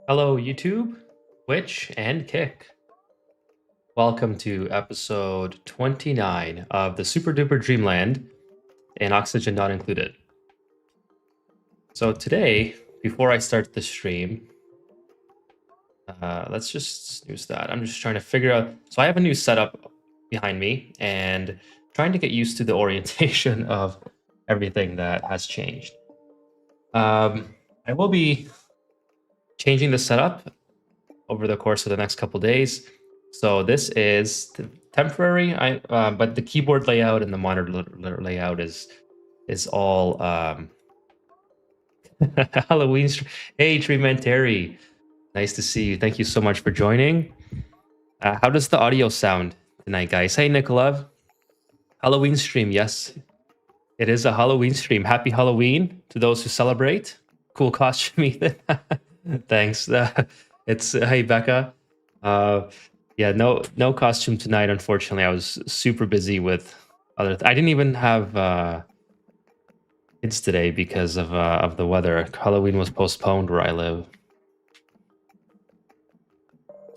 Hello, YouTube, Twitch, and Kick. Welcome to episode 29 of the Super Duper Dreamland and Oxygen Not Included. So today, before I start the stream, let's just snooze that. I'm just trying to figure out. So I have a new setup behind me and trying to get used to the orientation of everything that has changed. I will be changing the setup over the course of the next couple days. So this is temporary, but the keyboard layout and the monitor layout is all Halloween. Hey, Dreamland Terry, nice to see you. Thank you so much for joining. How does the audio sound tonight, guys? Hey, Nicola. Halloween stream, yes, it is a Halloween stream. Happy Halloween to those who celebrate. Cool costume, Ethan. Thanks. It's hey, Becca. Yeah, no costume tonight, unfortunately. I was super busy with other. I didn't even have kids today because of the weather. Halloween was postponed where I live.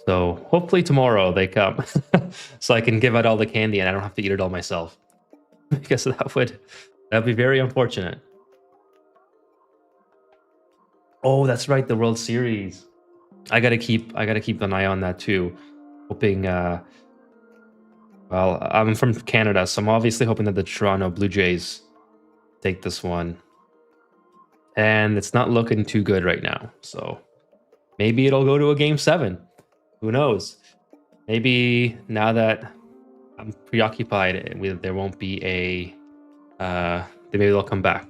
So hopefully tomorrow they come, so I can give out all the candy and I don't have to eat it all myself. Because that'd be very unfortunate. Oh, that's right, the World Series. I gotta keep an eye on that too. Hoping, well, I'm from Canada, so I'm obviously hoping that the Toronto Blue Jays take this one. And it's not looking too good right now, so maybe it'll go to a Game 7. Who knows? Maybe now that I'm preoccupied, there won't be a... maybe they'll come back.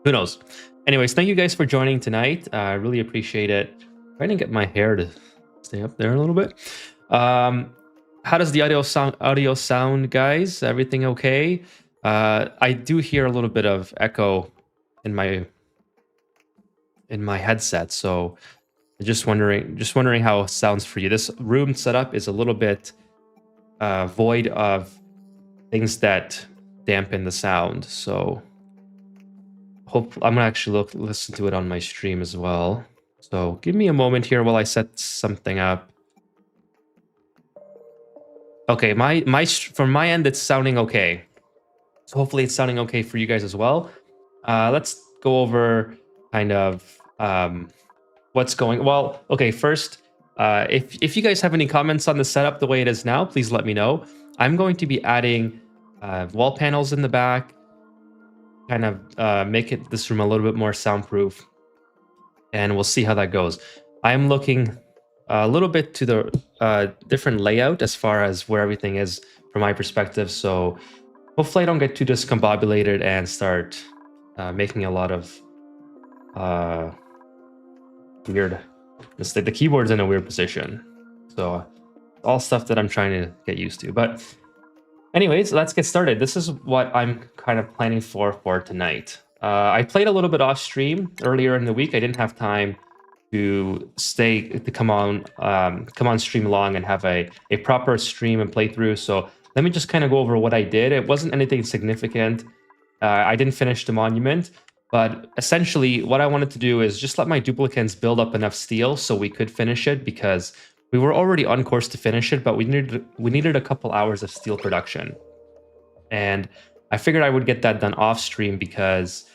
Who knows? Anyways, thank you guys for joining tonight. I really appreciate it. Trying to get my hair to stay up there a little bit. How does the audio sound, guys? Everything okay? I do hear a little bit of echo in my headset, so just wondering how it sounds for you. This room setup is a little bit void of things that dampen the sound, so I'm gonna actually listen to it on my stream as well. So give me a moment here while I set something up. Okay, from my end, it's sounding okay. So hopefully it's sounding okay for you guys as well. Let's go over kind of what's going. Well, okay, first, if you guys have any comments on the setup the way it is now, please let me know. I'm going to be adding wall panels in the back, kind of make this room a little bit more soundproof, and we'll see how that goes. I'm looking a little bit to the different layout as far as where everything is from my perspective, so hopefully I don't get too discombobulated and start making a lot of weird mistake. The keyboard's in a weird position, so all stuff that I'm trying to get used to. But anyways, let's get started. This is what I'm kind of planning for tonight. I played a little bit off stream earlier in the week. I didn't have time to come on stream long and have a proper stream and playthrough. So let me just kind of go over what I did. It wasn't anything significant. I didn't finish the monument, but essentially what I wanted to do is just let my duplicants build up enough steel so we could finish it, because we were already on course to finish it, but we needed a couple hours of steel production. And I figured I would get that done off stream because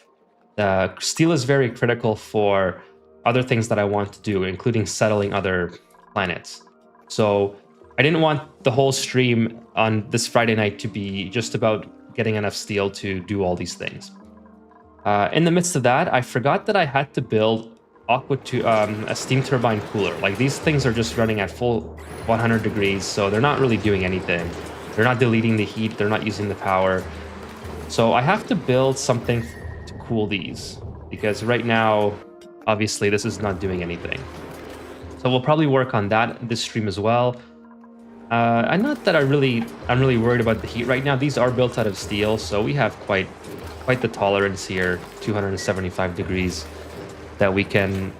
steel is very critical for other things that I want to do, including settling other planets. So I didn't want the whole stream on this Friday night to be just about getting enough steel to do all these things. In the midst of that, I forgot that I had to build a steam turbine cooler. Like, these things are just running at full 100 degrees, so they're not really doing anything. They're not deleting the heat, they're not using the power. So I have to build something to cool these, because right now, obviously, this is not doing anything. So we'll probably work on that this stream as well. And not that I'm really worried about the heat right now. These are built out of steel, so we have quite the tolerance here, 275 degrees, that we can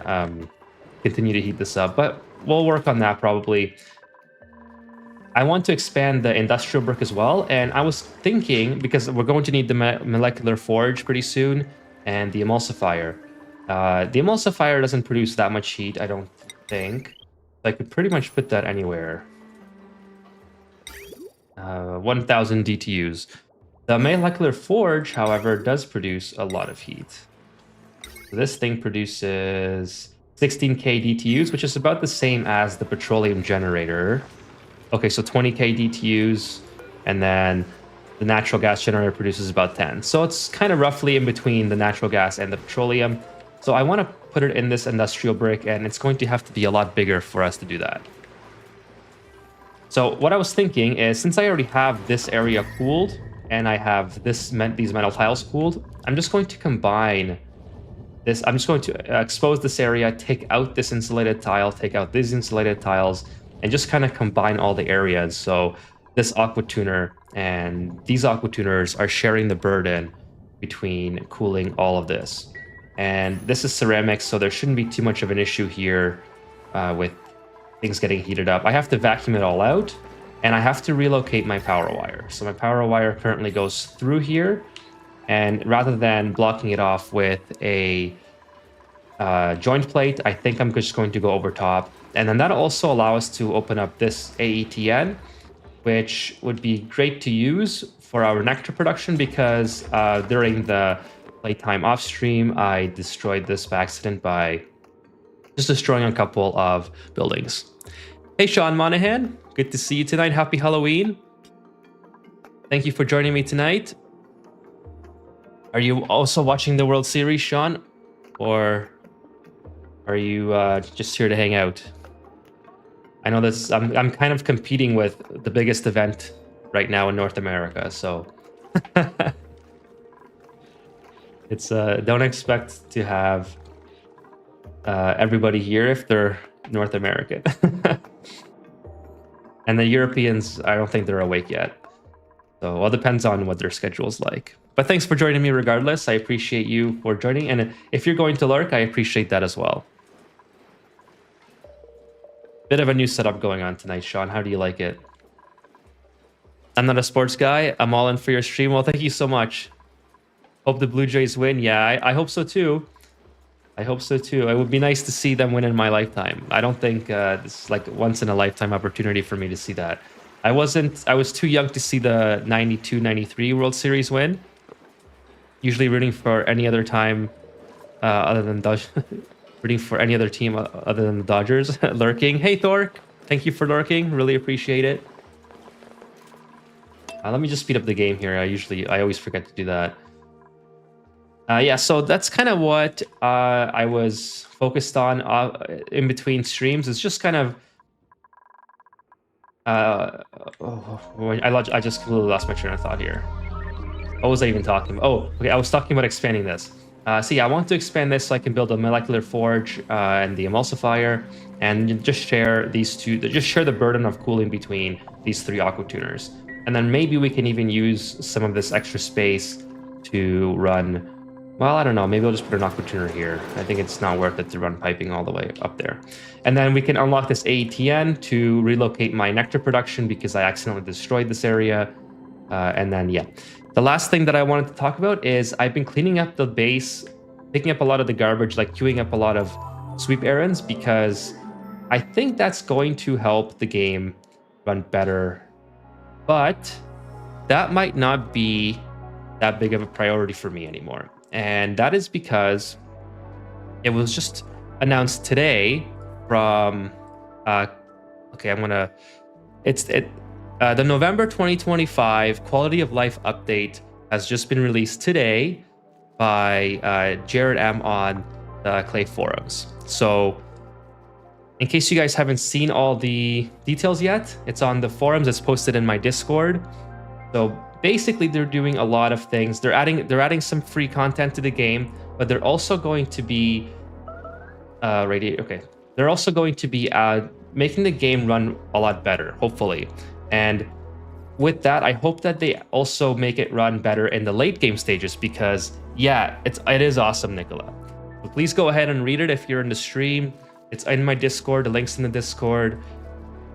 continue to heat this up. But we'll work on that probably. I want to expand the industrial brick as well, and I was thinking, because we're going to need the molecular forge pretty soon, and the emulsifier. The emulsifier doesn't produce that much heat, I don't think. I could pretty much put that anywhere. 1000 DTUs. The molecular forge, however, does produce a lot of heat. So this thing produces 16k DTUs, which is about the same as the petroleum generator. Okay, so 20k DTUs, and then the natural gas generator produces about 10. So it's kind of roughly in between the natural gas and the petroleum. So I want to put it in this industrial brick, and it's going to have to be a lot bigger for us to do that. So what I was thinking is, since I already have this area cooled, and I have these metal tiles cooled, I'm just going to combine this. I'm just going to expose this area, take out this insulated tile, take out these insulated tiles, and just kind of combine all the areas. So this aqua tuner and these aqua tuners are sharing the burden between cooling all of this. And this is ceramics, so there shouldn't be too much of an issue here with things getting heated up. I have to vacuum it all out, and I have to relocate my power wire. So my power wire currently goes through here, and rather than blocking it off with a joint plate, I think I'm just going to go over top. And then that'll also allow us to open up this AETN, which would be great to use for our nectar production, because during the playtime off stream, I destroyed this by accident by just destroying a couple of buildings. Hey, Sean Monahan, good to see you tonight. Happy Halloween. Thank you for joining me tonight. Are you also watching the World Series, Sean? Or are you just here to hang out? I know this. I'm kind of competing with the biggest event right now in North America, so it's don't expect to have everybody here if they're North American. And the Europeans, I don't think they're awake yet. So, well, it depends on what their schedule's like. But thanks for joining me regardless. I appreciate you for joining. And if you're going to lurk, I appreciate that as well. Bit of a new setup going on tonight, Sean. How do you like it? I'm not a sports guy. I'm all in for your stream. Well, thank you so much. Hope the Blue Jays win. Yeah, I hope so too. I hope so too. It would be nice to see them win in my lifetime. I don't think this is like once in a lifetime opportunity for me to see that. I was too young to see the 92-93 World Series win. Usually rooting for any other time other than rooting for any other team other than the Dodgers. Lurking. Hey, Thork. Thank you for lurking. Really appreciate it. Let me just speed up the game here. I always forget to do that. Yeah, so that's kind of what I was focused on in between streams. It's just kind of... I just completely lost my train of thought here. What was I even talking about? Oh, okay, I was talking about expanding this. So yeah, I want to expand this so I can build a molecular forge and the emulsifier, and just share these two, just share the burden of cooling between these three aqua tuners. And then maybe we can even use some of this extra space to run... Well, I don't know. Maybe I'll just put an aqua tuner here. I think it's not worth it to run piping all the way up there. And then we can unlock this AETN to relocate my nectar production because I accidentally destroyed this area. And then, yeah. The last thing that I wanted to talk about is I've been cleaning up the base, picking up a lot of the garbage, like queuing up a lot of sweep errands, because I think that's going to help the game run better. But that might not be that big of a priority for me anymore. And that is because it was just announced today from okay, the November 2025 quality of life update has just been released today by Jared M on the Clay forums. So in case you guys haven't seen all the details yet, it's on the forums. It's posted in my Discord. So basically, they're doing a lot of things. They're adding some free content to the game, but they're also going to be They're also going to be making the game run a lot better, hopefully. And with that, I hope that they also make it run better in the late game stages, because yeah, it is awesome, Nicola. So please go ahead and read it if you're in the stream. It's in my Discord. The link's in the Discord.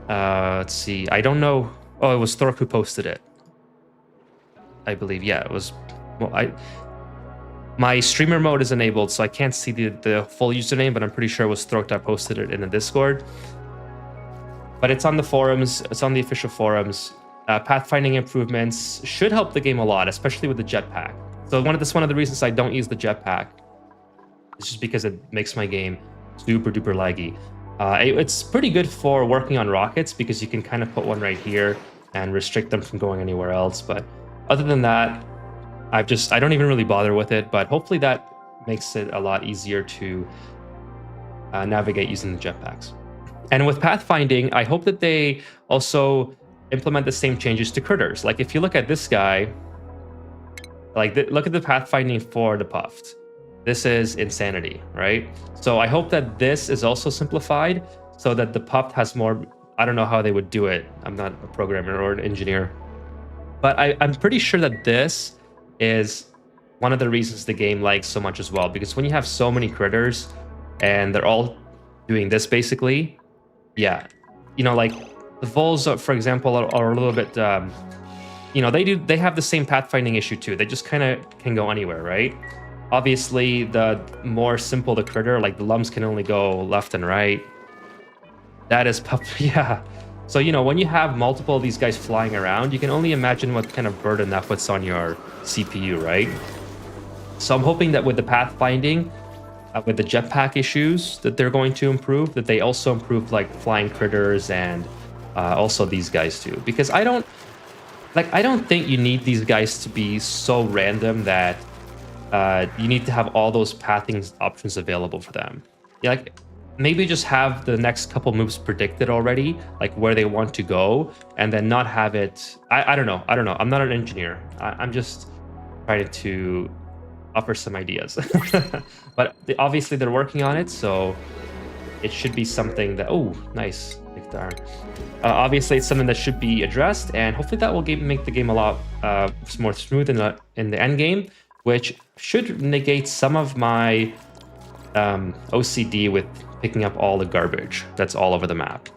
Let's see. I don't know. Oh, it was Thork who posted it, I believe. Yeah, it was. Well, my streamer mode is enabled, so I can't see the full username, but I'm pretty sure it was Thork that posted it in the Discord. But it's on the forums. It's on the official forums. pathfinding improvements should help the game a lot, especially with the jetpack. So that's one of the reasons I don't use the jetpack. It's just because it makes my game super duper laggy. It's pretty good for working on rockets because you can kind of put one right here and restrict them from going anywhere else. But other than that, I don't even really bother with it. But hopefully that makes it a lot easier to navigate using the jetpacks. And with pathfinding, I hope that they also implement the same changes to critters. Like if you look at this guy, look at the pathfinding for the puffed. This is insanity, right? So I hope that this is also simplified so that the puffed has more. I don't know how they would do it. I'm not a programmer or an engineer, but I'm pretty sure that this is one of the reasons the game lags so much as well. Because when you have so many critters and they're all doing this basically, yeah, like the voles, for example, are a little bit. They have the same pathfinding issue too. They just kind of can go anywhere, right? Obviously, the more simple the critter, like the lums can only go left and right. That is yeah. So, when you have multiple of these guys flying around, you can only imagine what kind of burden that puts on your CPU, right? So I'm hoping that with the pathfinding, with the jetpack issues that they're going to improve, that they also improve like flying critters and also these guys too. Because I don't think you need these guys to be so random that you need to have all those pathing options available for them. Maybe just have the next couple moves predicted already, like where they want to go, and then not have it. I don't know. I'm not an engineer. I'm just trying to offer some ideas. But obviously they're working on it, so it should be something that. Oh, nice. Obviously, it's something that should be addressed, and hopefully that will make the game a lot more smooth in the end game, which should negate some of my OCD with picking up all the garbage that's all over the map.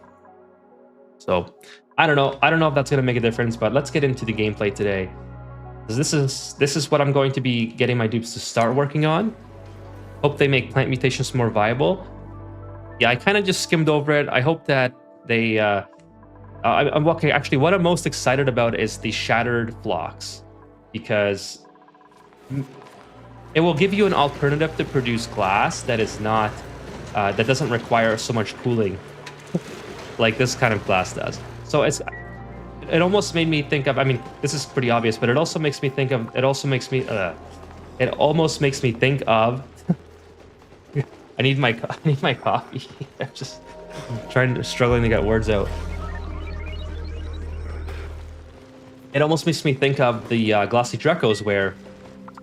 So I don't know if that's going to make a difference, but let's get into the gameplay today. This is what I'm going to be getting my dupes to start working on. Hope they make plant mutations more viable. Yeah, I kind of just skimmed over it. I hope that they I'm okay. Actually, what I'm most excited about is the shattered flocks, because it will give you an alternative to produce glass that is not that doesn't require so much cooling like this kind of glass does. So it almost made me think of. I mean, this is pretty obvious, but it also makes me think of. It almost makes me think of. I need my coffee. I'm just struggling to get words out. It almost makes me think of the glossy Drecos, where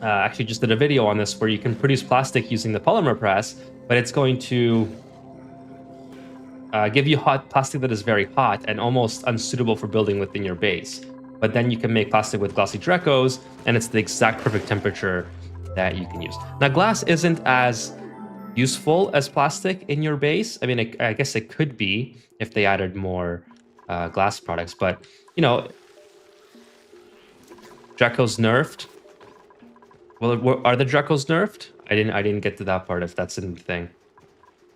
actually just did a video on this, where you can produce plastic using the polymer press, but it's going to give you hot plastic that is very hot and almost unsuitable for building within your base. But then you can make plastic with glossy Drecos, and it's the exact perfect temperature that you can use. Now, glass isn't as useful as plastic in your base. I mean, I guess it could be if they added more glass products, but Drecos nerfed. Well, are the Drecos nerfed? I didn't get to that part, if that's in the thing.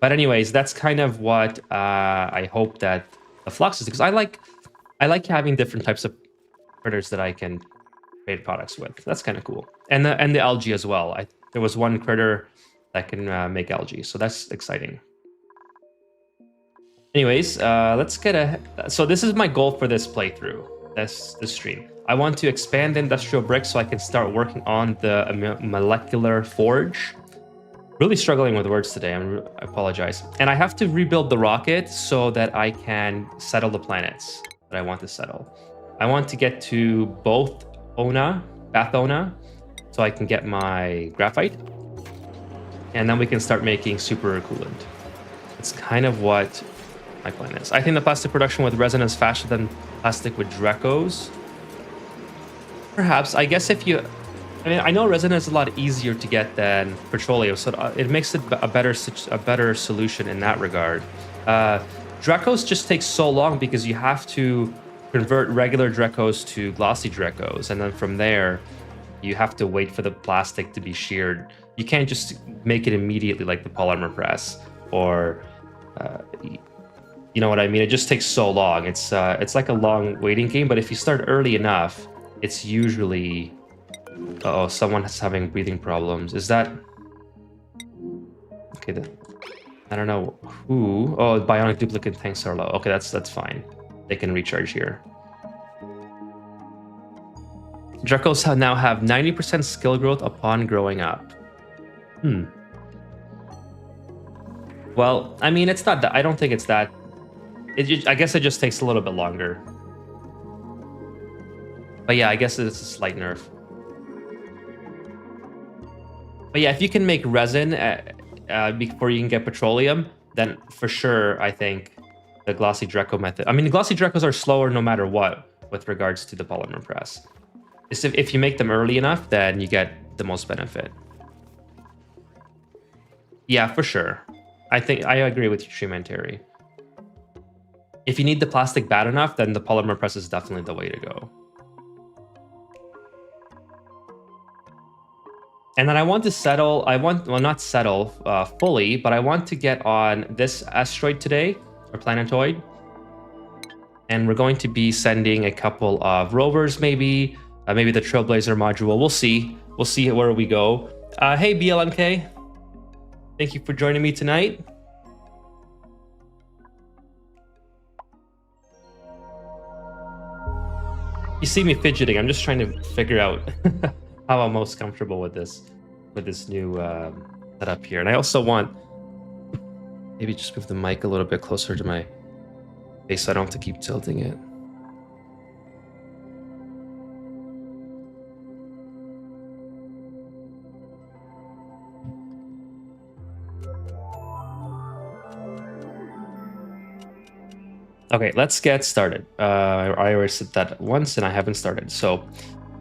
But anyways, that's kind of what I hope that the flux is, because I like having different types of critters that I can create products with. That's kind of cool, and the algae as well. There was one critter that can make algae, so that's exciting. Anyways, let's get so this is my goal for this playthrough, this stream. I want to expand the industrial brick so I can start working on the molecular forge. Really struggling with words today, I apologize. And I have to rebuild the rocket so that I can settle the planets that I want to settle. I want to get to both Bath-Ona, so I can get my graphite. And then we can start making super coolant. It's kind of what my plan is. I think the plastic production with resin is faster than plastic with Drecos. Perhaps. I guess if you... I mean, I know resin is a lot easier to get than petroleum, so it makes it a better solution in that regard. Drecos just takes so long because you have to convert regular Drecos to glossy Drecos, and then from there, you have to wait for the plastic to be sheared. You can't just make it immediately like the polymer press, or You know what I mean? It just takes so long. It's like a long waiting game, but if you start early enough, it's usually... Uh-oh, someone is having breathing problems. Is that... Okay, I don't know who... Oh, bionic duplicate tanks are low. Okay, that's fine. They can recharge here. Drekos now have 90% skill growth upon growing up. Well, I mean, it's not that... I don't think it's that... I guess it just takes a little bit longer. But yeah, I guess it's a slight nerf. But yeah, if you can make resin before you can get petroleum, then for sure, I think the glossy Dreco method... I mean, the glossy Drecos are slower no matter what with regards to the polymer press. If you make them early enough, then you get the most benefit. Yeah, for sure. I think I agree with you, Streamman Terry. If you need the plastic bad enough, then the polymer press is definitely the way to go. And then I want to settle, well, not settle fully, but I want to get on this asteroid today, or planetoid. And we're going to be sending a couple of rovers, maybe the Trailblazer module. We'll see. We'll see where we go. Hey, BLMK. Thank you for joining me tonight. You see me fidgeting. I'm just trying to figure out how I'm most comfortable with this new setup here. And I also want maybe just move the mic a little bit closer to my face so I don't have to keep tilting it. Okay, let's get started. I already said that once and I haven't started. So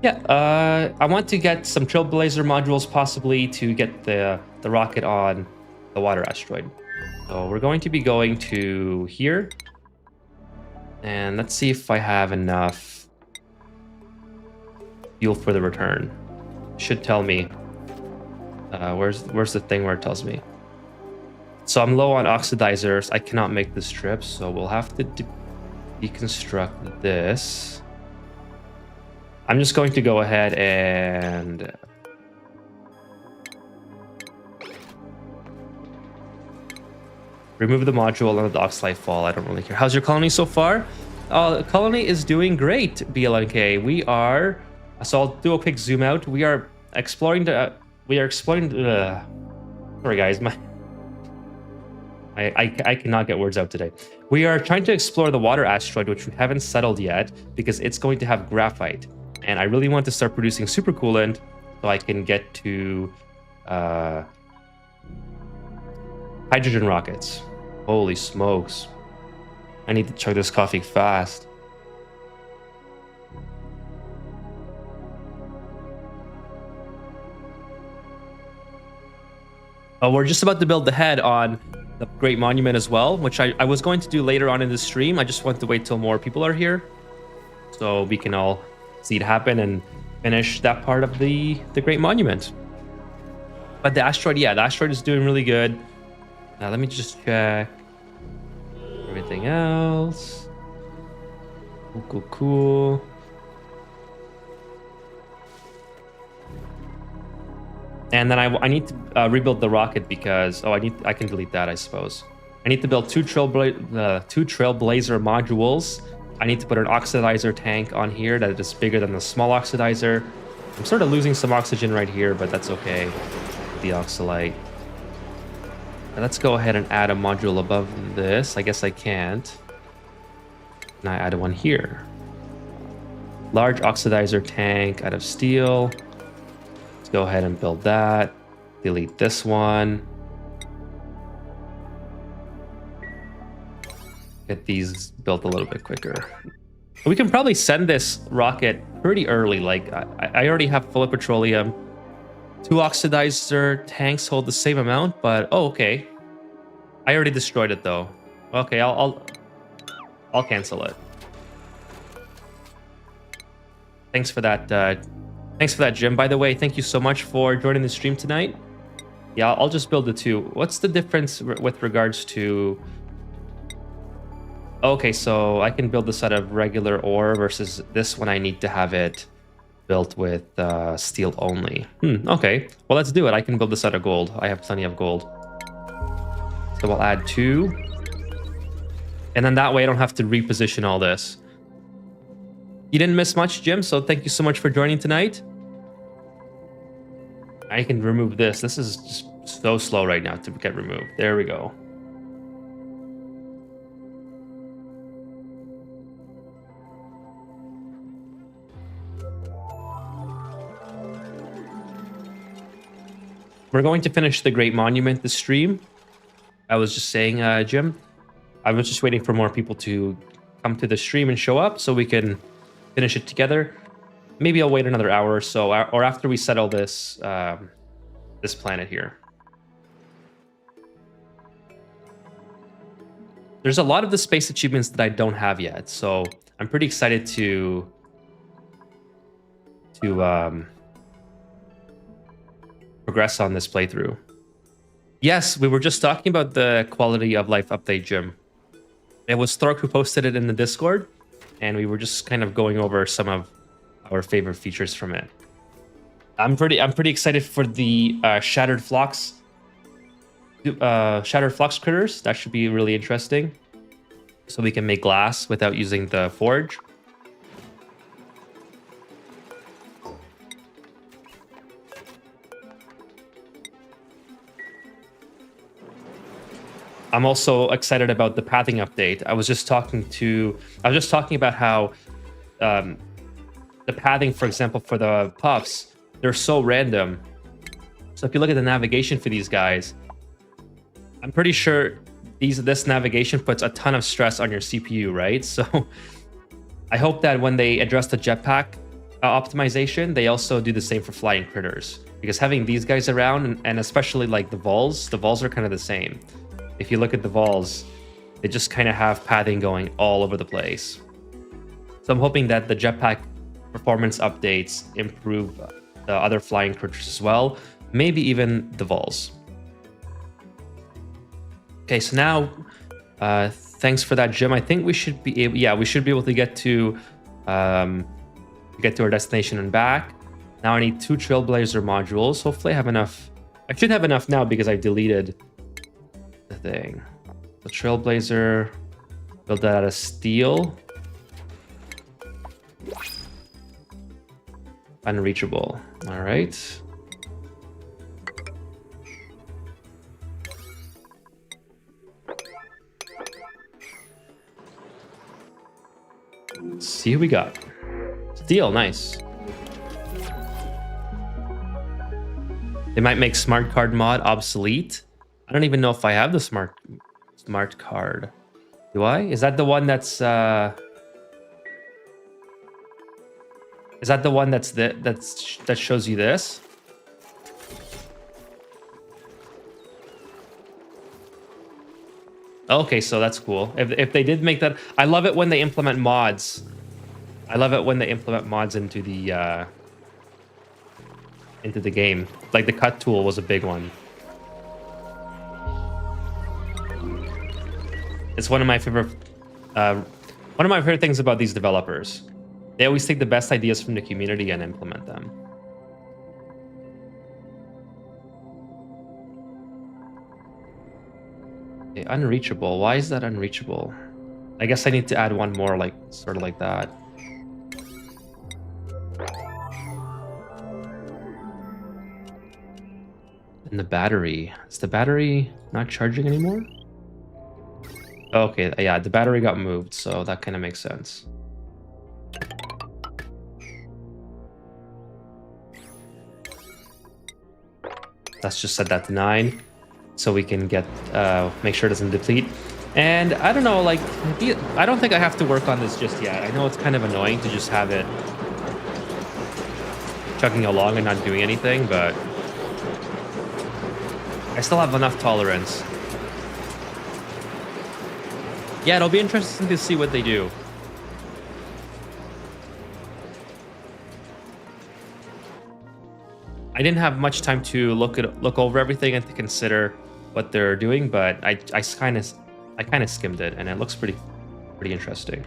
yeah, I want to get some Trailblazer modules possibly to get the rocket on the water asteroid. So we're going to be going to here. And let's see if I have enough fuel for the return. Should tell me. Where's the thing where it tells me? So I'm low on oxidizers. I cannot make this trip, so we'll have to deconstruct this. I'm just going to go ahead and remove the module and let the oxide fall. I don't really care. How's your colony so far? Colony is doing great, BLNK. We are... So I'll do a quick zoom out. We are exploring the... sorry, guys. I cannot get words out today. We are trying to explore the water asteroid, which we haven't settled yet, because it's going to have graphite. And I really want to start producing supercoolant so I can get to hydrogen rockets. Holy smokes. I need to chug this coffee fast. Oh, we're just about to build the head on the Great Monument as well, which I was going to do later on in the stream. I just want to wait till more people are here so we can all see it happen and finish that part of the Great Monument. But the asteroid, yeah, the asteroid is doing really good. Now let me just check everything else. Cool. And then I need to rebuild the rocket because I can delete that, I suppose. I need to build two Trailblazer modules. I need to put an oxidizer tank on here that is bigger than the small oxidizer. I'm sort of losing some oxygen right here, but that's okay. The oxalite. Now let's go ahead and add a module above this. I guess I can't. And I add one here. Large oxidizer tank out of steel. Let's go ahead and build that. Delete this one. Get these built a little bit quicker. We can probably send this rocket pretty early. Like I already have full of petroleum. 2 oxidizer tanks hold the same amount, but oh, okay. I already destroyed it though. Okay, I'll cancel it. Thanks for that. Thanks for that, Jim. By the way, thank you so much for joining the stream tonight. Yeah, I'll just build the 2. What's the difference with regards to Okay, so I can build this out of regular ore versus this one I need to have it built with steel only. Okay, well, let's do it. I can build this out of gold. I have plenty of gold. So we'll add 2. And then that way I don't have to reposition all this. You didn't miss much, Jim, so thank you so much for joining tonight. I can remove this. This is just so slow right now to get removed. There we go. We're going to finish the Great Monument this stream. I was just saying, Jim, I was just waiting for more people to come to the stream and show up so we can finish it together. Maybe I'll wait another hour or so, or after we settle this this planet here. There's a lot of the space achievements that I don't have yet, so I'm pretty excited to progress on this playthrough. Yes, we were just talking about the quality of life update, Jim. It was Thork who posted it in the Discord, and we were just kind of going over some of our favorite features from it. I'm pretty excited for the shattered flux critters. That should be really interesting. So we can make glass without using the forge. I'm also excited about the pathing update. I was just talking about how the pathing, for example, for the pups, they're so random. So if you look at the navigation for these guys, I'm pretty sure this navigation puts a ton of stress on your CPU, right? So I hope that when they address the jetpack optimization, they also do the same for flying critters. Because having these guys around, and especially like the vols are kind of the same. If you look at the vols, they just kind of have pathing going all over the place. So I'm hoping that the jetpack performance updates improve the other flying critters as well, maybe even the vols. Okay, so now, thanks for that, Jim. I think we should be able, we should be able to get to our destination and back. Now I need 2 Trailblazer modules. Hopefully I have enough. I should have enough now because I deleted the thing. The Trailblazer, build that out of steel. Unreachable. All right. Let's see who we got. Steel, nice. They might make smart card mod obsolete. I don't even know if I have the smart card. Do I? Is that the one that's that shows you this? Okay, so that's cool. If they did make that, I love it when they implement mods. I love it when they implement mods into the game. Like the cut tool was a big one. It's one of my favorite things about these developers. They always take the best ideas from the community and implement them. Okay, unreachable. Why is that unreachable? I guess I need to add one more, like sort of like that. And the battery. Is the battery not charging anymore? Okay, yeah, the battery got moved, so that kind of makes sense. Let's just set that to 9 so we can get make sure it doesn't deplete. And I don't know, like, I don't think I have to work on this just yet. I know it's kind of annoying to just have it chugging along and not doing anything, but I still have enough tolerance. Yeah, it'll be interesting to see what they do. I didn't have much time to look over everything and to consider what they're doing, but I kind of skimmed it, and it looks pretty Pretty interesting.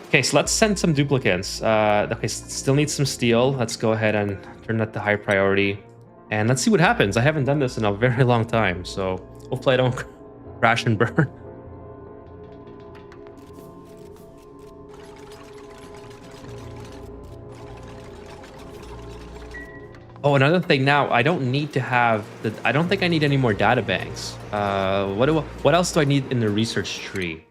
Okay, so let's send some duplicates. Okay, still need some steel. Let's go ahead and turn that to high priority. And let's see what happens. I haven't done this in a very long time, so hopefully I don't crash and burn. Oh, another thing now, I don't need to have I don't think I need any more data banks. What else do I need in the research tree?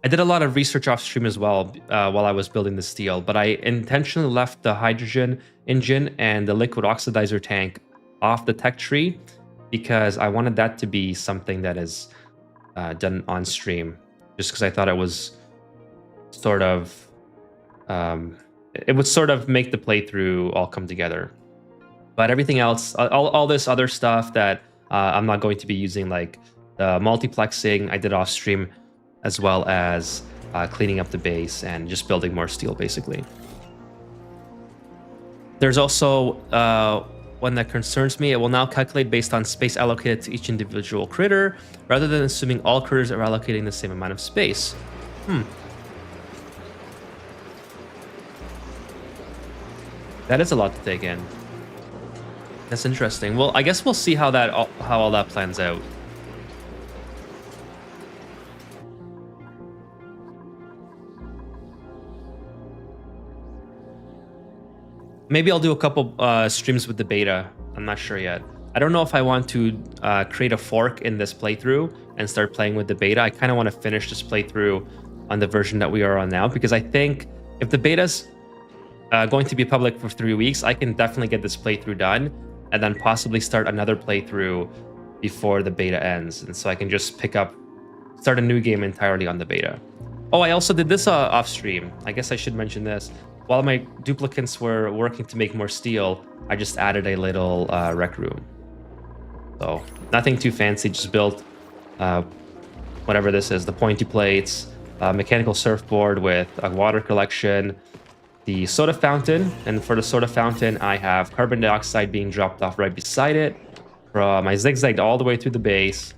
I did a lot of research off stream as well while I was building the steel, but I intentionally left the hydrogen engine and the liquid oxidizer tank off the tech tree because I wanted that to be something that is done on stream, just because I thought it was sort of it would sort of make the playthrough all come together. But everything else, all this other stuff that I'm not going to be using, like the multiplexing, I did off stream, as well as cleaning up the base and just building more steel, basically. There's also one that concerns me. It will now calculate based on space allocated to each individual critter, rather than assuming all critters are allocating the same amount of space. That is a lot to take in. That's interesting. Well, I guess we'll see how all that plans out. Maybe I'll do a couple streams with the beta. I'm not sure yet. I don't know if I want to create a fork in this playthrough and start playing with the beta. I kind of want to finish this playthrough on the version that we are on now, because I think if the beta's going to be public for 3 weeks, I can definitely get this playthrough done and then possibly start another playthrough before the beta ends. And so I can just start a new game entirely on the beta. Oh, I also did this off stream. I guess I should mention this. While my duplicates were working to make more steel, I just added a little rec room. So nothing too fancy, just built whatever this is, the pointy plates, mechanical surfboard with a water collection, the soda fountain, and for the soda fountain, I have carbon dioxide being dropped off right beside it. I zigzagged all the way through the base.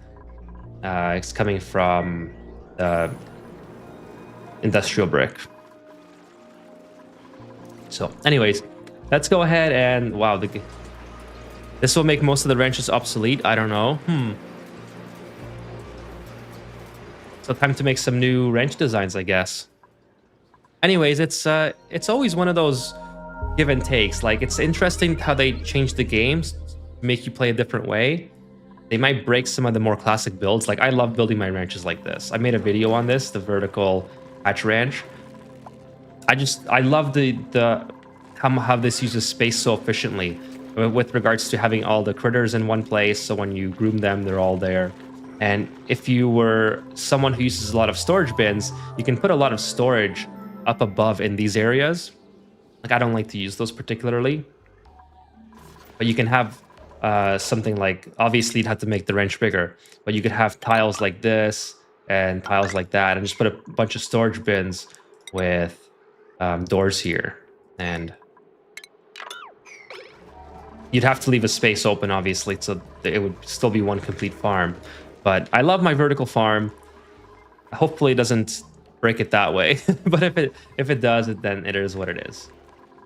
It's coming from the industrial brick. So anyways, let's go ahead and, wow, this will make most of the wrenches obsolete. I don't know. So time to make some new wrench designs, I guess. Anyways, it's always one of those give and takes. Like, it's interesting how they change the games to make you play a different way. They might break some of the more classic builds. Like, I love building my wrenches like this. I made a video on this, the vertical hatch wrench. I love how this uses space so efficiently with regards to having all the critters in one place. So when you groom them, they're all there. And if you were someone who uses a lot of storage bins, you can put a lot of storage up above in these areas. Like, I don't like to use those particularly, but you can have something like, obviously you'd have to make the wrench bigger, but you could have tiles like this and tiles like that, and just put a bunch of storage bins with doors here, and you'd have to leave a space open, obviously, so it would still be one complete farm. But I love my vertical farm. Hopefully it doesn't break it that way, but if it does, then it is what it is,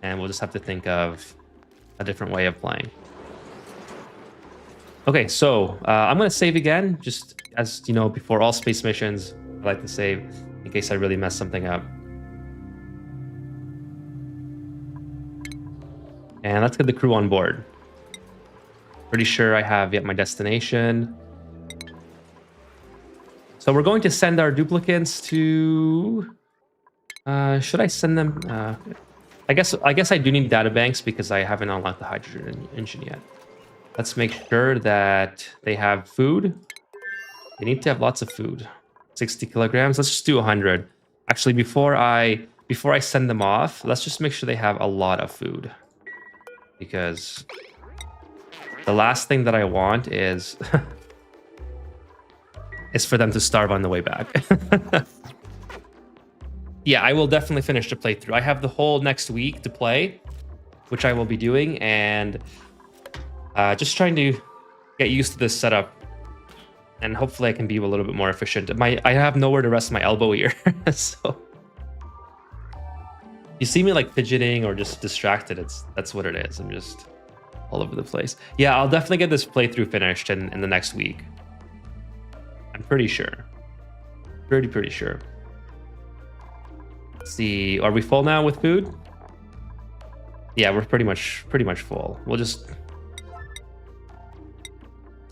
and we'll just have to think of a different way of playing. Okay, so I'm gonna save again, just as you know, before all space missions, I like to save in case I really mess something up. And let's get the crew on board. Pretty sure I have yet my destination. So we're going to send our duplicates to... should I send them? I guess I do need data banks because I haven't unlocked the hydrogen engine yet. Let's make sure that they have food. They need to have lots of food. 60 kilograms. Let's just do 100. Actually, before I send them off, let's just make sure they have a lot of food. Because the last thing that I want is... is for them to starve on the way back. Yeah, I will definitely finish the playthrough. I have the whole next week to play, which I will be doing, and just trying to get used to this setup. And hopefully I can be a little bit more efficient. I have nowhere to rest my elbow here, so you see me like fidgeting or just distracted. That's what it is. I'm just all over the place. Yeah, I'll definitely get this playthrough finished in the next week. I'm pretty sure. Pretty sure. Let's see, are we full now with food? Yeah, we're pretty much full. We'll just.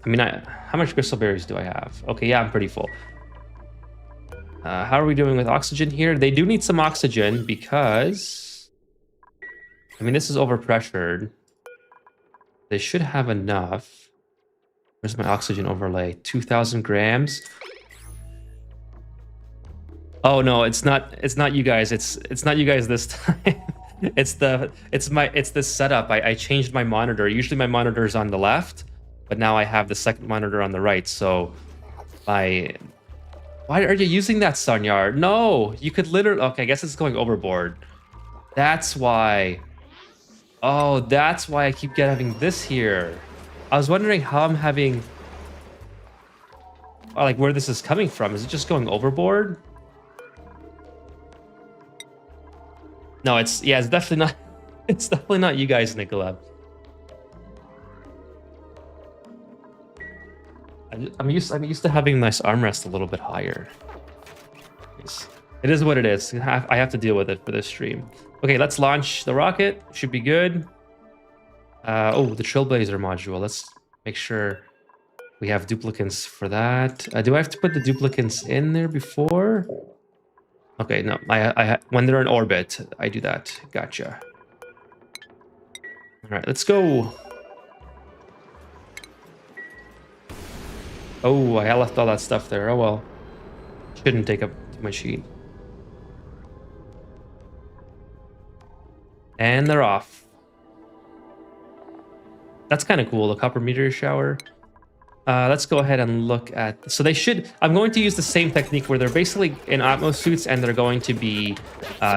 I mean, how much crystal berries do I have? Okay, yeah, I'm pretty full. How are we doing with oxygen here? They do need some oxygen because, I mean, this is overpressured. They should have enough. Where's my oxygen overlay? 2,000 grams. Oh no, it's not you guys. It's not you guys this time. it's this setup. I changed my monitor. Usually my monitor is on the left, but now I have the second monitor on the right. So why are you using that, Sonyar? No, you could literally. Okay, I guess it's going overboard. That's why. Oh, that's why I keep having this here. I was wondering how I'm having, like, where this is coming from. Is it just going overboard? No, it's definitely not. It's definitely not you guys, Nicola. I'm used to having nice armrest a little bit higher. It is what it is. I have to deal with it for this stream. Okay, let's launch the rocket. Should be good. Oh, the Trailblazer module. Let's make sure we have duplicants for that. Do I have to put the duplicants in there before? Okay, no. I when they're in orbit, I do that. Gotcha. All right, let's go. Oh, I left all that stuff there. Oh well. Shouldn't take up too much heat. And they're off. That's kind of cool, the copper meteor shower. Let's go ahead and look at... So they should... I'm going to use the same technique where they're basically in Atmos suits and they're going to be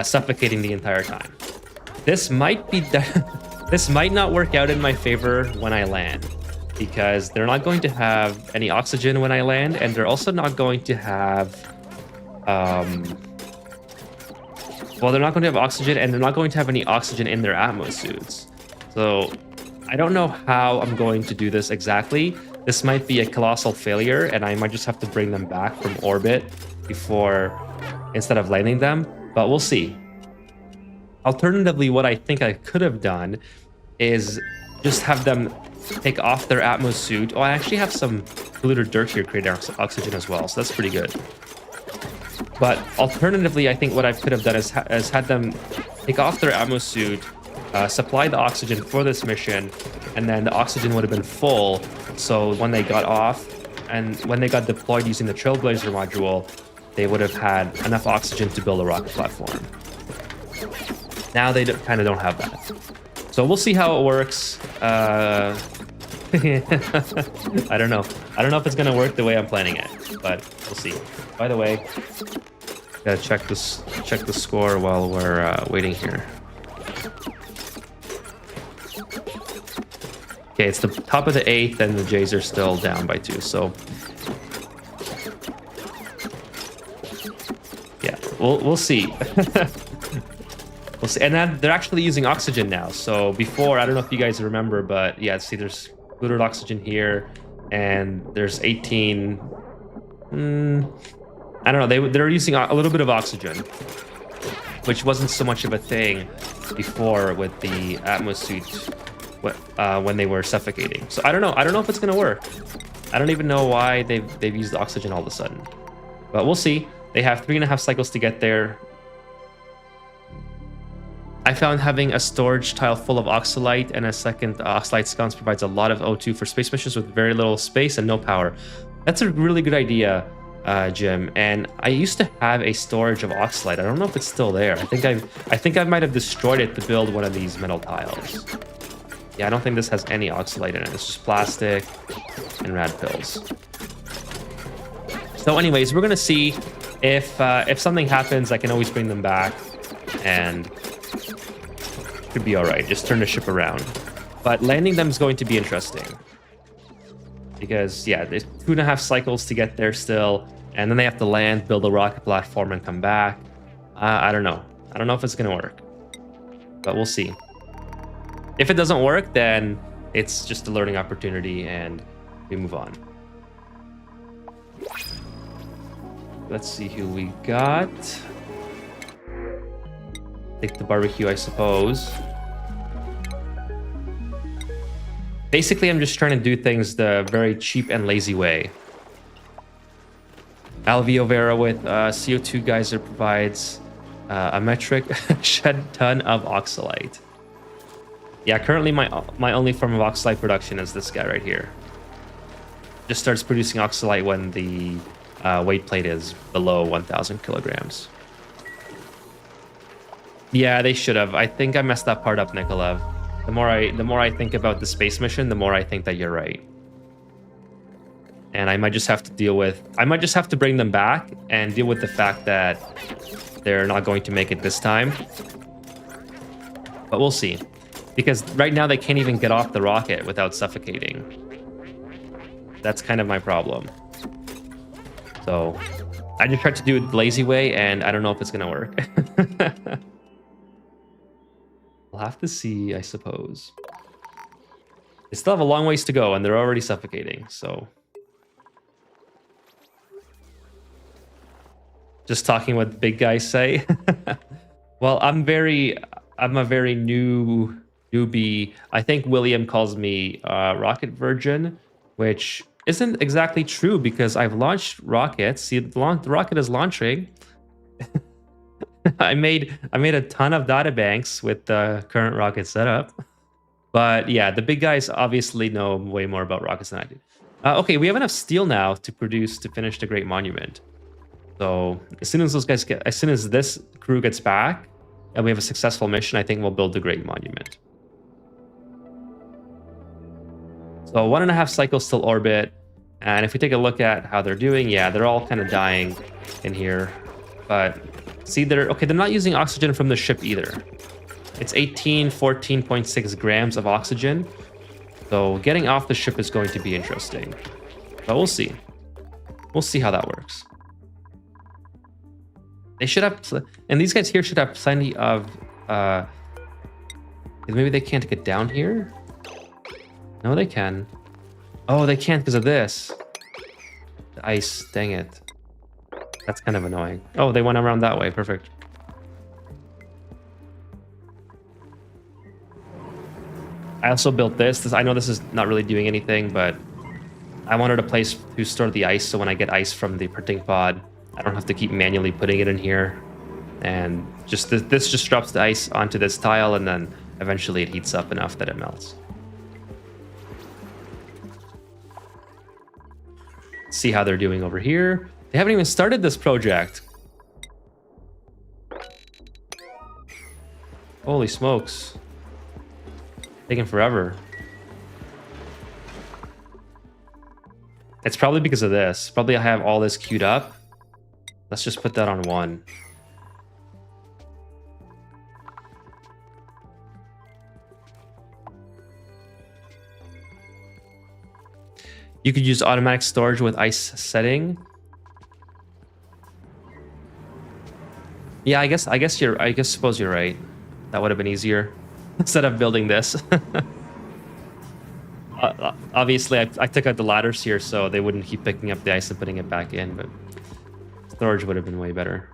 suffocating the entire time. This might be... This might not work out in my favor when I land, because they're not going to have any oxygen when I land, and they're also not going to have... Well, they're not going to have oxygen, and they're not going to have any oxygen in their Atmos suits. So I don't know how I'm going to do this exactly. This might be a colossal failure, and I might just have to bring them back from orbit instead of landing them, but we'll see. Alternatively, what I think I could have done is just have them take off their Atmos suit. Oh, I actually have some polluted dirt here creating oxygen as well, so that's pretty good. But alternatively, I think what I could have done is had them take off their Atmos suit, supply the oxygen for this mission, and then the oxygen would have been full. So when they got off and when they got deployed using the Trailblazer module, they would have had enough oxygen to build a rocket platform. Now they kind of don't have that. So we'll see how it works. I don't know. I don't know if it's going to work the way I'm planning it, but we'll see. By the way, gotta check the score while we're waiting here. Okay, it's the top of the 8th, and the Jays are still down by 2. So yeah, we'll see. We'll see. And then they're actually using oxygen now. So before, I don't know if you guys remember, but yeah, see, there's polluted oxygen here, and there's 18. I don't know. They're using a little bit of oxygen, which wasn't so much of a thing before with the Atmos suit when they were suffocating. So I don't know. I don't know if it's gonna work. I don't even know why they've used oxygen all of a sudden, but we'll see. They have 3.5 cycles to get there. I found having a storage tile full of oxalite and a second oxalite sconce provides a lot of O2 for space missions with very little space and no power. That's a really good idea, Jim. And I used to have a storage of oxalite. I don't know if it's still there. I think I might have destroyed it to build one of these metal tiles. Yeah, I don't think this has any oxalite in it. It's just plastic and rad pills. So anyways, we're gonna see if something happens. I can always bring them back, and should be all right. Just turn the ship around. But landing them is going to be interesting. because yeah, there's 2.5 cycles to get there still, and then they have to land, build a rocket platform, and come back. I don't know. I don't know if it's gonna work, but we'll see. If it doesn't work, then it's just a learning opportunity, and we move on. Let's see who we got. Take the barbecue, I suppose. Basically, I'm just trying to do things the very cheap and lazy way. Alveo Vera with CO2 geyser provides a metric shed ton of oxalite. Yeah, currently my only form of oxalite production is this guy right here. Just starts producing oxalite when the weight plate is below 1,000 kilograms. Yeah, they should have. I think I messed that part up, Nikolaev. The more I think about the space mission, the more I think that you're right. And I might just have to bring them back and deal with the fact that they're not going to make it this time. But we'll see. Because right now they can't even get off the rocket without suffocating. That's kind of my problem. So I just tried to do it the lazy way, and I don't know if it's gonna work. We'll have to see, I suppose. They still have a long ways to go, and they're already suffocating, so. Just talking what the big guys say. Well, I'm a very newbie. I think William calls me rocket virgin, which isn't exactly true because I've launched rockets. See, the rocket is launching. I made a ton of data banks with the current rocket setup. But yeah, the big guys obviously know way more about rockets than I do. Okay, we have enough steel now to finish the Great Monument. So as soon as this crew gets back and we have a successful mission, I think we'll build the Great Monument. So 1.5 cycles till orbit. And if we take a look at how they're doing, yeah, they're all kind of dying in here. But see, they're not using oxygen from the ship either. It's 14.6 grams of oxygen. So getting off the ship is going to be interesting. But we'll see. We'll see how that works. They should have, and these guys here should have plenty of, maybe they can't get down here? No, they can. Oh, they can't because of this. The ice, dang it. That's kind of annoying. Oh, they went around that way, perfect. I also built this. I know this is not really doing anything, but I wanted a place to store the ice so when I get ice from the printing pod, I don't have to keep manually putting it in here. And just this just drops the ice onto this tile, and then eventually it heats up enough that it melts. See how they're doing over here. They haven't even started this project. Holy smokes. Taking forever. It's probably because of this. Probably I have all this queued up. Let's just put that on 1. You could use automatic storage with ice setting. Yeah, I suppose you're right. That would have been easier instead of building this. Obviously, I took out the ladders here so they wouldn't keep picking up the ice and putting it back in, but storage would have been way better.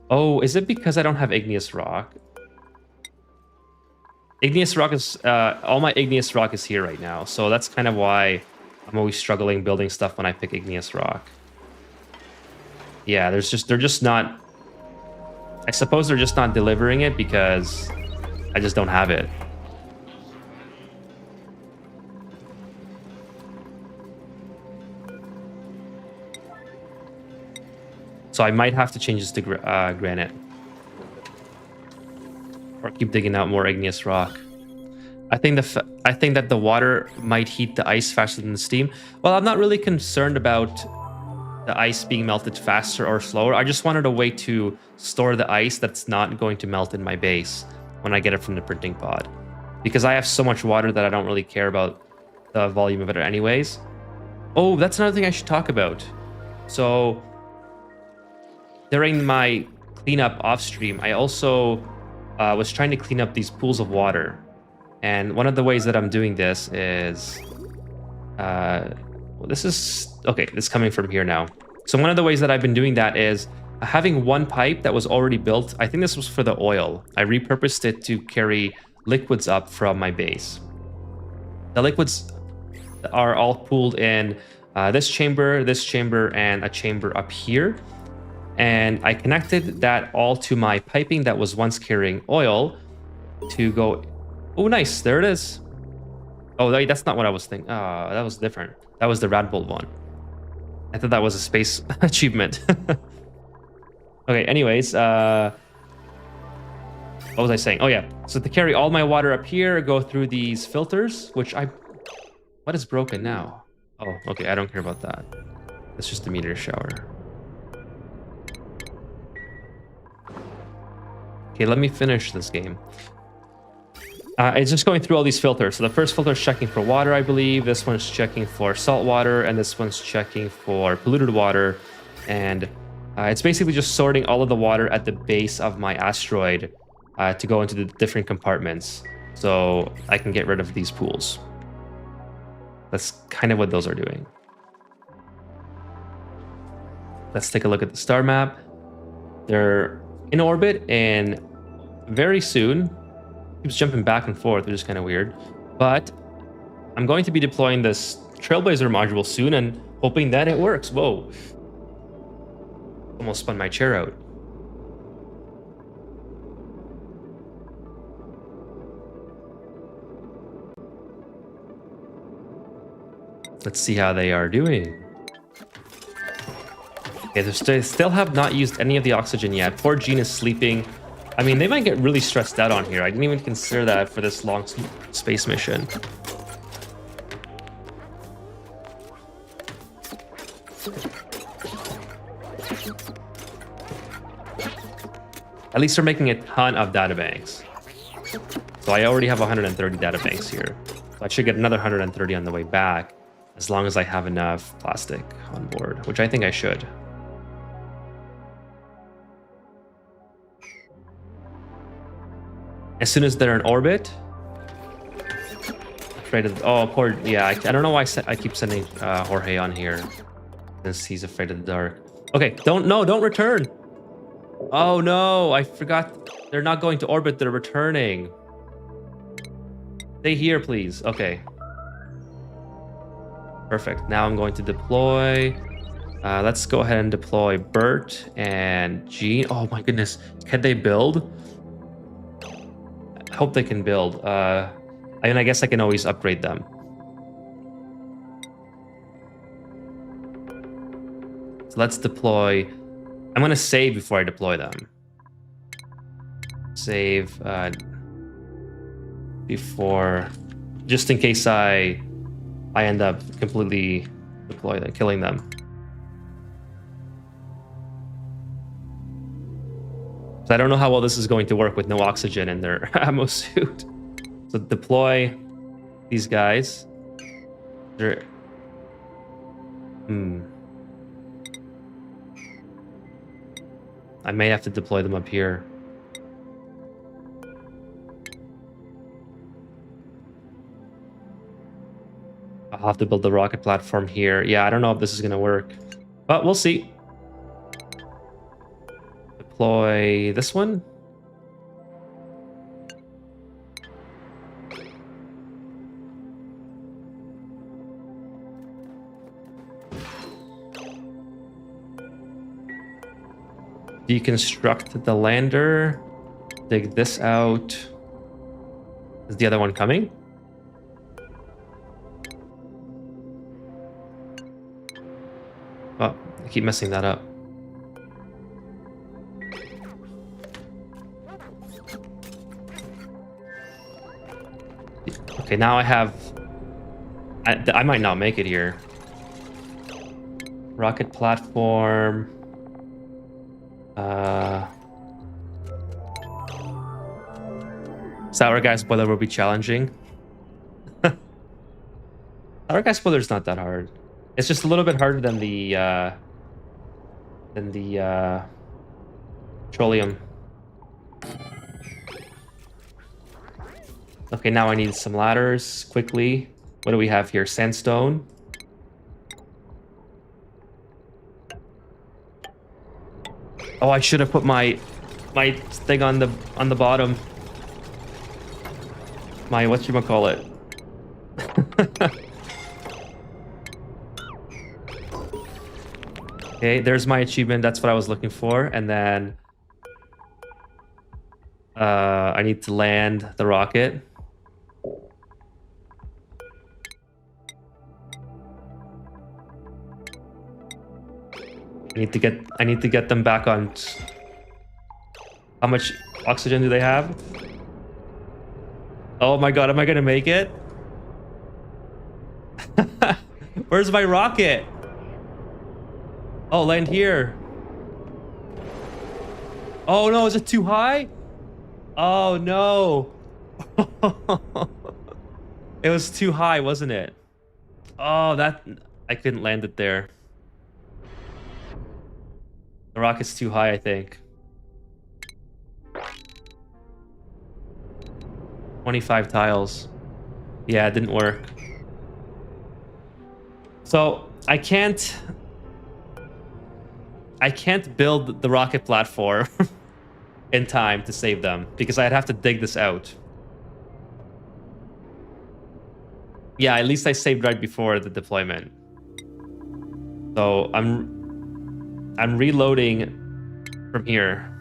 Oh, is it because I don't have igneous rock? Igneous rock is all my igneous rock is here right now, so that's kind of why I'm always struggling building stuff when I pick igneous rock. Yeah, they're just not. I suppose they're just not delivering it because I just don't have it. So I might have to change this to granite. Or keep digging out more igneous rock. I think that the water might heat the ice faster than the steam. Well, I'm not really concerned about the ice being melted faster or slower. I just wanted a way to store the ice that's not going to melt in my base when I get it from the printing pod. because I have so much water that I don't really care about the volume of it anyways. Oh, that's another thing I should talk about. So during my cleanup off stream, I also was trying to clean up these pools of water. And one of the ways that I'm doing this is, well, this is, okay, this is coming from here now. So one of the ways that I've been doing that is having one pipe that was already built. I think this was for the oil. I repurposed it to carry liquids up from my base. The liquids are all pooled in this chamber, and a chamber up here. And I connected that all to my piping that was once carrying oil to go. Oh, nice. There it is. Oh, that's not what I was thinking. Oh, that was different. That was the Red Bull one. I thought that was a space achievement. Okay, anyways, what was I saying? Oh, yeah. So to carry all my water up here, go through these filters, which what is broken now? Oh, okay. I don't care about that. It's just the meteor shower. Okay, let me finish this game. It's just going through all these filters. So the first filter is checking for water, I believe. This one's checking for salt water, and this one's checking for polluted water. And it's basically just sorting all of the water at the base of my asteroid to go into the different compartments, so I can get rid of these pools. That's kind of what those are doing. Let's take a look at the star map. They're in orbit, and very soon, keeps jumping back and forth, which is kind of weird. But I'm going to be deploying this Trailblazer module soon and hoping that it works. Whoa. Almost spun my chair out. Let's see how they are doing. Okay, they still have not used any of the oxygen yet. Poor Gene is sleeping. I mean, they might get really stressed out on here. I didn't even consider that for this long space mission. At least they're making a ton of databanks. So I already have 130 databanks here. So I should get another 130 on the way back, as long as I have enough plastic on board, which I think I should. As soon as they're in orbit, afraid of, oh, poor, yeah, I don't know why I keep sending Jorge on here, since he's afraid of the dark. Okay, don't return. Oh no, I forgot. They're not going to orbit, they're returning. Stay here, please. Okay. Perfect. Now I'm going to deploy. Let's go ahead and deploy Bert and Gene. Oh my goodness. Can they build? I hope they can build. I mean, I guess I can always upgrade them. So let's deploy. I'm going to save before I deploy them. Save before, just in case I end up completely killing them. So I don't know how well this is going to work with no oxygen in their ammo suit. So deploy these guys. They're... I may have to deploy them up here. I'll have to build the rocket platform here. Yeah, I don't know if this is going to work, but we'll see. Deploy this one. Deconstruct the lander. Dig this out. Is the other one coming? Oh, I keep messing that up. Okay, now I have... I might not make it here. Rocket platform. Sour Guy spoiler will be challenging. Sour Guy spoiler's not that hard. It's just a little bit harder than the petroleum. Okay, now I need some ladders quickly. What do we have here? Sandstone. Oh, I should have put my thing on the bottom. My whatchamacallit. Okay, there's my achievement. That's what I was looking for. And then I need to land the rocket. I need to get them back on. How much oxygen do they have? Oh my god, am I gonna make it? Where's my rocket? Oh, land here. Oh no, is it too high? Oh no. It was too high, wasn't it? Oh, that I couldn't land it there. The rocket's too high, I think. 25 tiles. Yeah, it didn't work. So I can't build the rocket platform in time to save them because I'd have to dig this out. Yeah, at least I saved right before the deployment. So I'm reloading from here.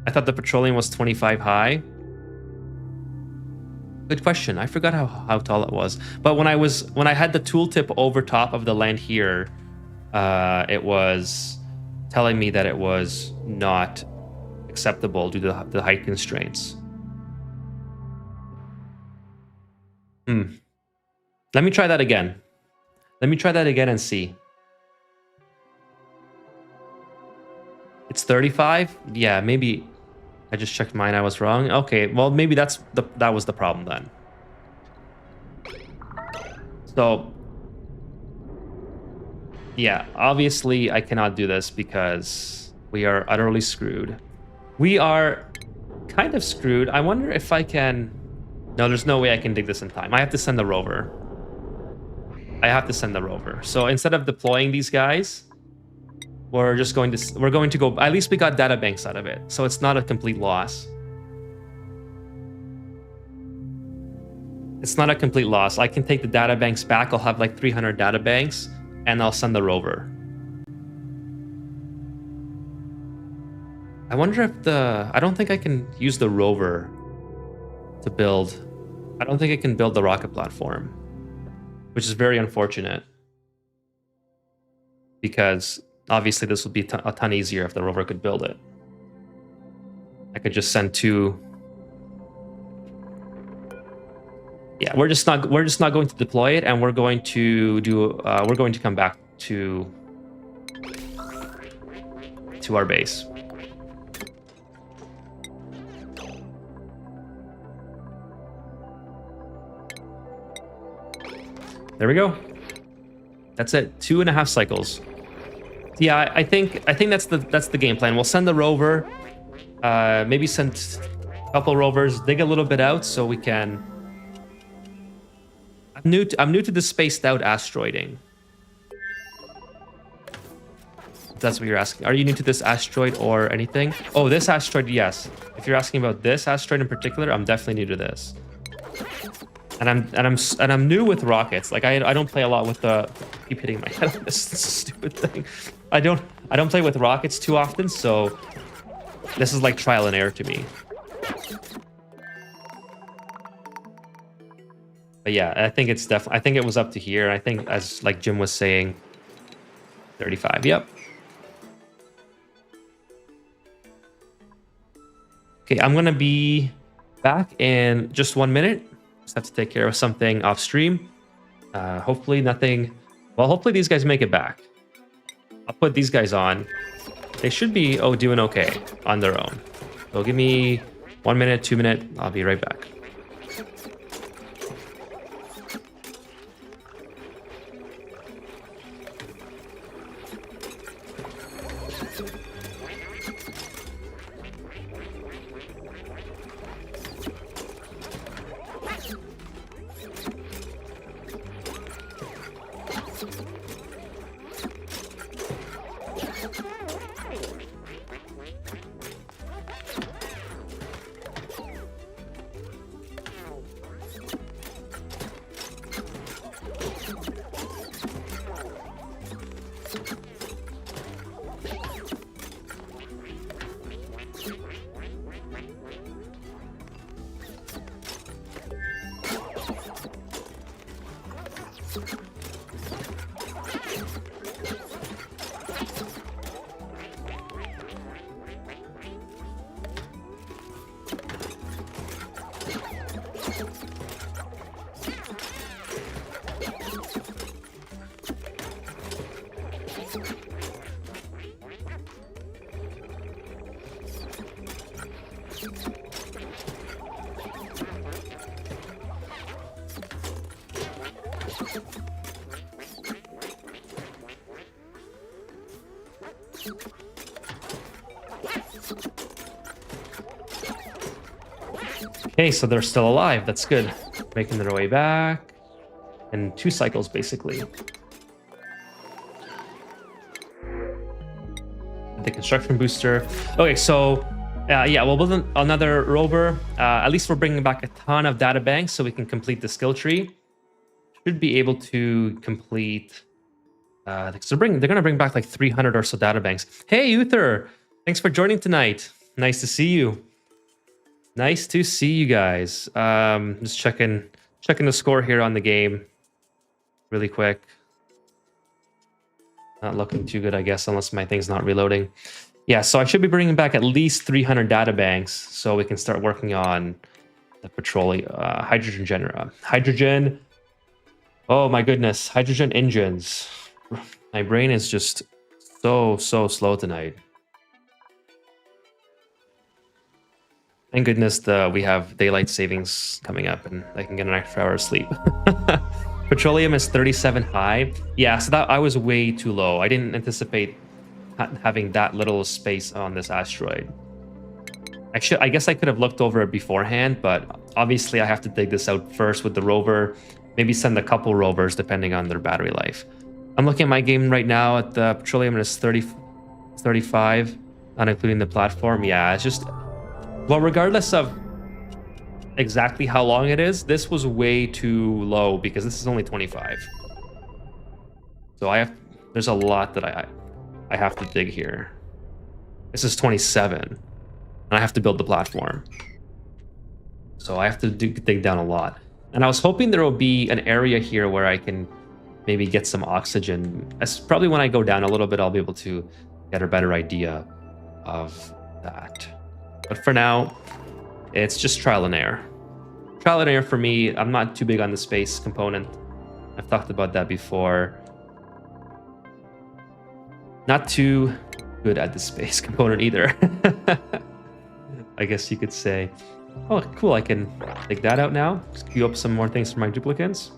I thought the petroleum was 25 high. Good question. I forgot how tall it was. But when I had the tooltip over top of the land here, it was telling me that it was not acceptable due to the height constraints. Let me try that again. Let me try that again and see. It's 35? Yeah, maybe I just checked mine. I was wrong. Okay, well, maybe that was the problem then. So, yeah, obviously I cannot do this because we are utterly screwed. We are kind of screwed. I wonder if I can... No, there's no way I can dig this in time. I have to send the rover. So instead of deploying these guys, we're going to go. At least we got data banks out of it, so it's not a complete loss. It's not a complete loss. I can take the data banks back. I'll have like 300 data banks, and I'll send the rover. I wonder if I don't think I can use the rover to build. I don't think I can build the rocket platform, which is very unfortunate because obviously this would be a ton easier if the rover could build it. I could just send 2. Yeah, we're just not going to deploy it, and we're going to do we're going to come back to our base. There we go. That's it. 2.5 cycles. Yeah, I think that's the game plan. We'll send the rover, maybe send a couple rovers, dig a little bit out so we can. I'm new to the spaced out asteroiding. If that's what you're asking. Are you new to this asteroid or anything? Oh, this asteroid, yes. If you're asking about this asteroid in particular, I'm definitely new to this. And I'm new with rockets. Like I don't play a lot with the. I keep hitting my head on this stupid thing. I don't play with rockets too often, so this is like trial and error to me. But yeah, I think it's definitely. I think it was up to here. I think, as like Jim was saying, 35. Yep. Okay, I'm gonna be back in just 1 minute. Just have to take care of something off stream. Hopefully nothing. Well, hopefully these guys make it back. I'll put these guys on. they should be doing okay on their own. So give me 1 minute, 2 minutes. I'll be right back. Okay, so they're still alive. That's good. Making their way back. And 2 cycles, basically. The construction booster. Okay, so yeah, we'll build another rover. At least we're bringing back a ton of data banks so we can complete the skill tree. Should be able to complete. So they're going to bring back like 300 or so data banks. Hey, Uther, thanks for joining tonight. Nice to see you. Nice to see you guys. Just checking the score here on the game really quick. Not looking too good, I guess, unless my thing's not reloading. Yeah, so I should be bringing back at least 300 data banks so we can start working on the petroleum hydrogen. Oh my goodness, hydrogen engines. My brain is just so slow tonight. Thank goodness we have daylight savings coming up and I can get an extra hour of sleep. Petroleum is 37 high. Yeah, so that I was way too low. I didn't anticipate having that little space on this asteroid. Actually, I guess I could have looked over it beforehand, but obviously I have to dig this out first with the rover. Maybe send a couple rovers depending on their battery life. I'm looking at my game right now at the petroleum and it's 35, not including the platform. Yeah, it's just... Well, regardless of exactly how long it is, this was way too low because this is only 25. So there's a lot that I have to dig here. This is 27, and I have to build the platform. So I have to dig down a lot. And I was hoping there will be an area here where I can maybe get some oxygen. That's probably when I go down a little bit, I'll be able to get a better idea of that. But for now, it's just trial and error. Trial and error for me. I'm not too big on the space component. I've talked about that before. Not too good at the space component either. I guess you could say. Oh, cool. I can take that out now. Just queue up some more things for my duplicates.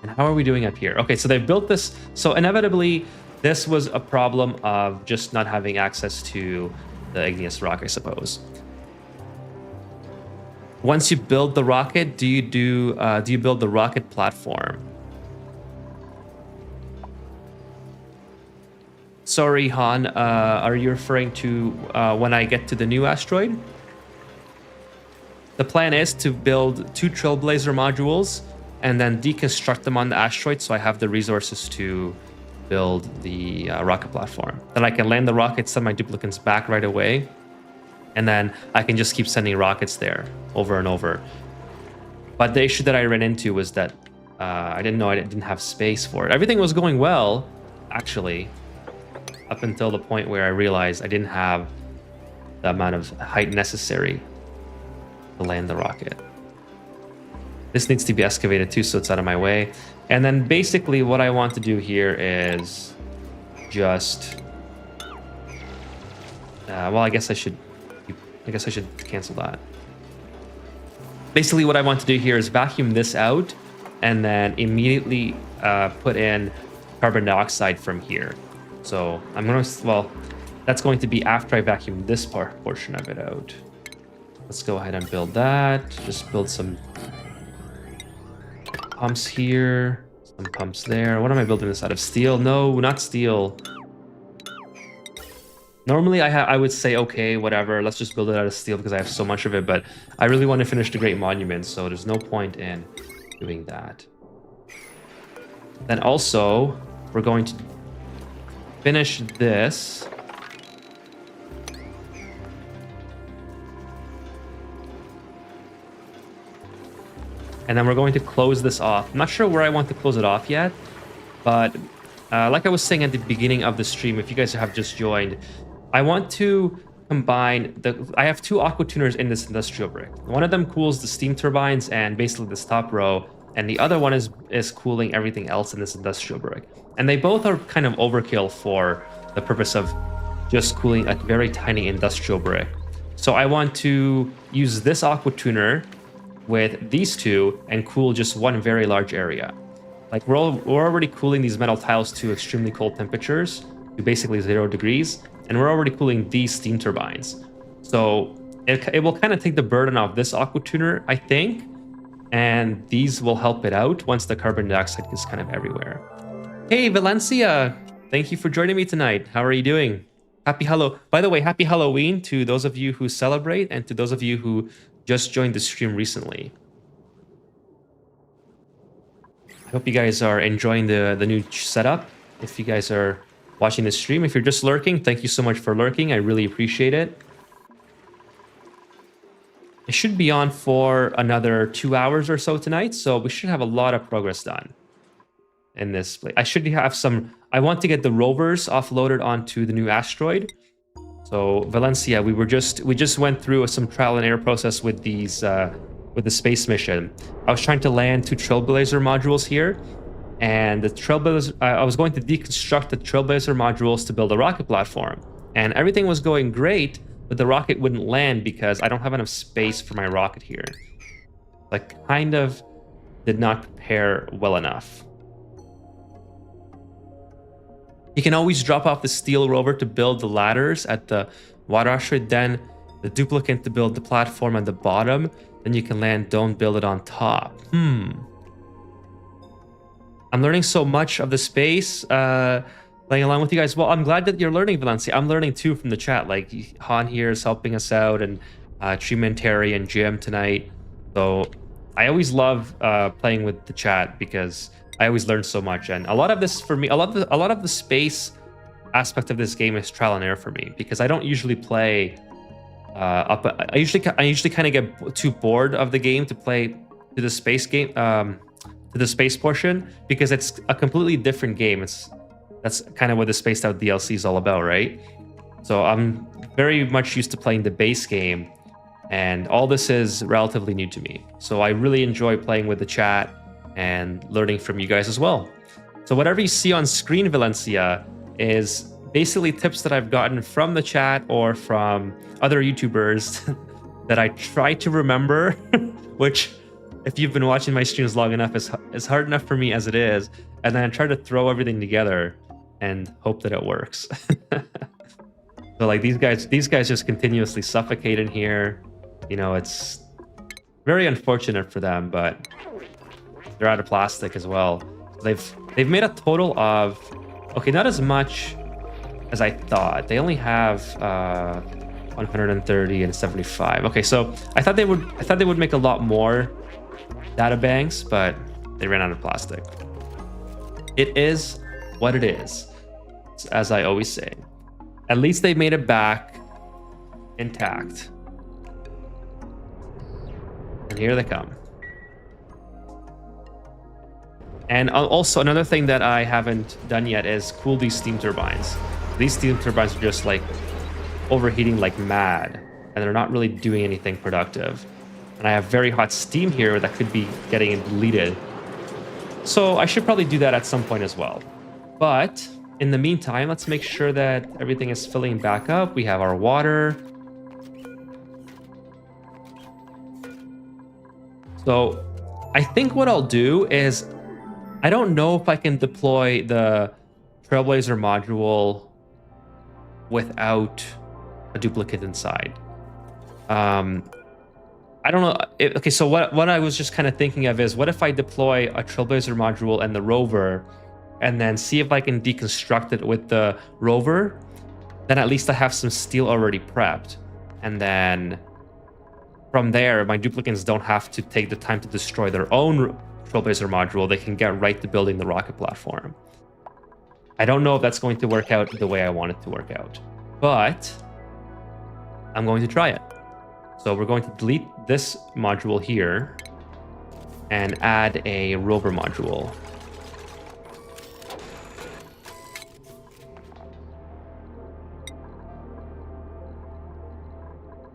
And how are we doing up here? Okay, so they've built this. So inevitably, this was a problem of just not having access to the igneous rock, I suppose. Once you build the rocket, do you build the rocket platform? Sorry, Han. Are you referring to when I get to the new asteroid? The plan is to build 2 Trailblazer modules and then deconstruct them on the asteroid so I have the resources to build the rocket platform. Then I can land the rockets, send my duplicates back right away, and then I can just keep sending rockets there over and over. But the issue that I ran into was that I didn't know I didn't have space for it. Everything was going well, actually, up until the point where I realized I didn't have the amount of height necessary to land the rocket. This needs to be excavated too, so it's out of my way. And then basically what I want to do here is just Well, I guess I should cancel that. Basically, what I want to do here is vacuum this out and then immediately put in carbon dioxide from here. So I'm going to, well, that's going to be after I vacuum this portion of it out. Let's go ahead and build that. Just build some pumps here, some pumps there. What am I building this out of? Steel? No, not steel. Normally, I would say, okay, whatever, let's just build it out of steel because I have so much of it, but I really want to finish the Great Monument, so there's no point in doing that. Then also, we're going to finish this. And then we're going to close this off. I'm not sure where I want to close it off yet, but like I was saying at the beginning of the stream, if you guys have just joined, I want to combine I have two aqua tuners in this industrial brick. One of them cools the steam turbines and basically this top row, and the other one is cooling everything else in this industrial brick. And they both are kind of overkill for the purpose of just cooling a very tiny industrial brick. So I want to use this aqua tuner with these two and cool just one very large area. Like we're already cooling these metal tiles to extremely cold temperatures, to basically 0 degrees, and we're already cooling these steam turbines. So it will kind of take the burden off this aqua tuner, I think, and these will help it out once the carbon dioxide is kind of everywhere. Hey, Valencia, thank you for joining me tonight. How are you doing? By the way, happy Halloween to those of you who celebrate and to those of you who just joined the stream recently. I hope you guys are enjoying the new setup. If you guys are watching the stream, if you're just lurking, thank you so much for lurking. I really appreciate it. It should be on for another 2 hours or so tonight, so we should have a lot of progress done in this place. I should have some. I want to get the rovers offloaded onto the new asteroid. So Valencia, we just went through some trial and error process with these with the space mission. I was trying to land 2 Trailblazer modules here, and the Trailblazer, I was going to deconstruct the Trailblazer modules to build a rocket platform, and everything was going great, but the rocket wouldn't land because I don't have enough space for my rocket here. I kind of did not prepare well enough. You can always drop off the steel rover to build the ladders at the water asteroid, then the duplicate to build the platform at the bottom, then you can land, don't build it on top. I'm learning so much of the space, playing along with you guys. Well, I'm glad that you're learning, Valencia. I'm learning too from the chat. Like Han here is helping us out, and Dreamland, Terry, and Jim tonight. So I always love playing with the chat because I always learn so much. And a lot of this for me, a lot of the space aspect of this game is trial and error for me, because I don't usually play I usually kind of get too bored of the game to play to the space game, to the space portion, because it's a completely different game. That's kind of what the Spaced Out DLC is all about, right? So I'm very much used to playing the base game, and all this is relatively new to me. So I really enjoy playing with the chat and learning from you guys as well. So whatever you see on screen, Valencia, is basically tips that I've gotten from the chat or from other YouTubers that I try to remember, which, if you've been watching my streams long enough, is hard enough for me as it is. And then I try to throw everything together and hope that it works. So like these guys just continuously suffocate in here. You know, it's very unfortunate for them, but they're out of plastic as well. They've made a total of, okay, not as much as I thought. They only have 130 and 75. Okay, so I thought they would make a lot more data banks, but they ran out of plastic. It is what it is, as I always say. At least they made it back intact. And here they come. And also another thing that I haven't done yet is cool these steam turbines. These steam turbines are just like overheating like mad, and they're not really doing anything productive. And I have very hot steam here that could be getting deleted. So I should probably do that at some point as well. But in the meantime, let's make sure that everything is filling back up. We have our water. So I think what I'll do is, I don't know if I can deploy the Trailblazer module without a duplicate inside. I don't know. Okay, so what I was just kind of thinking of is, what if I deploy a Trailblazer module and the rover, and then see if I can deconstruct it with the rover? Then at least I have some steel already prepped. And then from there, my duplicants don't have to take the time to destroy their own Trailblazer module. They can get right to building the rocket platform. I don't know if that's going to work out the way I want it to work out, but I'm going to try it. So we're going to delete this module here and add a rover module.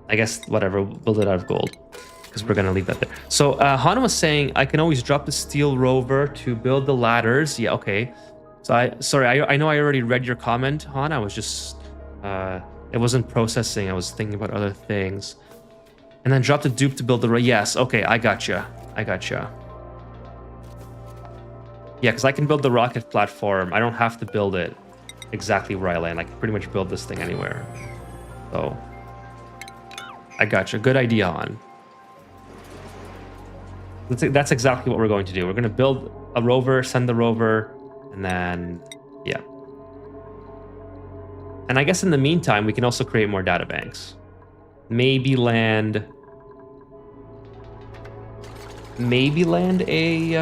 I guess whatever, we'll build it out of gold because we're going to leave that there. So Han was saying I can always drop the steel rover to build the ladders. Yeah, okay. So I know I already read your comment, Han. I was just, it wasn't processing. I was thinking about other things. And then drop the dupe to build the... Yes, okay, I gotcha. Yeah, because I can build the rocket platform. I don't have to build it exactly where I land. I can pretty much build this thing anywhere. So, I gotcha. Good idea, Han. That's exactly what we're going to do. We're going to build a rover, send the rover, and then, yeah. And I guess in the meantime, we can also create more data banks. Maybe land a...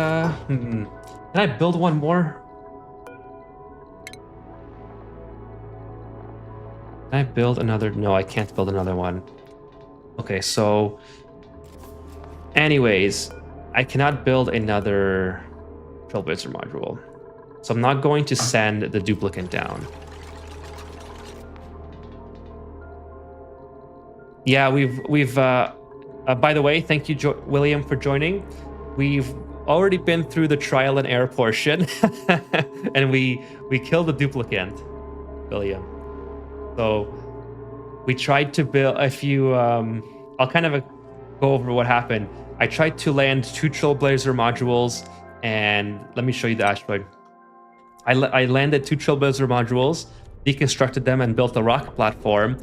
Can I build one more? Can I build another? No, I can't build another one. Okay, so... Anyways, I cannot build another Trailblazer module. So I'm not going to send the duplicate down. Yeah, we've by the way, thank you, William, for joining. We've already been through the trial and error portion, and we killed the duplicate, William. So we tried to build, if you, I'll kind of go over what happened. I tried to land 2 Trailblazer modules, and let me show you the asteroid. I landed 2 Trailblazer modules, deconstructed them, and built a rocket platform.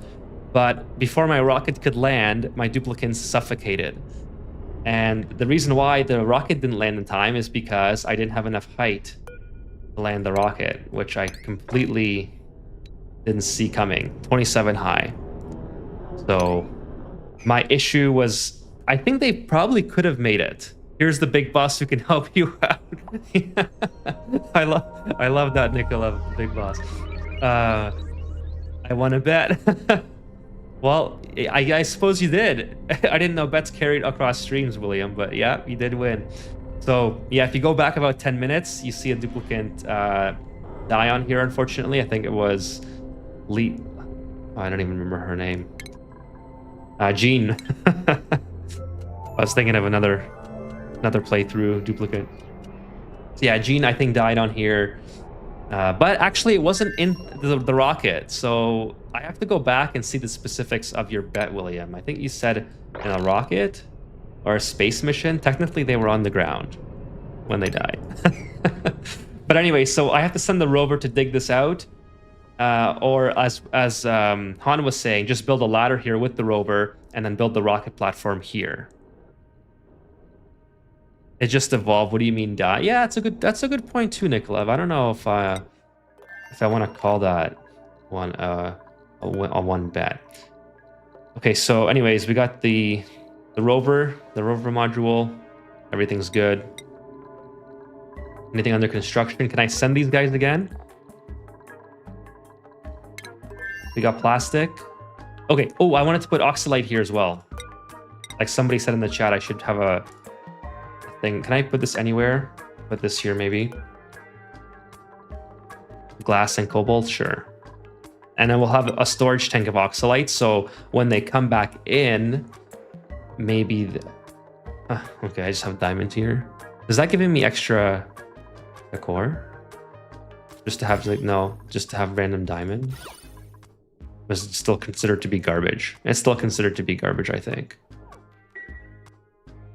But before my rocket could land, my duplicants suffocated. And the reason why the rocket didn't land in time is because I didn't have enough height to land the rocket, which I completely didn't see coming. 27 high. So my issue was, I think they probably could have made it. Here's the big boss who can help you out. I love that, Nicola, the big boss. I won a bet. Well, I suppose you did. I didn't know bets carried across streams, William, but yeah, you did win. So yeah, if you go back about 10 minutes, you see a duplicant die on here, unfortunately. I think it was Lee. Oh, I don't even remember her name. Jean. I was thinking of another playthrough duplicate. So yeah, Jean, I think, died on here. But actually, it wasn't in the rocket, so I have to go back and see the specifics of your bet, William. I think you said in a rocket or a space mission. Technically, they were on the ground when they died. But anyway, so I have to send the rover to dig this out. Or as Han was saying, just build a ladder here with the rover and then build the rocket platform here. It just evolved. What do you mean die? Yeah, that's a good point too, Nikolov. I don't know if I want to call that one a one bet. Okay, so anyways, we got the rover module. Everything's good. Anything under construction? Can I send these guys again? We got plastic. Okay. Oh, I wanted to put oxalite here as well. Like somebody said in the chat, I should have a thing. Can I put this anywhere? Put this here, maybe. Glass and cobalt, sure. And then we'll have a storage tank of oxalite, so when they come back in, maybe... okay, I just have diamond here. Is that giving me extra decor? Just to have like just to have random diamond. Was still considered to be garbage. It's still considered to be garbage, I think.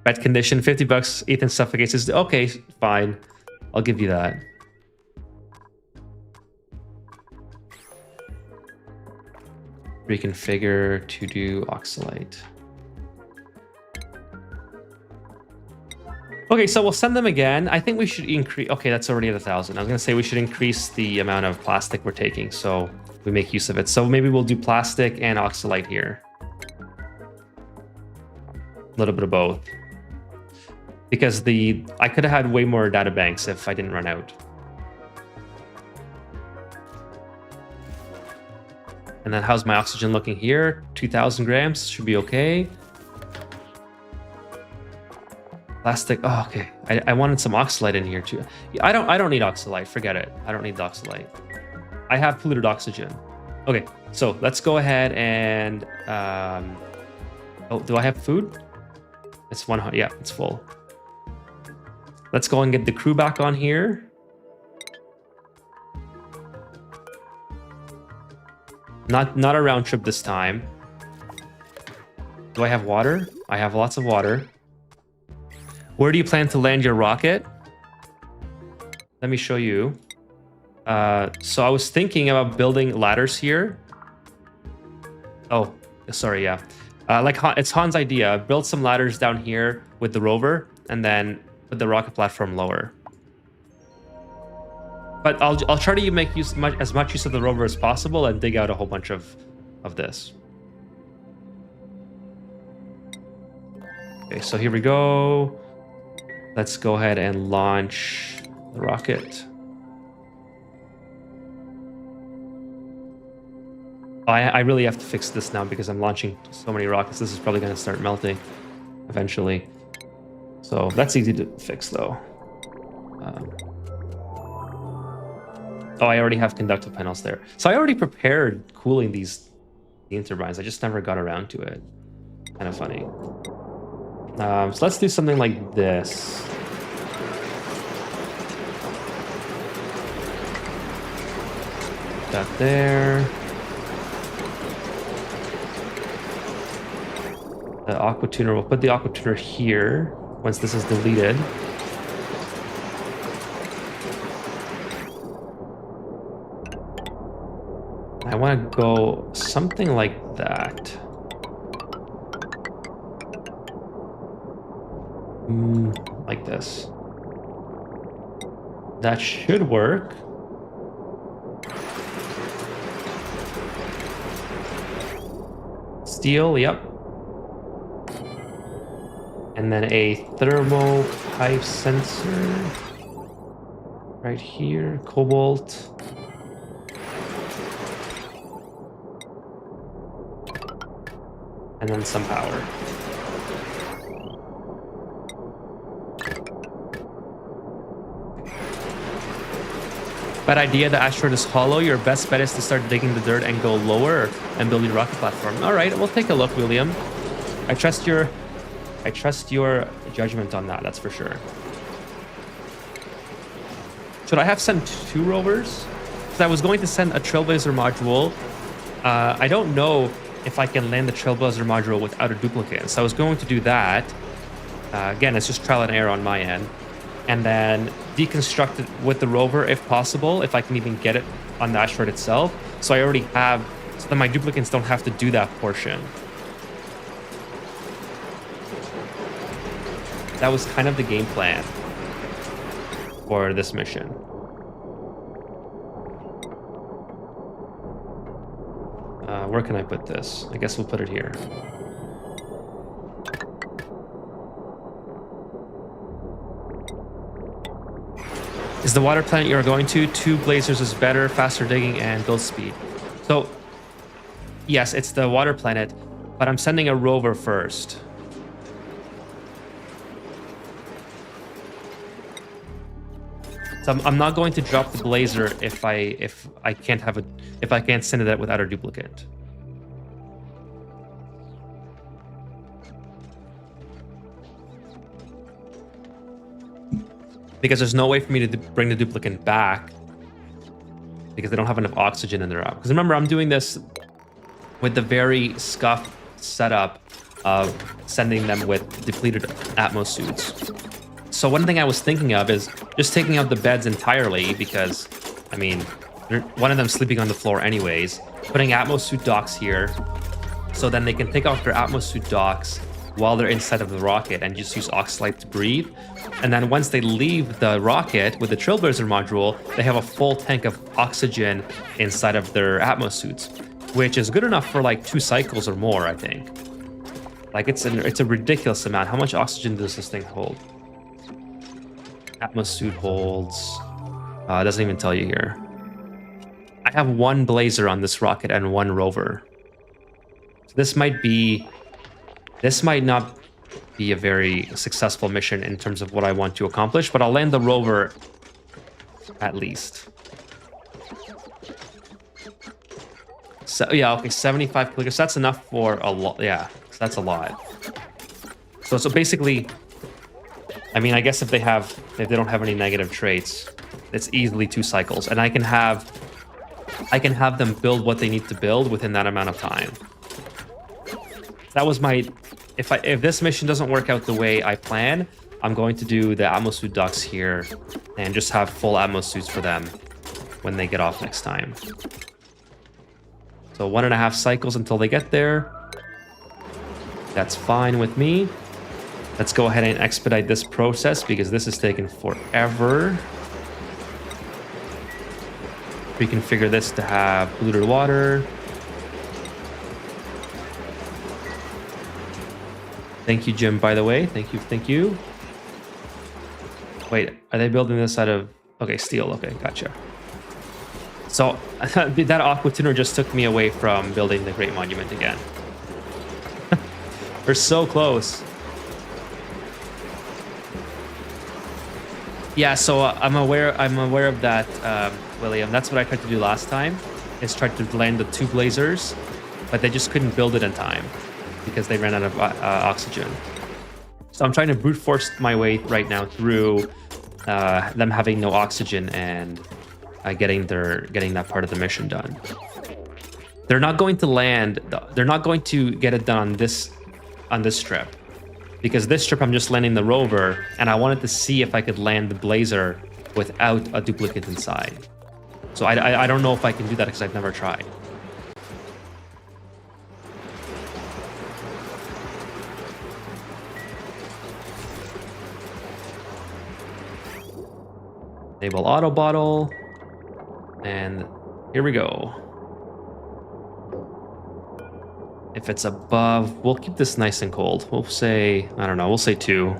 Bad condition, 50 bucks. Ethan suffocates. Is okay, fine. I'll give you that. Reconfigure to do oxalate. Okay, so we'll send them again. I think we should increase. Okay, that's already at 1,000. I was gonna say we should increase the amount of plastic we're taking, so we make use of it. So maybe we'll do plastic and oxalate here. A little bit of both. Because I could have had way more data banks if I didn't run out. And then how's my oxygen looking here? 2,000 grams, should be okay. Plastic, oh, okay. I wanted some oxalate in here too. I don't need oxalate, forget it. I don't need the oxalate. I have polluted oxygen. Okay, so let's go ahead and, oh, do I have food? It's 100, yeah, it's full. Let's go and get the crew back on here. Not a round trip this time. Do I have water? I have lots of water. Where do you plan to land your rocket? Let me show you. So I was thinking about building ladders here. Oh, sorry, yeah. It's Han's idea. Build some ladders down here with the rover and then put the rocket platform lower. But I'll try to make as much use of the rover as possible and dig out a whole bunch of this. Okay, so here we go. Let's go ahead and launch the rocket. I really have to fix this now because I'm launching so many rockets. This is probably going to start melting eventually. So that's easy to fix though. Oh, I already have conductive panels there. So I already prepared cooling these steam turbines. I just never got around to it. Kind of funny. So let's do something like this. That there. The aqua tuner, we'll put the aqua tuner here once this is deleted. I want to go something like that. Like this. That should work. Steel, yep. And then a thermal pipe sensor right here, cobalt. And then some power. Bad idea, the asteroid is hollow. Your best bet is to start digging the dirt and go lower and build your rocket platform. All right, we'll take a look, William. I trust your judgment on that, that's for sure. Should I have sent 2 rovers? Because I was going to send a Trailblazer module. I don't know if I can land the Trailblazer module without a duplicate. So I was going to do that. Again, it's just trial and error on my end. And then deconstruct it with the rover if possible, if I can even get it on the asteroid itself. So I already have, so that my duplicates don't have to do that portion. That was kind of the game plan for this mission. Where can I put this? I guess we'll put it here. Is the water planet you're going to? 2 blazers is better, faster digging, and build speed. So, yes, it's the water planet, but I'm sending a rover first. So I'm not going to drop the blazer if I can't send it without a duplicate. Because there's no way for me to bring the duplicate back because they don't have enough oxygen in their app. Because remember, I'm doing this with the very scuffed setup of sending them with depleted Atmos suits. So one thing I was thinking of is just taking out the beds entirely, because, I mean, one of them sleeping on the floor anyways, putting Atmos suit docks here, so then they can take off their Atmos suit docks while they're inside of the rocket and just use Oxlight to breathe. And then once they leave the rocket with the Trailblazer module, they have a full tank of oxygen inside of their Atmos suits, which is good enough for like 2 cycles or more, I think. Like it's a ridiculous amount. How much oxygen does this thing hold? Atmos suit holds, it doesn't even tell you here. I have 1 blazer on this rocket and 1 rover. So this might not be a very successful mission in terms of what I want to accomplish, but I'll land the rover at least. So yeah, okay, 75 kilograms. That's enough for a lot. Yeah, so that's a lot. So basically, I mean, I guess if they don't have any negative traits, it's easily 2 cycles, and I can have them build what they need to build within that amount of time. That was my. If this mission doesn't work out the way I plan, I'm going to do the Atmos suit docks here and just have full Atmos suits for them when they get off next time. So 1.5 cycles until they get there. That's fine with me. Let's go ahead and expedite this process because this is taking forever. Reconfigure this to have polluted water. Thank you, Jim, by the way. Thank you. Wait, are they building this out of... Okay, steel. Okay, gotcha. So that aqua tuner just took me away from building the Great Monument again. We're so close. Yeah, so I'm aware of that, William. That's what I tried to do last time, is tried to land the 2 blazers, but they just couldn't build it in time because they ran out of oxygen. So I'm trying to brute force my way right now through them having no oxygen and getting that part of the mission done. They're not going to land. They're not going to get it done on this trip, because this trip I'm just landing the rover, and I wanted to see if I could land the blazer without a duplicate inside. So I don't know if I can do that because I've never tried. Enable auto bottle, and here we go. If it's above, we'll keep this nice and cold. We'll say, I don't know, we'll say 2.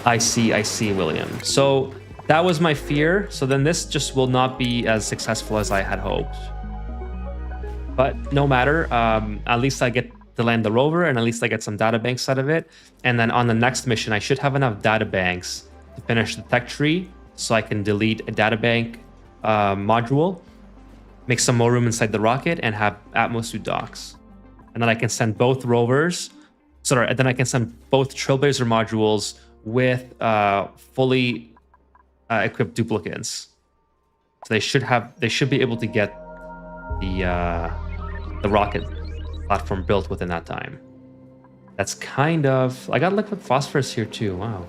I see, William. So that was my fear. So then this just will not be as successful as I had hoped. But no matter, at least I get to land the rover, and at least I get some data banks out of it. And then on the next mission, I should have enough data banks to finish the tech tree, so I can delete a data bank module, make some more room inside the rocket, and have Atmos suit docks. And then I can send both rovers. Sorry, then I can send both Trailblazer modules with fully equipped duplicates. So they should be able to get the rocket platform built within that time. That's kind of... I got liquid phosphorus here too. Wow.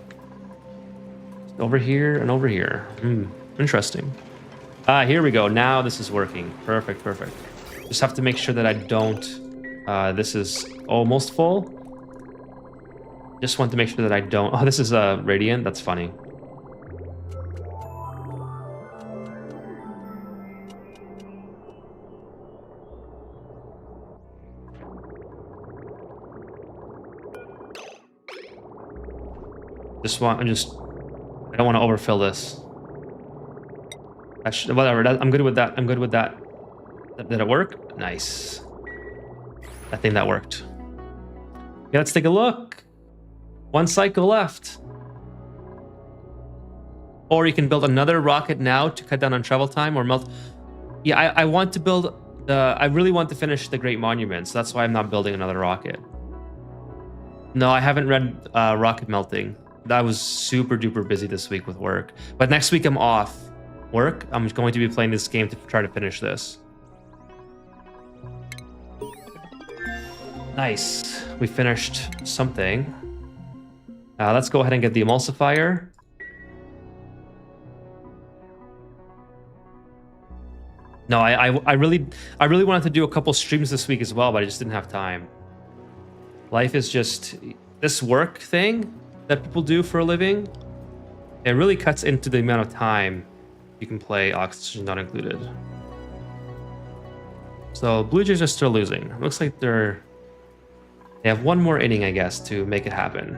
Over here and over here. Interesting. Here we go. Now this is working. Perfect. Just have to make sure that I don't... this is almost full. Just want to make sure that I don't... Oh, this is radiant. That's funny. I don't want to overfill this. Whatever. I'm good with that. Did it work? Nice. I think that worked. Yeah, let's take a look. 1 cycle left. Or you can build another rocket now to cut down on travel time or melt. Yeah, I want to build I really want to finish the Great Monument, so that's why I'm not building another rocket. No, I haven't read rocket melting. that was super duper busy this week with work. But next week I'm off work. I'm going to be playing this game to try to finish this. Nice. We finished something. Let's go ahead and get the emulsifier. No, I really wanted to do a couple streams this week as well, but I just didn't have time. Life is just this work thing that people do for a living. It really cuts into the amount of time you can play Oxygen Not Included. So Blue Jays are still losing. Looks like they have one more inning, I guess, to make it happen.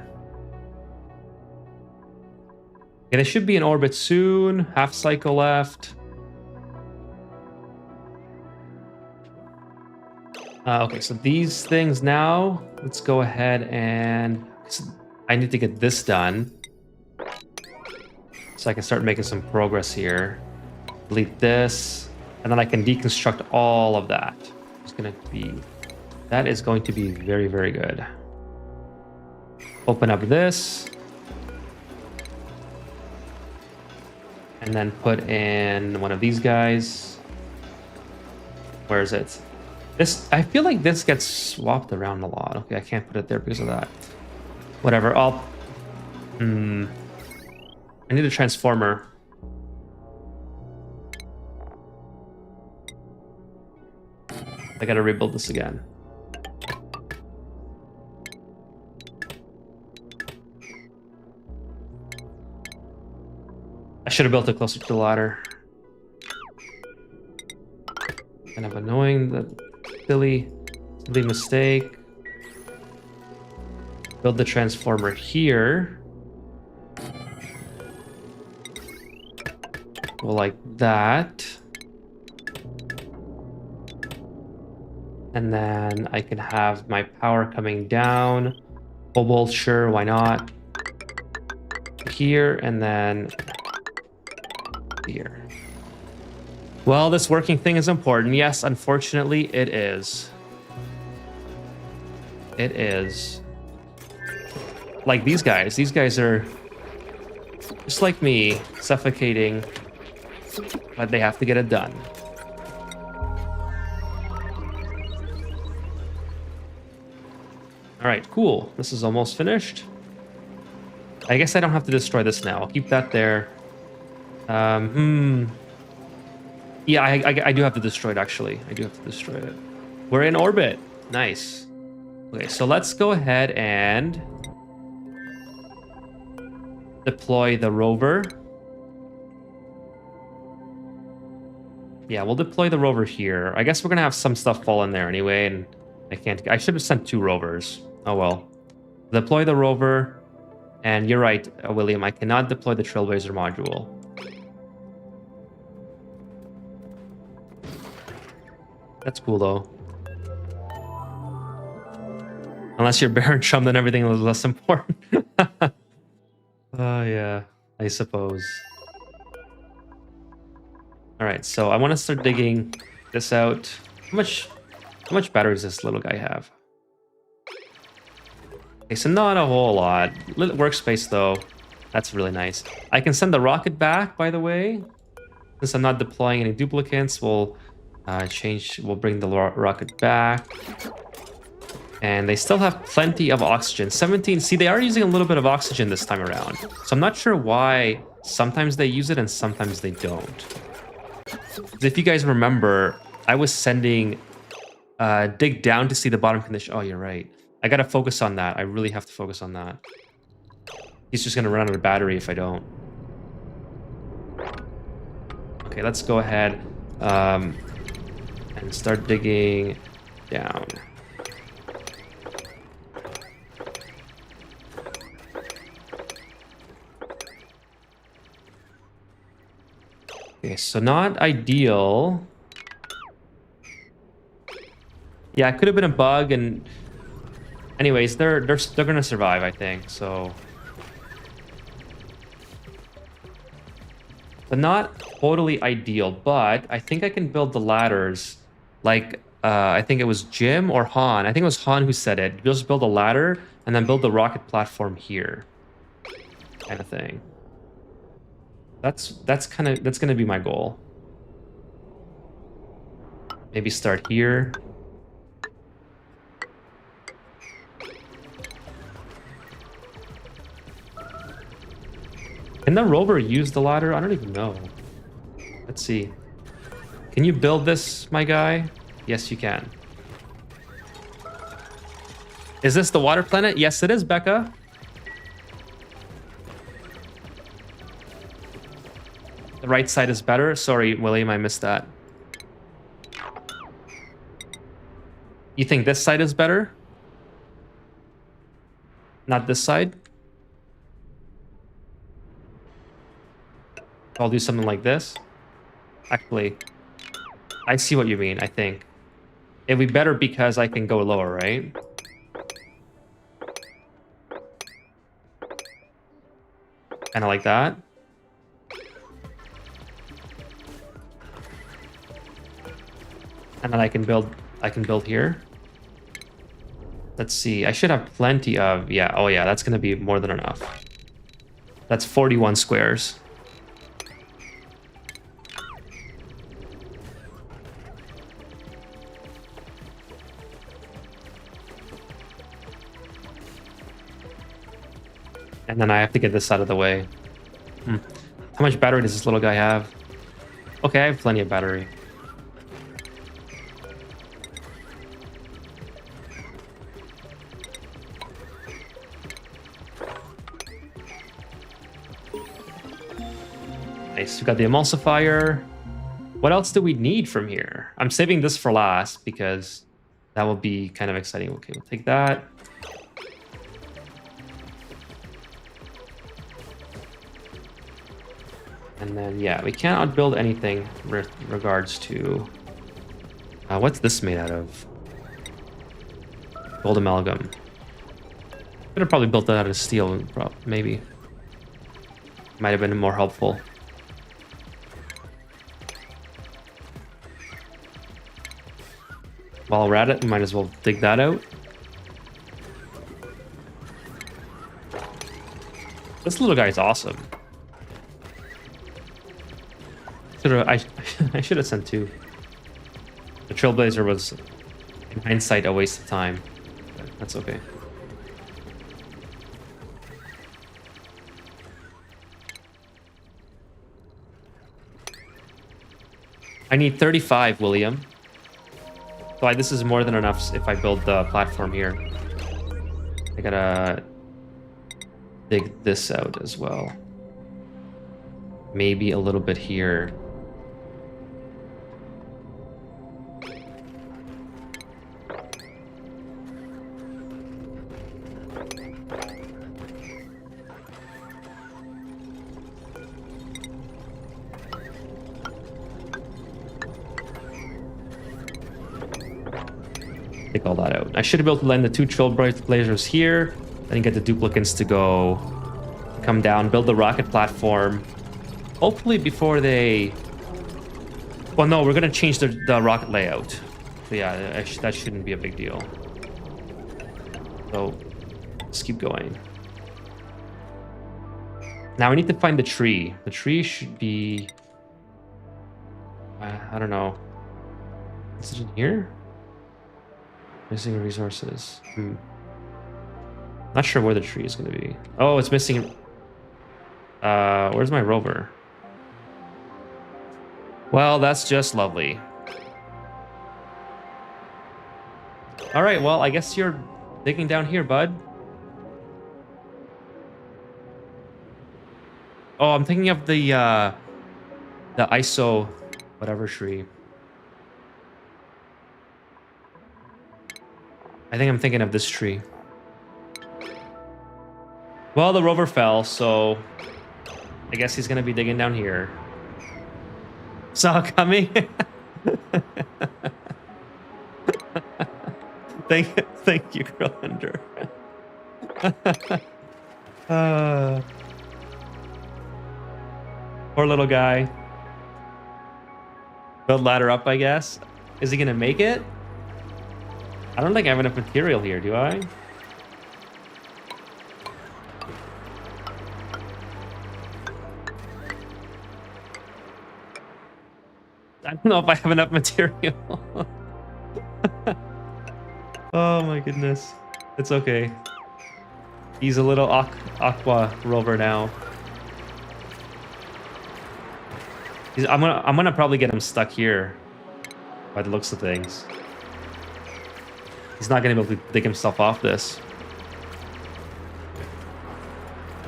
Okay, they should be in orbit soon. Half cycle left. Okay, so these things now, let's go ahead and I need to get this done so I can start making some progress here. Delete this, and then I can deconstruct all of that. That is going to be very, very good. Open up this, and then put in one of these guys. Where is it? This, I feel like this gets swapped around a lot. Okay, I can't put it there because of that. Whatever, I need a transformer. I gotta rebuild this again. I should have built it closer to the ladder. Kind of annoying, that silly mistake. Build the transformer here. Go like that. And then I can have my power coming down. Cobalt, sure, why not? Here, and then here. Well, this working thing is important. Yes, unfortunately, it is. It is. Like these guys. These guys are just like me, suffocating, but they have to get it done. All right, cool. This is almost finished. I guess I don't have to destroy this now. I'll keep that there. Yeah, I do have to destroy it, actually. I do have to destroy it. We're in orbit. Nice. Okay, so let's go ahead and deploy the rover. Yeah, we'll deploy the rover here. I guess we're going to have some stuff fall in there anyway, and I should have sent 2 rovers. Oh well. Deploy the rover, and you're right, William, I cannot deploy the Trailblazer module. That's cool, though. Unless you're Baron Chum, then everything is less important. Oh, yeah, I suppose. All right, so I want to start digging this out. How much battery does this little guy have? Okay, so not a whole lot. Little workspace, though. That's really nice. I can send the rocket back, by the way. Since I'm not deploying any duplicates, we'll bring the rocket back. And they still have plenty of oxygen. 17, see, they are using a little bit of oxygen this time around. So I'm not sure why sometimes they use it and sometimes they don't. If you guys remember, I was sending dig down to see the bottom condition. Oh, you're right. I gotta focus on that. I really have to focus on that. He's just gonna run out of battery if I don't. Okay, let's go ahead and start digging down. Okay, so not ideal. Yeah, it could have been a bug, and anyways, they're gonna survive, I think. So, but not totally ideal. But I think I can build the ladders, like I think it was Jim or Han. I think it was Han who said it. Just build a ladder and then build the rocket platform here. kind of thing. That's gonna be my goal. Maybe start here. Can the rover use the ladder? I don't even know. Let's see. Can you build this, my guy? Yes, you can. Is this the water planet? Yes, it is, Becca. The right side is better. Sorry, William, I missed that. You think this side is better? Not this side? I'll do something like this. Actually, I see what you mean, I think. It'd be better because I can go lower, right? Kind of like that. And then I can build here. Let's see. I should have plenty of, yeah. Oh yeah, that's gonna be more than enough. That's 41 squares. And then I have to get this out of the way. How much battery does this little guy have? Okay, I have plenty of battery. Nice, we got the emulsifier. What else do we need from here? I'm saving this for last because that will be kind of exciting. Okay, we'll take that. And then, yeah, we can't outbuild anything with regards to... what's this made out of? Gold amalgam. Could have probably built that out of steel, maybe. Might have been more helpful. While we're at it, we might as well dig that out. This little guy is awesome. I should have sent two. The Trailblazer was, in hindsight, a waste of time. But that's okay. I need 35, William. So this is more than enough if I build the platform here. I gotta dig this out as well. Maybe a little bit here. Take all that out. I should have built to land the two Trailblazers here, then get the duplicates to come down, build the rocket platform. Hopefully before they... Well, no, we're going to change the rocket layout. So yeah, that shouldn't be a big deal. So let's keep going. Now we need to find the tree. The tree should be... I don't know. Is it in here? Missing resources. Not sure where the tree is going to be. Oh, it's missing... where's my rover? Well, that's just lovely. All right, well, I guess you're digging down here, bud. Oh, I'm thinking of the ISO whatever tree. I think I'm thinking of this tree. Well, the rover fell, so I guess he's gonna be digging down here. Saw it coming. Thank you, Grillender. Poor little guy. Build ladder up, I guess. Is he gonna make it? I don't think I have enough material here, do I? I don't know if I have enough material. Oh my goodness. It's okay. He's a little aqua rover now. I'm gonna probably get him stuck here by the looks of things. He's not gonna be able to dig himself off this.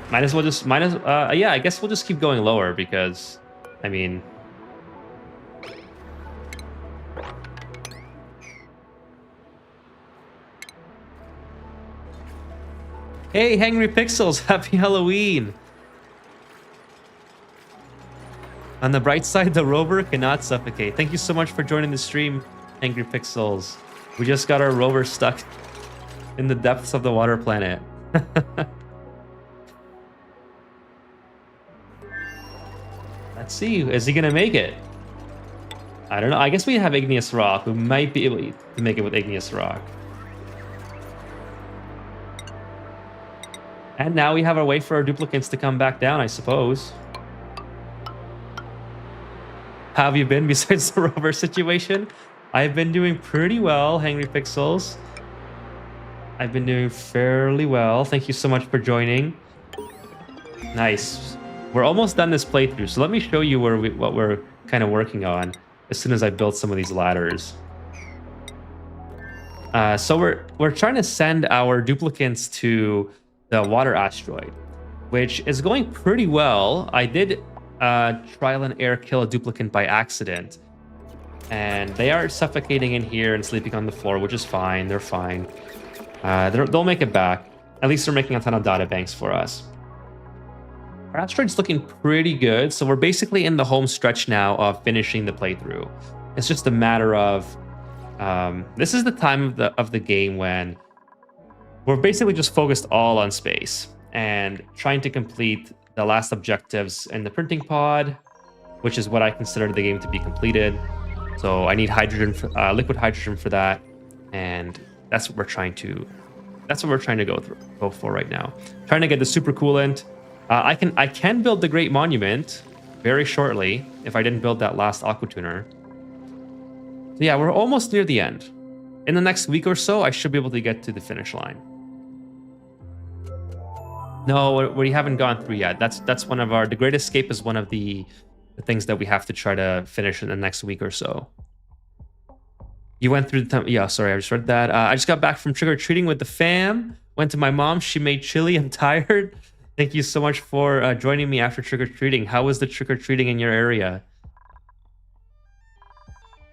Might as well just yeah, I guess we'll just keep going lower because I mean hey, Hangry Pixels, happy Halloween! On the bright side, the rover cannot suffocate. Thank you so much for joining the stream, Angry Pixels. We just got our rover stuck in the depths of the water planet. Let's see, is he gonna make it? I don't know. I guess we have igneous rock. We might be able to make it with igneous rock. And now we have a way for our duplicates to come back down, I suppose. How have you been besides the rover situation? I've been doing pretty well, Hangry Pixels. I've been doing fairly well. Thank you so much for joining. Nice. We're almost done this playthrough, so let me show you what we're kind of working on as soon as I build some of these ladders. So we're trying to send our duplicates to the water asteroid, which is going pretty well. I did trial and error kill a duplicate by accident, and they are suffocating in here and sleeping on the floor, which is fine. They're fine. They'll make it back. At least they're making a ton of data banks for us. Our asteroid's looking pretty good, so we're basically in the home stretch now of finishing the playthrough. It's just a matter of this is the time of the game when we're basically just focused all on space and trying to complete the last objectives in the printing pod, which is what I consider the game to be completed. So I need hydrogen, liquid hydrogen for that, and that's what we're trying to go for right now. Trying to get the supercoolant. I can build the Great Monument very shortly if I didn't build that last aqua tuner. So yeah, we're almost near the end. In the next week or so, I should be able to get to the finish line. No, we haven't gone through yet. That's one of our... The Great Escape is one of the things that we have to try to finish in the next week or so. You went through the time... Yeah, sorry, I just read that. I just got back from trick-or-treating with the fam. Went to my mom. She made chili. I'm tired. Thank you so much for joining me after trick-or-treating. How was the trick-or-treating in your area?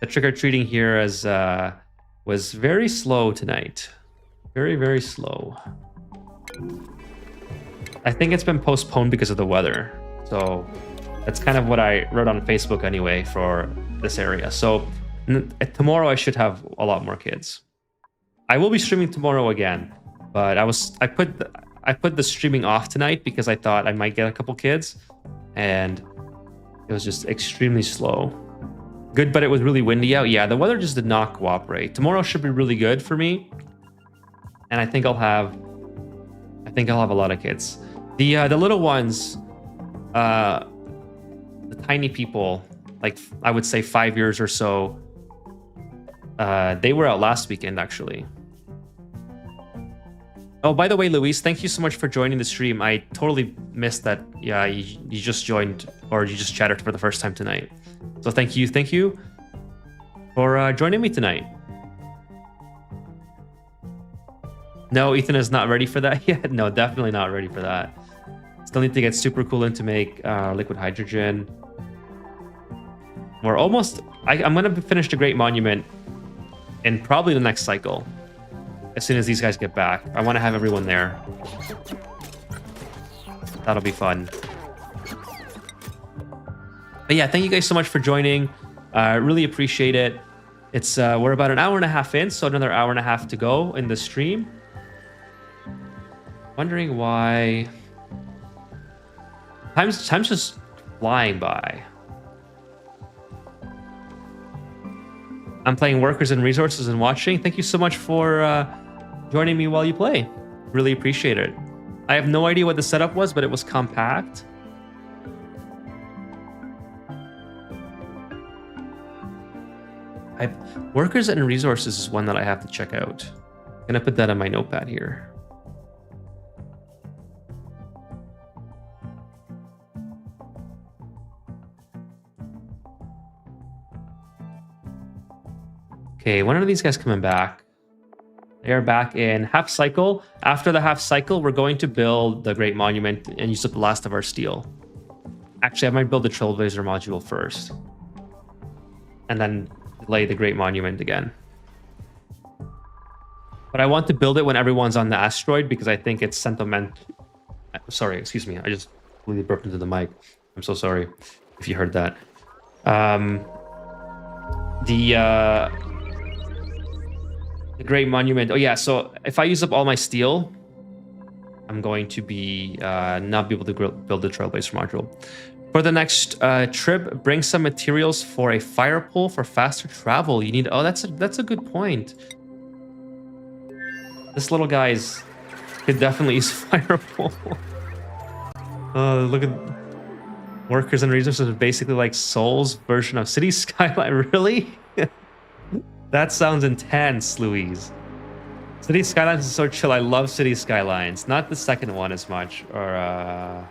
The trick-or-treating here was very slow tonight. Very, very slow. I think it's been postponed because of the weather. So that's kind of what I wrote on Facebook anyway for this area. So tomorrow I should have a lot more kids. I will be streaming tomorrow again, but I put the streaming off tonight because I thought I might get a couple kids, and it was just extremely slow. Good, but it was really windy out. Yeah, the weather just did not cooperate. Tomorrow should be really good for me, and I think I'll have a lot of kids. The little ones, the tiny people, like I would say 5 years or so, they were out last weekend actually. Oh, by the way, Luis, thank you so much for joining the stream. I totally missed that. Yeah, you just joined, or you just chatted for the first time tonight. So thank you for joining me tonight. No, Ethan is not ready for that yet. No, definitely not ready for that. Still need to get supercoolant to make liquid hydrogen. We're almost... I'm going to finish the Great Monument in probably the next cycle. As soon as these guys get back. I want to have everyone there. That'll be fun. But yeah, thank you guys so much for joining. I really appreciate it. It's we're about an hour and a half in, so another hour and a half to go in the stream. Wondering why... Time's just flying by. I'm playing Workers and Resources and watching. Thank you so much for joining me while you play. Really appreciate it. I have no idea what the setup was, but it was compact. Workers and resources is one that I have to check out. I'm gonna put that on my notepad here. Okay, when are these guys coming back? They are back in half cycle. After the half cycle, we're going to build the Great Monument and use up the last of our steel. Actually, I might build the Trailblazer module first. And then lay the Great Monument again. But I want to build it when everyone's on the asteroid because I think it's sentiment. Sorry, excuse me. I just really burped into the mic. I'm so sorry if you heard that. The Great Monument. Oh yeah, so if I use up all my steel, I'm going to be not be able to build the Trailblazer module. For the next trip, bring some materials for a fire pole for faster travel. You need. Oh, that's a good point. This little guy's could definitely use fire pole. Look at workers and resources are basically like Seoul's version of City Skyline. Really? That sounds intense, Louise. City Skylines is so chill. I love City Skylines. Not the second one as much. Or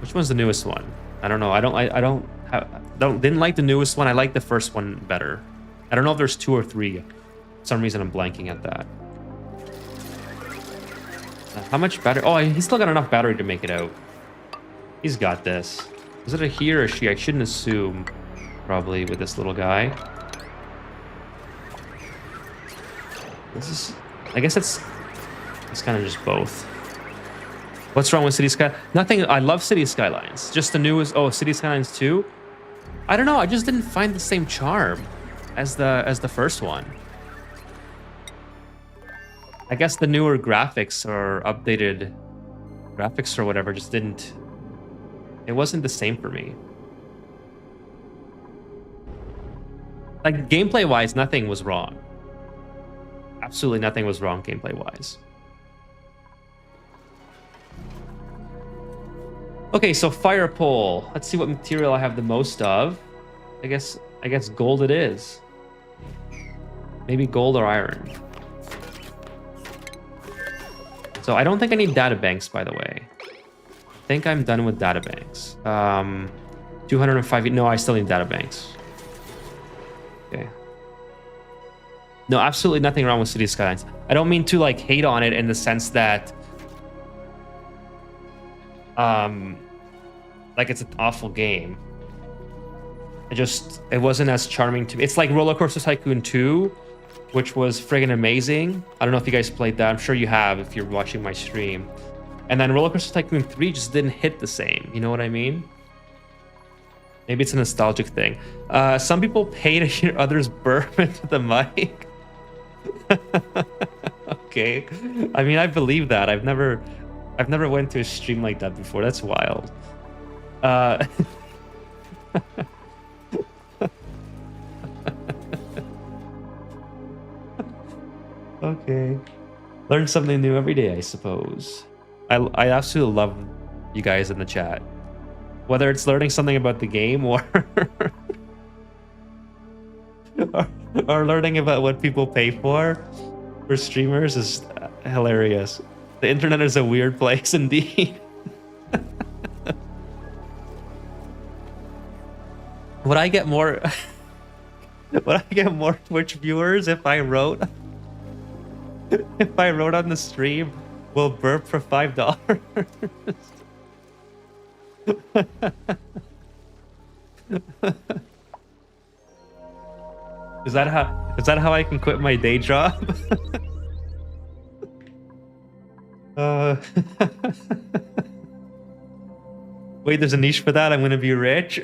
which one's the newest one? I don't know. I didn't like the newest one. I like the first one better. I don't know if there's 2 or 3. For some reason I'm blanking at that. How much battery? Oh, he's still got enough battery to make it out. He's got this. Is it a he or a she? I shouldn't assume. Probably with this little guy. This is. I guess it's kind of just both. What's wrong with City Sky? Nothing. I love City Skylines. Just the newest. Oh, City Skylines 2. I don't know. I just didn't find the same charm as the first one. I guess the newer graphics or updated graphics or whatever just didn't. It wasn't the same for me. Like gameplay wise, nothing was wrong. Absolutely nothing was wrong gameplay wise. Okay, so fire pole. Let's see what material I have the most of. I guess gold it is. Maybe gold or iron. So I don't think I need data banks, by the way. I think I'm done with data banks. 205. No, I still need data banks. Okay. No, absolutely nothing wrong with City Skylines. I don't mean to like hate on it in the sense that like it's an awful game. It wasn't as charming to me. It's like Roller Coaster Tycoon 2, which was friggin' amazing. I don't know if you guys played that. I'm sure you have if you're watching my stream. And then Roller Coaster Tycoon 3 just didn't hit the same. You know what I mean? Maybe it's a nostalgic thing. Some people pay to hear others burp into the mic. Okay. I mean, I believe that. I've never went to a stream like that before. That's wild. Okay. Learn something new every day, I suppose. I absolutely love you guys in the chat. Whether it's learning something about the game or or learning about what people pay for streamers is hilarious. The internet is a weird place indeed. Would I get more Twitch viewers if I wrote on the stream, "Will burp for $5"? Is that how I can quit my day job? Wait, there's a niche for that. I'm gonna be rich.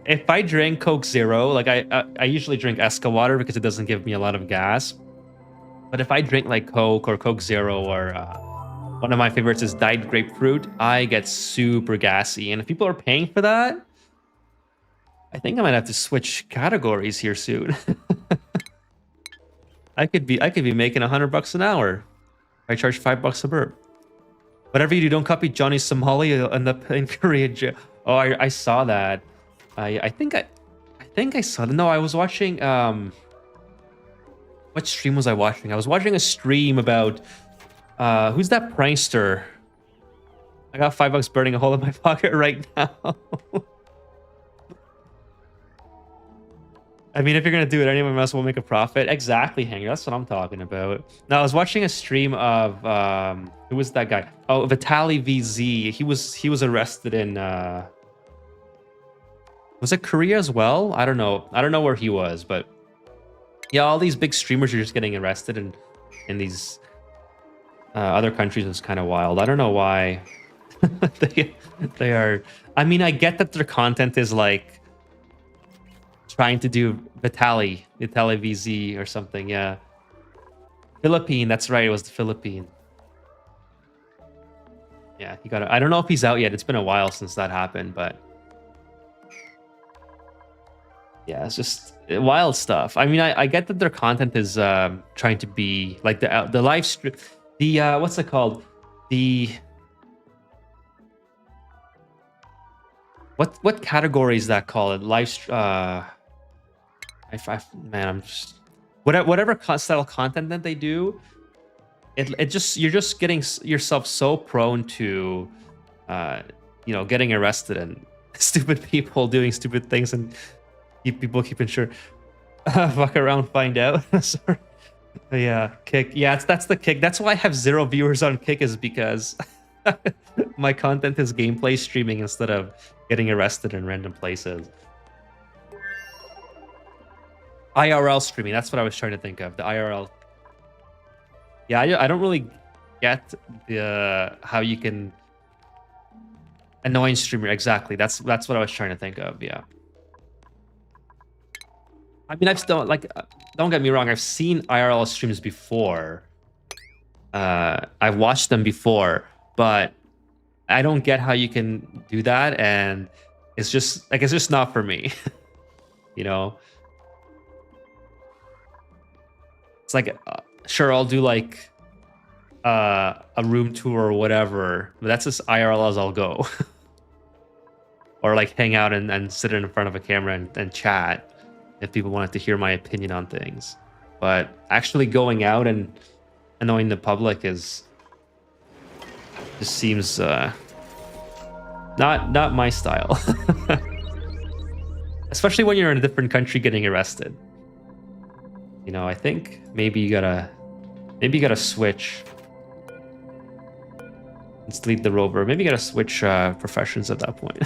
If I drink Coke Zero, like I usually drink Esca water because it doesn't give me a lot of gas. But if I drink like Coke or Coke Zero or one of my favorites is Diet Grapefruit, I get super gassy. And if people are paying for that, I think I might have to switch categories here soon. I could be making $100 an hour. I charge $5 a burp. Whatever you do, don't copy Johnny Somali. You'll end up in Korea jail. Oh, I saw that. I think I saw. No, I was watching. What stream was I watching? I was watching a stream about who's that prankster? I got $5 burning a hole in my pocket right now. I mean, if you're gonna do it anyway, might as well make a profit. Exactly, Hanger. That's what I'm talking about. Now, I was watching a stream of who was that guy? Oh, Vitaly VZ. He was arrested in was it Korea as well? I don't know. I don't know where he was, but yeah, all these big streamers are just getting arrested in these other countries. It's kind of wild. I don't know why they are. I mean, I get that their content is like trying to do Vitaly VZ or something. Yeah, Philippine. That's right. It was the Philippine. Yeah, he got. I don't know if he's out yet. It's been a while since that happened, but yeah, it's just wild stuff. I mean, I get that their content is trying to be like the live stream, the what's it called? The what category is that called? Man, I'm just whatever style content that they do. It just you're just getting yourself so prone to, getting arrested and stupid people doing stupid things and people keeping sure fuck around, find out. Sorry. Yeah, Kick. Yeah, that's the Kick. That's why I have 0 viewers on Kick, is because my content is gameplay streaming instead of getting arrested in random places. IRL streaming. That's what I was trying to think of. The IRL. Yeah, I don't really get the how you can annoying streamer. Exactly. That's what I was trying to think of. Yeah. I mean, don't get me wrong. I've seen IRL streams before. I've watched them before, but I don't get how you can do that, and it's just not for me. It's like, sure, I'll do like a room tour or whatever, but that's as IRL as I'll go. Or like hang out and sit in front of a camera and chat if people wanted to hear my opinion on things. But actually going out and annoying the public just seems not my style. Especially when you're in a different country getting arrested. I think maybe you gotta switch. Let's delete the rover. Maybe you gotta switch professions at that point.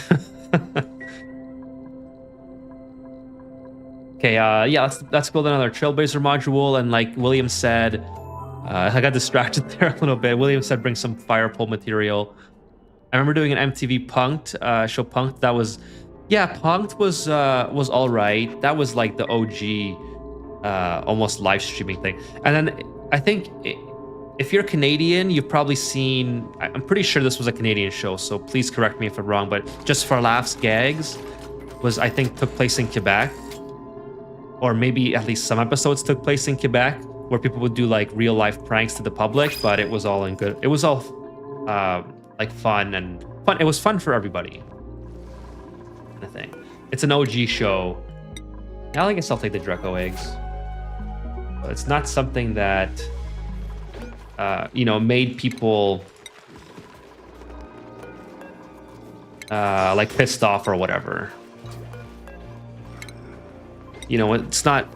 Okay, yeah, let's build another Trailblazer module. And like William said, I got distracted there a little bit. William said bring some fire pole material. I remember doing an MTV Punked show. Punked, that was, yeah, Punked was all right. That was like the OG, almost live streaming thing. And then I think if you're Canadian, you've probably seen. I'm pretty sure this was a Canadian show, so please correct me if I'm wrong. But Just for Laughs Gags I think took place in Quebec. Or maybe at least some episodes took place in Quebec, where people would do like real life pranks to the public, but it was all in good. It was all like fun. It was fun for everybody. Kind of thing. It's an OG show. Now I guess I'll take the Draco eggs. But it's not something that made people like pissed off or whatever. It's not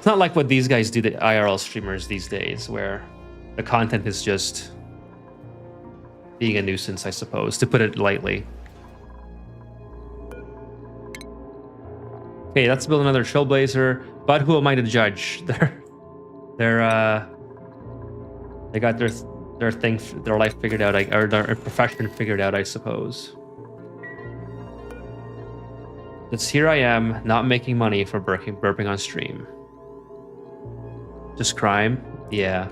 like what these guys do, the IRL streamers these days, where the content is just being a nuisance, I suppose, to put it lightly. Okay, let's build another Trailblazer, but who am I to judge? They got their life figured out, or their profession figured out, I suppose. It's here I am, not making money for burping on stream. Just crime? Yeah.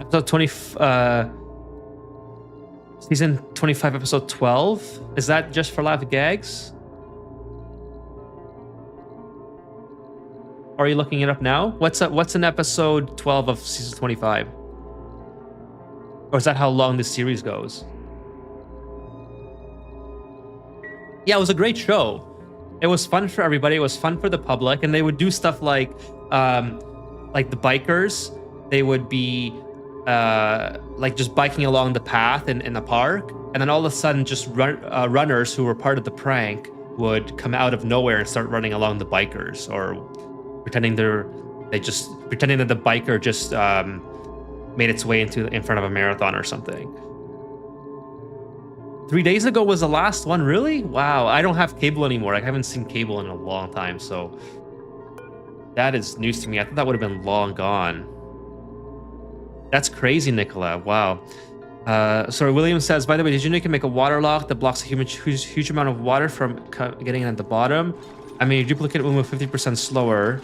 Episode 20, season 25, episode 12. Is that Just for Laugh Gags? Or are you looking it up now? What's in episode 12 of season 25? Or is that how long this series goes? Yeah, it was a great show. It was fun for everybody. It was fun for the public, and they would do stuff like the bikers. They would be like just biking along the path in the park, and then all of a sudden, just runners who were part of the prank would come out of nowhere and start running along the bikers, or pretending that the biker just made its way in front of a marathon or something. 3 days ago was the last one, really? Wow, I don't have cable anymore. I haven't seen cable in a long time, so that is news to me. I thought that would have been long gone. That's crazy, Nicola. Wow. Sorry, William says, by the way, did you know you can make a water lock that blocks a huge amount of water from getting in at the bottom? I mean, your duplicate will move 50% slower.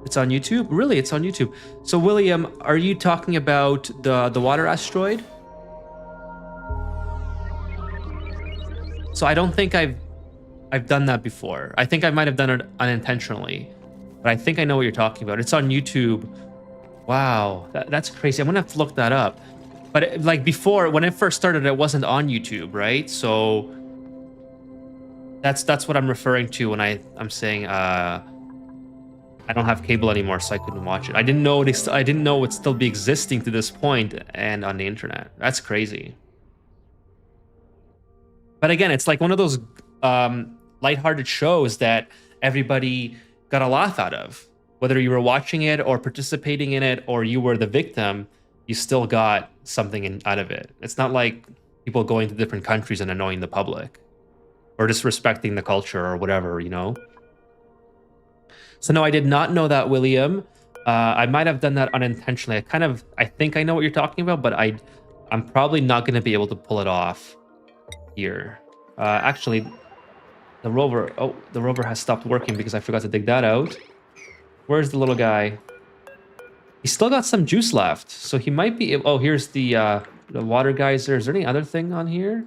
It's on YouTube? Really, it's on YouTube. So, William, are you talking about the water asteroid? So I don't think I've done that before. I think I might have done it unintentionally, but I think I know what you're talking about. It's on YouTube. Wow, that's crazy. I'm gonna have to look that up. But like before, when it first started, it wasn't on YouTube, right? So that's what I'm referring to when I'm saying I don't have cable anymore, so I couldn't watch it. I didn't know it would still be existing to this point and on the internet. That's crazy. But again, it's like one of those lighthearted shows that everybody got a laugh out of. Whether you were watching it or participating in it or you were the victim, you still got something out of it. It's not like people going to different countries and annoying the public or disrespecting the culture or whatever, you know? So no, I did not know that, William. I might have done that unintentionally. I think I know what you're talking about, but I'm probably not going to be able to pull it off here. Actually, the rover has stopped working because I forgot to dig that out. Where's the little guy? He's still got some juice left, so he might be. Oh, here's the water geyser. Is there any other thing on here?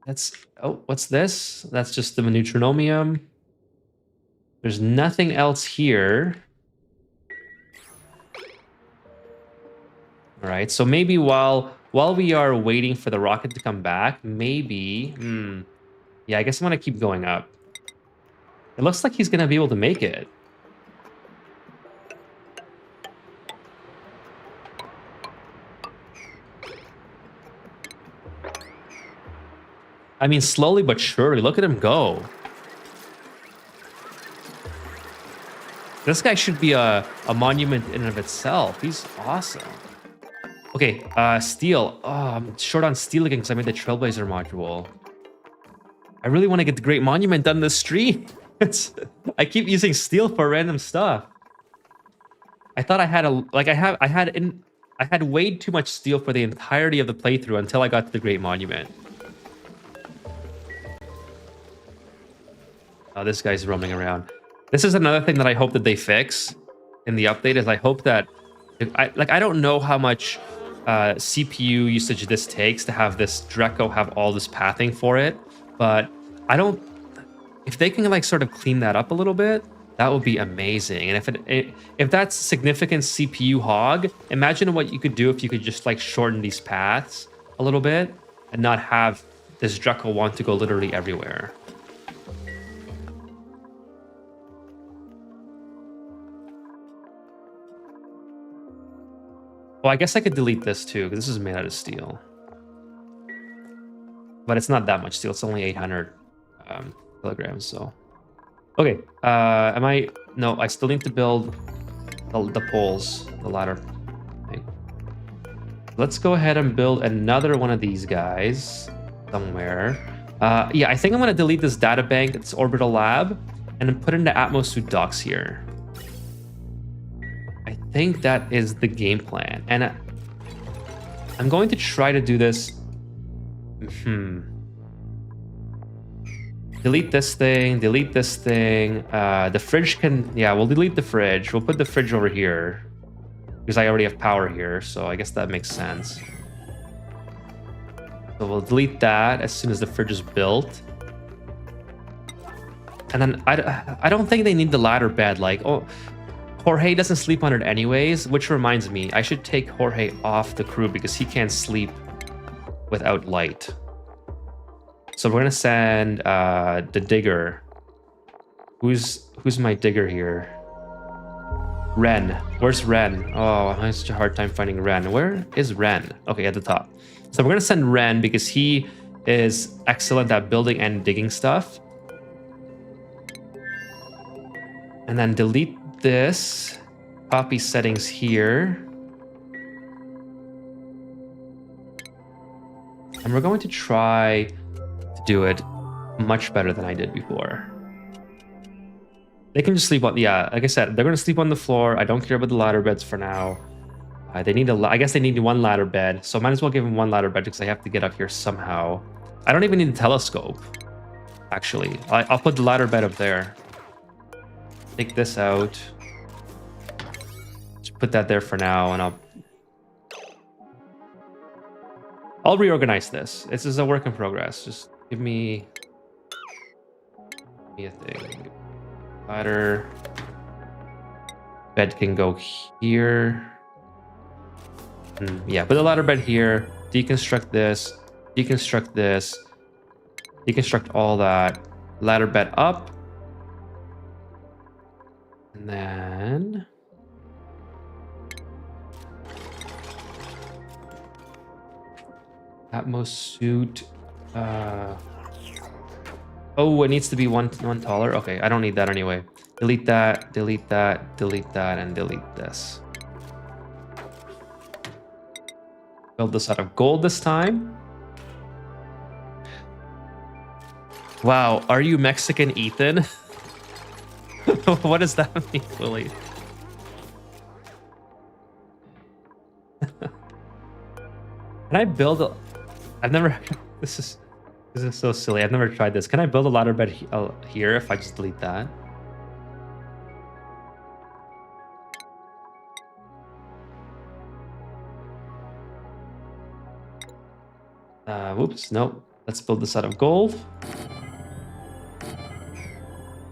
What's this? That's just the neutronomium. There's nothing else here. All right, so maybe while we are waiting for the rocket to come back, maybe. Yeah, I guess I'm gonna keep going up. It looks like he's gonna be able to make it. I mean, slowly but surely. Look at him go. This guy should be a monument in and of itself. He's awesome. Okay, steel. Oh, I'm short on steel again because I made the Trailblazer module. I really want to get the Great Monument done this stream. I keep using steel for random stuff. I thought I had I had way too much steel for the entirety of the playthrough until I got to the Great Monument. Oh, this guy's roaming around. This is another thing that I hope that they fix in the update. Is I hope that I don't know how much CPU usage this takes to have this Dreco have all this pathing for it, but if they can like sort of clean that up a little bit, that would be amazing. And if that's significant CPU hog, imagine what you could do if you could just like shorten these paths a little bit and not have this Dreco want to go literally everywhere. Well, I guess I could delete this too, because this is made out of steel. But it's not that much steel. It's only 800 kilograms, so... Okay, No, I still need to build the poles, the ladder thing. Let's go ahead and build another one of these guys somewhere. Yeah, I think I'm going to delete this data bank, it's Orbital Lab, and then put in the Atmosuit docks here. I think that is the game plan. And I'm going to try to do this. Delete this thing, delete this thing. The fridge can, yeah, we'll delete the fridge. We'll put the fridge over here because I already have power here. So I guess that makes sense. So we'll delete that as soon as the fridge is built. And then I don't think they need the ladder bed. Like, oh, Jorge doesn't sleep on it anyways, which reminds me, I should take Jorge off the crew because he can't sleep without light. So we're gonna send the digger. Who's my digger here? Ren. Where's Ren? Oh, I have such a hard time finding Ren. Where is Ren? Okay, at the top. So we're gonna send Ren because he is excellent at building and digging stuff. And then delete this. Copy settings here. And we're going to try to do it much better than I did before. They can just sleep on, yeah, like I said, they're going to sleep on the floor. I don't care about the ladder beds for now. They need I guess they need one ladder bed. So I might as well give them one ladder bed because I have to get up here somehow. I don't even need a telescope, actually. I'll put the ladder bed up there. Take this out. Just put that there for now, and I'll reorganize this. This is a work in progress. Just give me a thing. Ladder. Bed can go here. Yeah, put the ladder bed here. Deconstruct this. Deconstruct this. Deconstruct all that. Ladder bed up. And then Atmos suit. Oh, it needs to be one taller. Okay, I don't need that anyway. Delete that, delete that, delete that, and delete this. Build this out of gold this time. Wow, are you Mexican, Ethan? What does that mean, Willie? Can I build a... I've never... This is so silly. I've never tried this. Can I build a ladder bed here if I just delete that? Whoops, nope. Let's build this out of gold.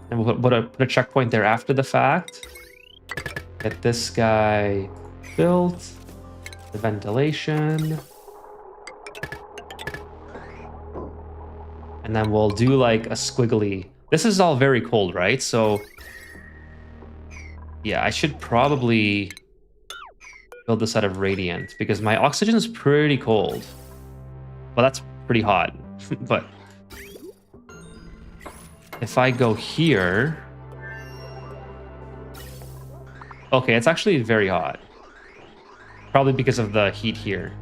And we'll put a checkpoint there after the fact. Get this guy built. The ventilation. And then we'll do like a squiggly. This is all very cold, right? So yeah, I should probably build this out of radiant because my oxygen is pretty cold. Well, that's pretty hot, but if I go here, okay, it's actually very hot. Probably because of the heat here.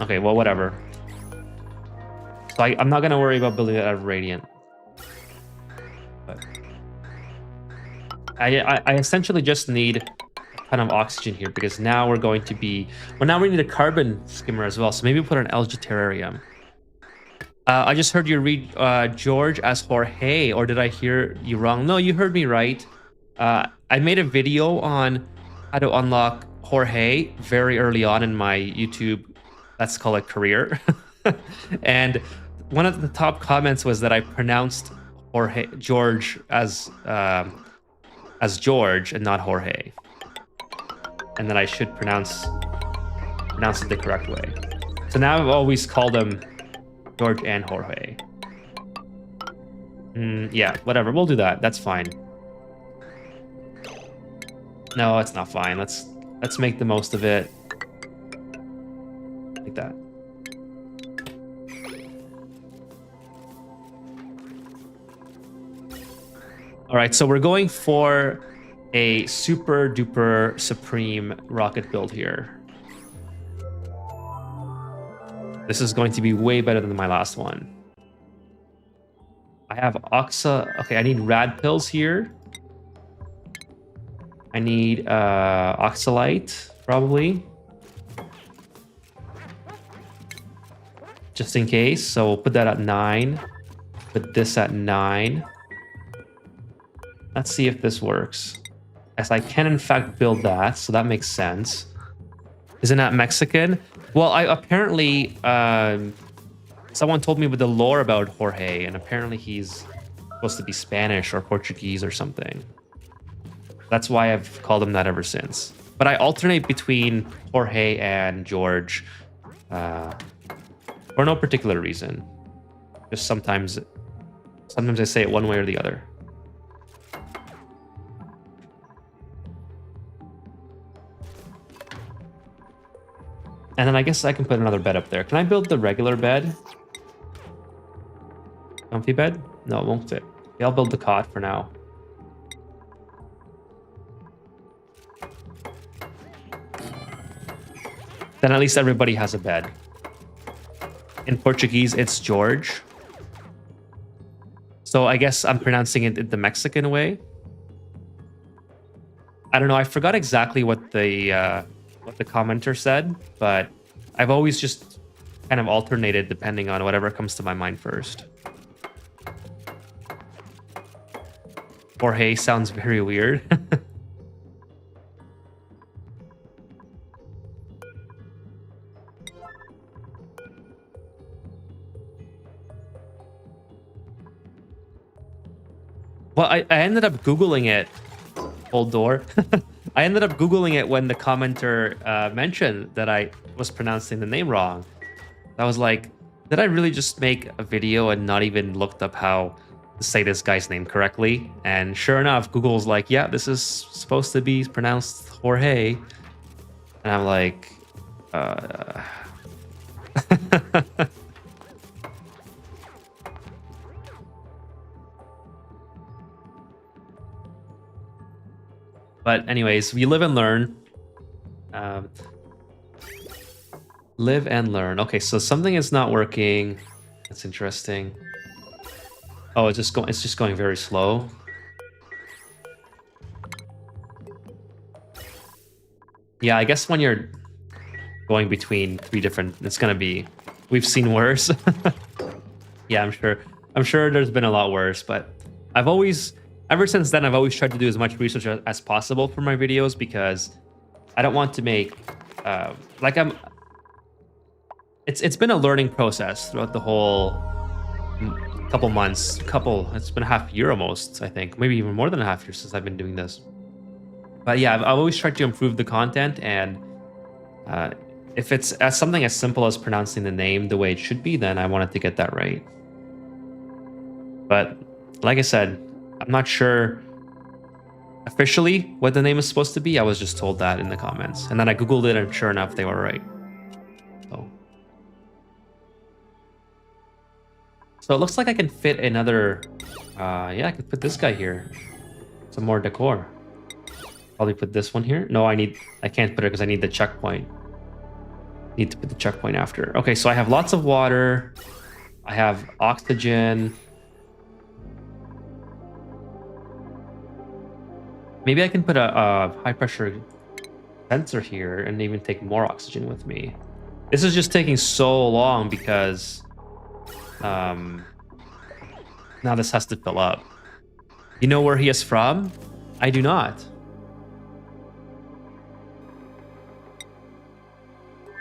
Okay, well, whatever. So I'm not gonna worry about building it out of radiant. But I essentially just need a ton of oxygen here because now we're going to be... Well, now we need a carbon skimmer as well. So maybe put an algae terrarium. I just heard you read George as Jorge, or did I hear you wrong? No, you heard me right. I made a video on how to unlock Jorge very early on in my YouTube, let's call it career. And one of the top comments was that I pronounced George as George and not Jorge, and that I should pronounce it the correct way. So now I've always called them George and Jorge. Yeah, whatever. We'll do that. That's fine. No, it's not fine. Let's make the most of it. Like that. All right, so we're going for a super duper supreme rocket build here. This is going to be way better than my last one. I have okay, I need rad pills here. I need oxalite, probably. Just in case. So we'll put that at 9. Put this at 9. Let's see if this works. As I can in fact build that, so that makes sense. Isn't that Mexican? Well, I apparently someone told me with the lore about Jorge, and apparently he's supposed to be Spanish or Portuguese or something. That's why I've called him that ever since. But I alternate between Jorge and George for no particular reason. Just sometimes I say it one way or the other. And then I guess I can put another bed up there. Can I build the regular bed? Comfy bed? No, it won't fit. Okay, I'll build the cot for now. Then at least everybody has a bed. In Portuguese, it's George. So I guess I'm pronouncing it the Mexican way. I don't know. I forgot exactly what the commenter said, but I've always just kind of alternated depending on whatever comes to my mind first. Jorge sounds very weird. Well, I ended up Googling it. Old door. I ended up Googling it when the commenter mentioned that I was pronouncing the name wrong. I was like, did I really just make a video and not even looked up how to say this guy's name correctly? And sure enough, Google's like, yeah, this is supposed to be pronounced Jorge. And I'm like, But anyways, we live and learn. Live and learn. Okay, so something is not working. That's interesting. Oh, it's just going very slow. Yeah, I guess when you're going between 3 different, it's gonna be. We've seen worse. Yeah, I'm sure there's been a lot worse, but ever since then, I've always tried to do as much research as possible for my videos because I don't want to make It's been a learning process throughout the whole couple months. It's been a half year almost, I think, maybe even more than a half year since I've been doing this. But yeah, I've always tried to improve the content, and if it's something as simple as pronouncing the name the way it should be, then I wanted to get that right. But like I said, I'm not sure officially what the name is supposed to be. I was just told that in the comments. And then I Googled it, and sure enough, they were right. So it looks like I can fit another... yeah, I could put this guy here. Some more decor. Probably put this one here. No, I can't put it because I need the checkpoint. Need to put the checkpoint after. Okay, so I have lots of water. I have oxygen. Maybe I can put a high pressure sensor here and even take more oxygen with me. This is just taking so long because now this has to fill up. You know where he is from? I do not.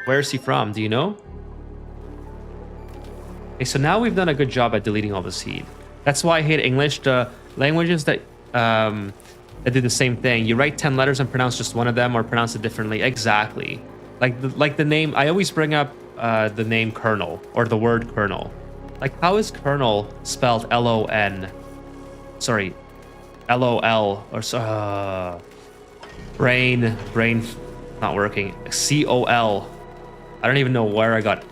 Where is he from? Do you know? Okay, so now we've done a good job at deleting all the seed. That's why I hate English. The languages that do the same thing. You write 10 letters and pronounce just one of them or pronounce it differently. Exactly. Like the name, I always bring up the name Colonel or the word Colonel. Like, how is Colonel spelled L-O-N? Sorry, L-O-L or brain not working. C-O-L. I don't even know where I got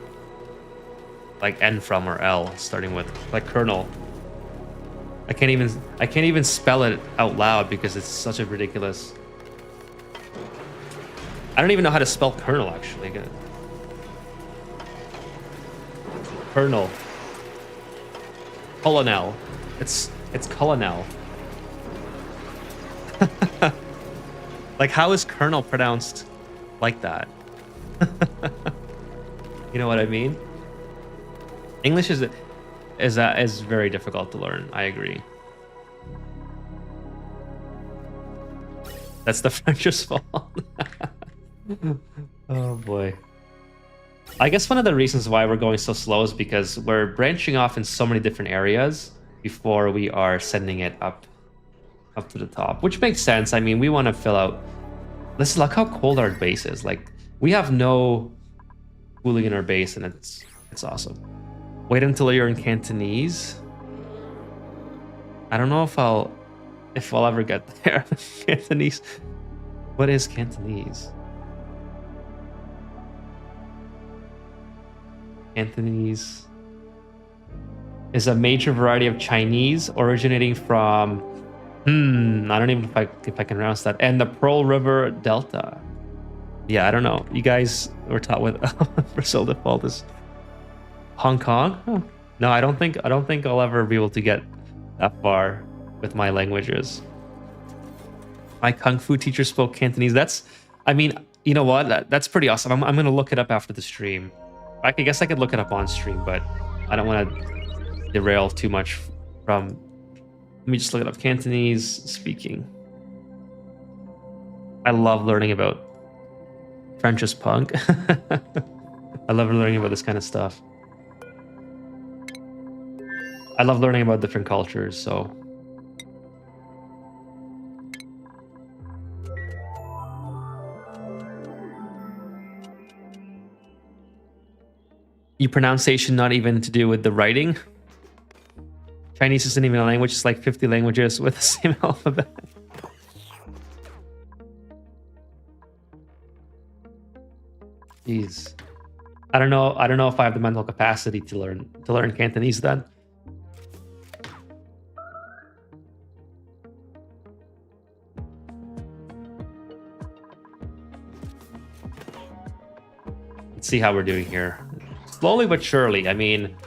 like N from or L starting with like Colonel. I can't even spell it out loud because it's such a ridiculous. I don't even know how to spell Colonel actually. Colonel. Colonel. It's Colonel. Like, how is Colonel pronounced like that? You know what I mean? English is very difficult to learn. I agree. That's the French's fault. Oh boy. I guess one of the reasons why we're going so slow is because we're branching off in so many different areas before we are sending it up to the top, which makes sense. I mean, we want to fill out. Let's look how cold our base is. Like, we have no cooling in our base, and it's awesome. Wait until you're in Cantonese. I don't know if I'll ever get there. Cantonese. What is Cantonese? Cantonese is a major variety of Chinese originating from I don't even know if I can pronounce that. And the Pearl River Delta. Yeah, I don't know. You guys were taught with Brazil default is Hong Kong? Huh. No, I don't think I'll ever be able to get that far with my languages. My kung fu teacher spoke Cantonese. I mean, you know what? That's pretty awesome. I'm gonna look it up after the stream. I guess I could look it up on stream, but I don't want to derail too much from. Let me just look it up. Cantonese speaking. I love learning about French is punk. I love learning about this kind of stuff. I love learning about different cultures, so. Your pronunciation not even to do with the writing. Chinese isn't even a language, it's like 50 languages with the same alphabet. Jeez. I don't know if I have the mental capacity to learn Cantonese then. Let's see how we're doing here. Slowly but surely. I mean,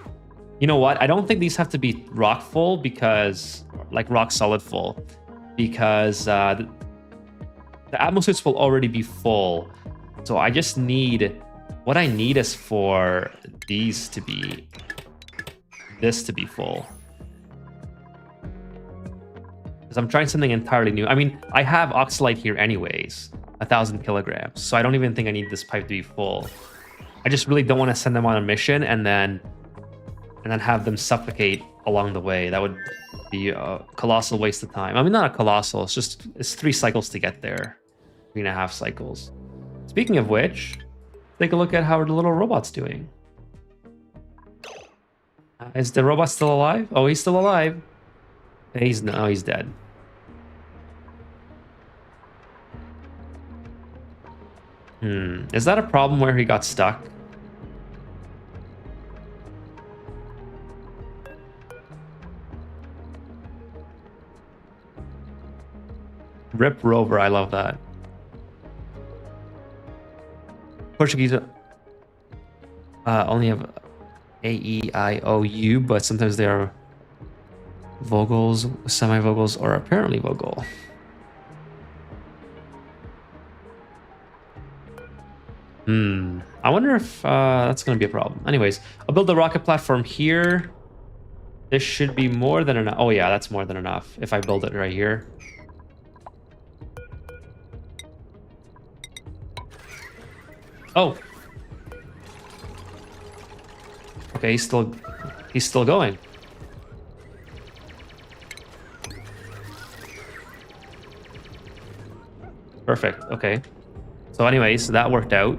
you know what? I don't think these have to be rock full because, like rock solid full, because the atmospheres will already be full. So I just need, what I need is for this to be full. Because I'm trying something entirely new. I mean, I have oxalite here anyways, 1,000 kilograms. So I don't even think I need this pipe to be full. I just really don't want to send them on a mission and then have them suffocate along the way. That would be a colossal waste of time. I mean, not a colossal, it's 3 cycles to get there. 3.5 cycles. Speaking of which, take a look at how the little robot's doing. Is the robot still alive? Oh, he's still alive. He's dead. Is that a problem where he got stuck? Rip Rover, I love that. Portuguese only have A, E, I, O, U, but sometimes they are vocals, semi-vocals, or apparently vocal. I wonder if that's going to be a problem. Anyways, I'll build the rocket platform here. This should be more than enough. Oh yeah, that's more than enough if I build it right here. Oh. Okay, he's still going. Perfect. Okay. So anyways, that worked out.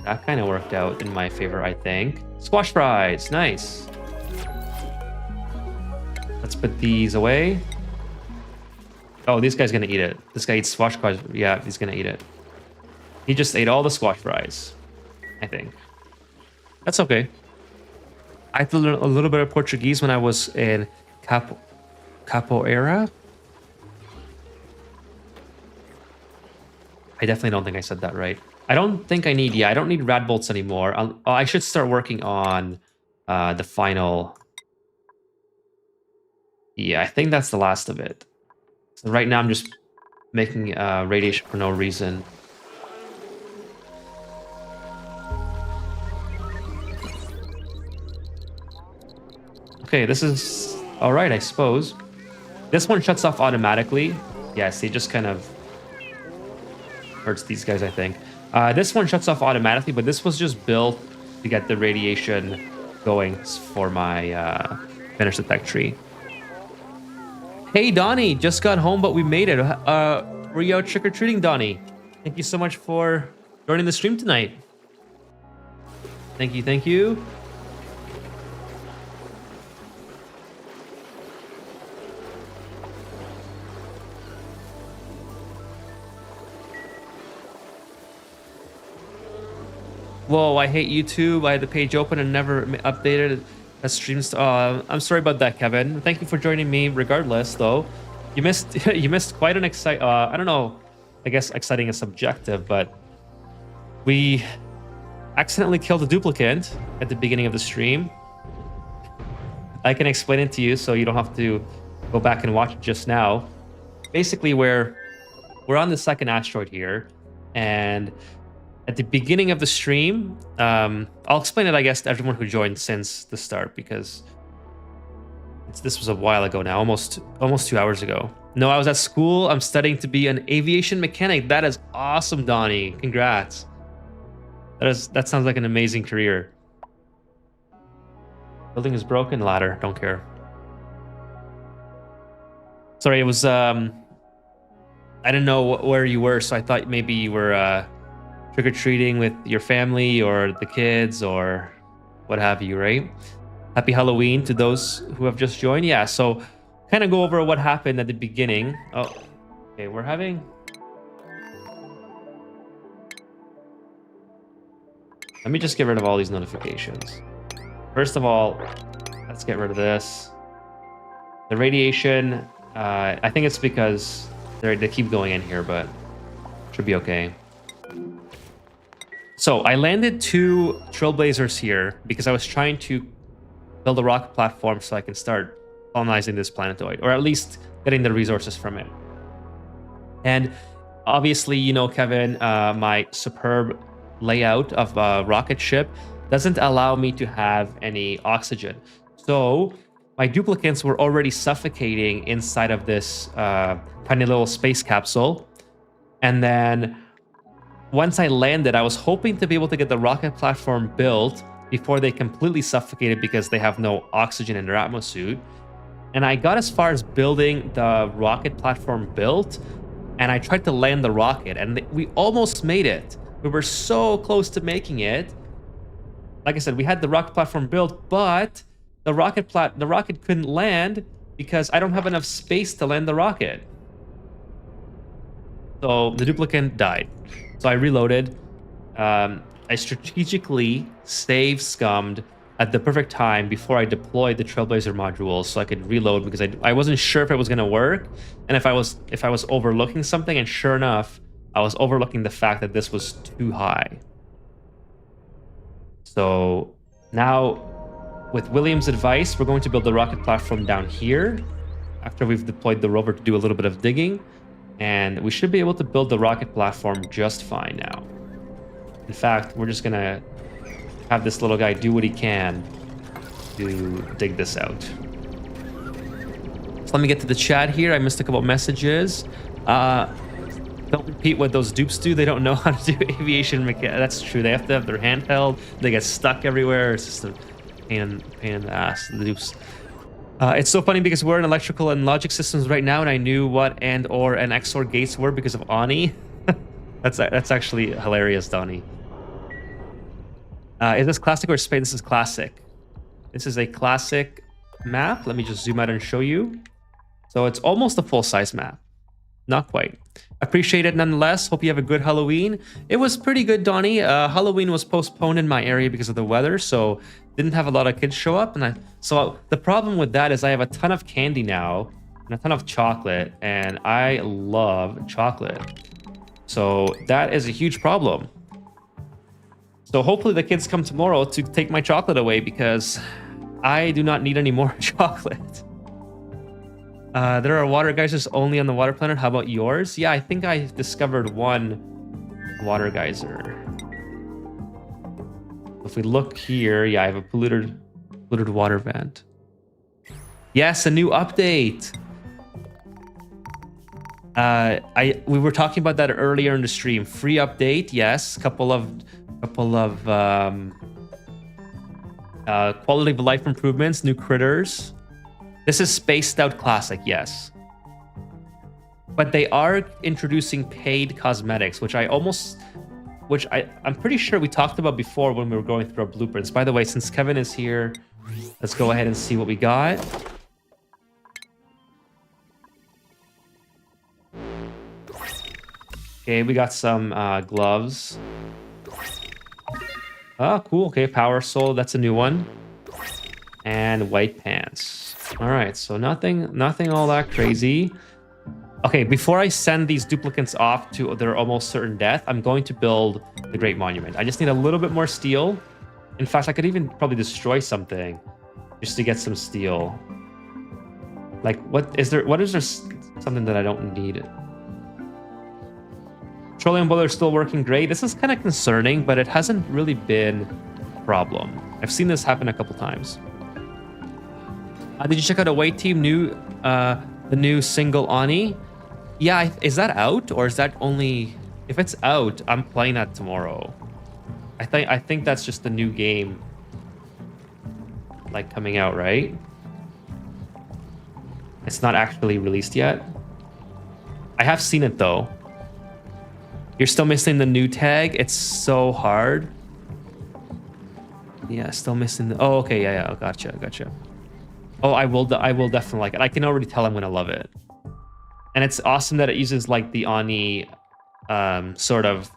That kind of worked out in my favor, I think. Squash fries, nice. Let's put these away. Oh, this guy's gonna eat it. This guy eats squash fries. Yeah, he's gonna eat it. He just ate all the squash fries, I think. That's okay. I had to learn a little bit of Portuguese when I was in Capoeira. I definitely don't think I said that right. I don't think I need, I don't need rad bolts anymore. I should start working on the final. Yeah, I think that's the last of it. So right now I'm just making radiation for no reason. Okay, this is all right, I suppose. This one shuts off automatically. Yeah, see, just kind of or it's these guys, I think. This one shuts off automatically, but this was just built to get the radiation going for my finish the tech tree. Hey, Donnie, just got home, but we made it. Were you out trick-or-treating, Donnie? Thank you so much for joining the stream tonight. Thank you, thank you. Whoa, I hate YouTube. I had the page open and never updated a stream. I'm sorry about that, Kevin. Thank you for joining me regardless, though. You missed you missed quite an I don't know, I guess exciting is subjective, but we accidentally killed a duplicate at the beginning of the stream. I can explain it to you so you don't have to go back and watch it just now. Basically, we're on the second asteroid here, and at the beginning of the stream, I'll explain it, I guess, to everyone who joined since the start, because this was a while ago now, almost 2 hours ago. No, I was at school. I'm studying to be an aviation mechanic. That is awesome, Donnie. Congrats. That sounds like an amazing career. Building is broken. Ladder. Don't care. Sorry, it was I didn't know where you were, so I thought maybe you were trick-or-treating with your family or the kids or what have you, right? Happy Halloween to those who have just joined. Yeah, so kind of go over what happened at the beginning. Oh, okay, we're having... Let me just get rid of all these notifications. First of all, let's get rid of this. The radiation, I think it's because they keep going in here, but should be okay. So I landed 2 trailblazers here because I was trying to build a rocket platform so I can start colonizing this planetoid, or at least getting the resources from it. And obviously, you know, Kevin, my superb layout of a rocket ship doesn't allow me to have any oxygen. So my duplicates were already suffocating inside of this tiny little space capsule. And then once I landed, I was hoping to be able to get the rocket platform built before they completely suffocated because they have no oxygen in their atmosuit. And I got as far as building the rocket platform built, and I tried to land the rocket, and we almost made it. We were so close to making it. Like I said, we had the rocket platform built, but the rocket couldn't land because I don't have enough space to land the rocket. So the duplicate died. So I reloaded. I strategically save scummed at the perfect time before I deployed the Trailblazer modules so I could reload, because I wasn't sure if it was going to work and if I was overlooking something, and sure enough, I was overlooking the fact that this was too high. So now, with William's advice, we're going to build the rocket platform down here after we've deployed the rover to do a little bit of digging, and we should be able to build the rocket platform just fine now. In fact, we're just gonna have this little guy do what he can to dig this out. So let me get to the chat here. I missed a couple of messages. Don't repeat what those dupes do. They don't know how to do aviation mechanics. That's true. They have to have their handheld. They get stuck everywhere. It's just a pain in the ass, the dupes. It's so funny because we're in electrical and logic systems right now, and I knew what and/or and XOR gates were because of Ani. That's actually hilarious, Donnie. Is this classic or space? This is classic. This is a classic map. Let me just zoom out and show you. So it's almost a full-size map. Not quite. Appreciate it nonetheless. Hope you have a good Halloween. It was pretty good, Donnie. Halloween was postponed in my area because of the weather, so didn't have a lot of kids show up. So the problem with that is I have a ton of candy now and a ton of chocolate, and I love chocolate. So that is a huge problem. So hopefully the kids come tomorrow to take my chocolate away, because I do not need any more chocolate. There are water geysers only on the water planet. How about yours? Yeah, I think I discovered one water geyser. If we look here, yeah, I have a polluted water vent. Yes, a new update. We were talking about that earlier in the stream. Free update, yes. Couple of quality of life improvements, new critters. This is spaced out classic, yes. But they are introducing paid cosmetics, which I'm pretty sure we talked about before when we were going through our blueprints. By the way, since Kevin is here, let's go ahead and see what we got. Okay, we got some gloves. Oh, cool. Okay, power soul. That's a new one. And white pants. All right, so nothing all that crazy. Okay, before I send these duplicates off to their almost certain death, I'm going to build the Great Monument. I just need a little bit more steel. In fact, I could even probably destroy something just to get some steel. Like, what is there something that I don't need? Petroleum boiler is still working great. This is kind of concerning, but it hasn't really been a problem. I've seen this happen a couple times. Did you check out Away Team the new single Ani? Yeah, is that out or is that only? If it's out, I'm playing that tomorrow. I think that's just the new game, like coming out, right? It's not actually released yet. I have seen it though. You're still missing the new tag. It's so hard. Yeah, still missing the. Oh, okay, yeah, gotcha. Oh, I will definitely like it. I can already tell I'm gonna love it. And it's awesome that it uses like the Ani, sort of,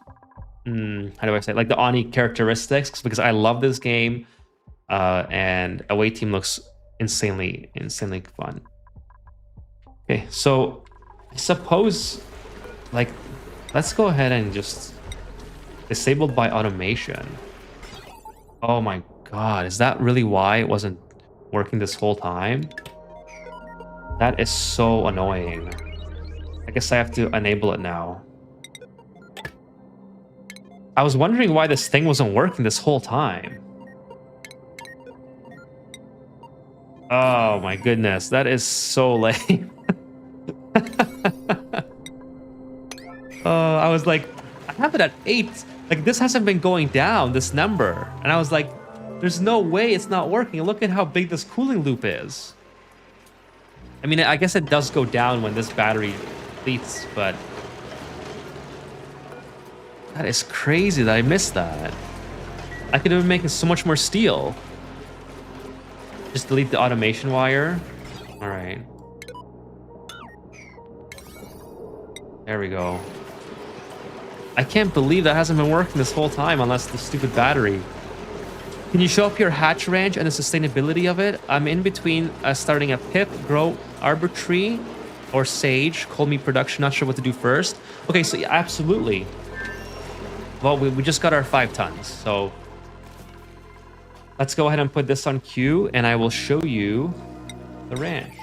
how do I say it? Like the Ani characteristics, because I love this game, and Away Team looks insanely fun. Okay, so I suppose, like, let's go ahead and just disabled by automation. Oh my god, is that really why it wasn't working this whole time? That is so annoying. I guess I have to enable it now. I was wondering why this thing wasn't working this whole time. Oh my goodness, that is so lame. I was like, I have it at 8. Like, this hasn't been going down, this number. And I was like, there's no way it's not working. Look at how big this cooling loop is. I mean, I guess it does go down when this battery depletes, but that is crazy that I missed that. I could have been making so much more steel. Just delete the automation wire. All right. There we go. I can't believe that hasn't been working this whole time unless the stupid battery. Can you show up your hatch range and the sustainability of it? I'm in between starting a Pip, Grow, Arbor Tree, or Sage. Call me production, not sure what to do first. Okay, so yeah, absolutely. Well, we just got our 5 tons, so let's go ahead and put this on queue, and I will show you the ranch.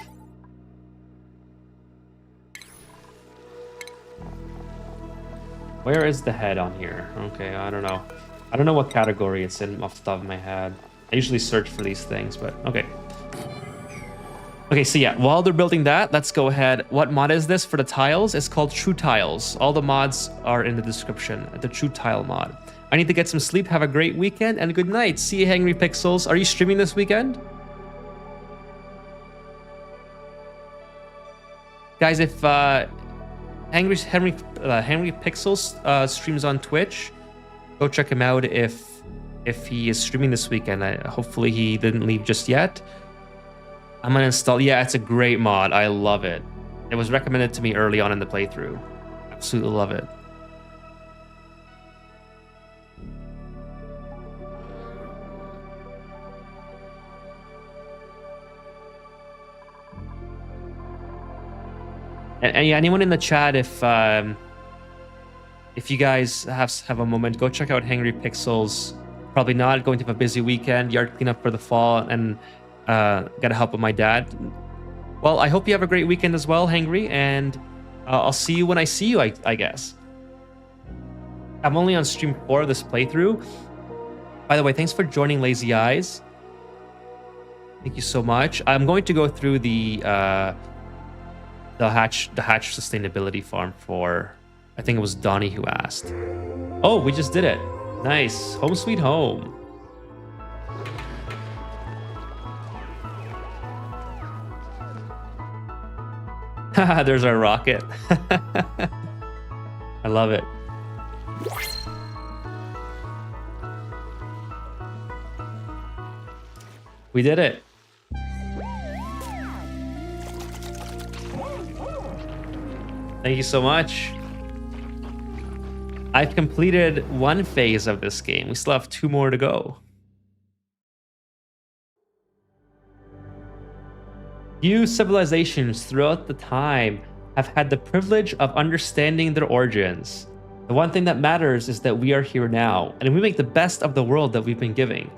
Where is the head on here? Okay, I don't know. I don't know what category it's in off the top of my head. I usually search for these things, but okay. Okay, so yeah, while they're building that, let's go ahead. What mod is this for the tiles? It's called True Tiles. All the mods are in the description. The True Tile mod. I need to get some sleep. Have a great weekend and good night. See you, Hangry Pixels. Are you streaming this weekend? Guys, if Henry Pixels streams on Twitch, go check him out if he is streaming this weekend. Hopefully he didn't leave just yet. I'm gonna install. Yeah, it's a great mod. I love it. It was recommended to me early on in the playthrough. Absolutely love it. And yeah, anyone in the chat, if you guys have a moment, go check out Hangry Pixels. Probably not going to have a busy weekend, yard cleanup for the fall, and gotta help with my dad. Well, I hope you have a great weekend as well, Hangry, and I'll see you when I see you, I guess. I'm only on stream 4 of this playthrough. By the way, thanks for joining, Lazy Eyes. Thank you so much. I'm going to go through the hatch sustainability farm for, I think it was Donnie who asked. Oh, we just did it. Nice. Home sweet home. There's our rocket. I love it. We did it. Thank you so much. I've completed one phase of this game. We still have 2 more to go. Few civilizations throughout the time have had the privilege of understanding their origins. The one thing that matters is that we are here now, and we make the best of the world that we've been given.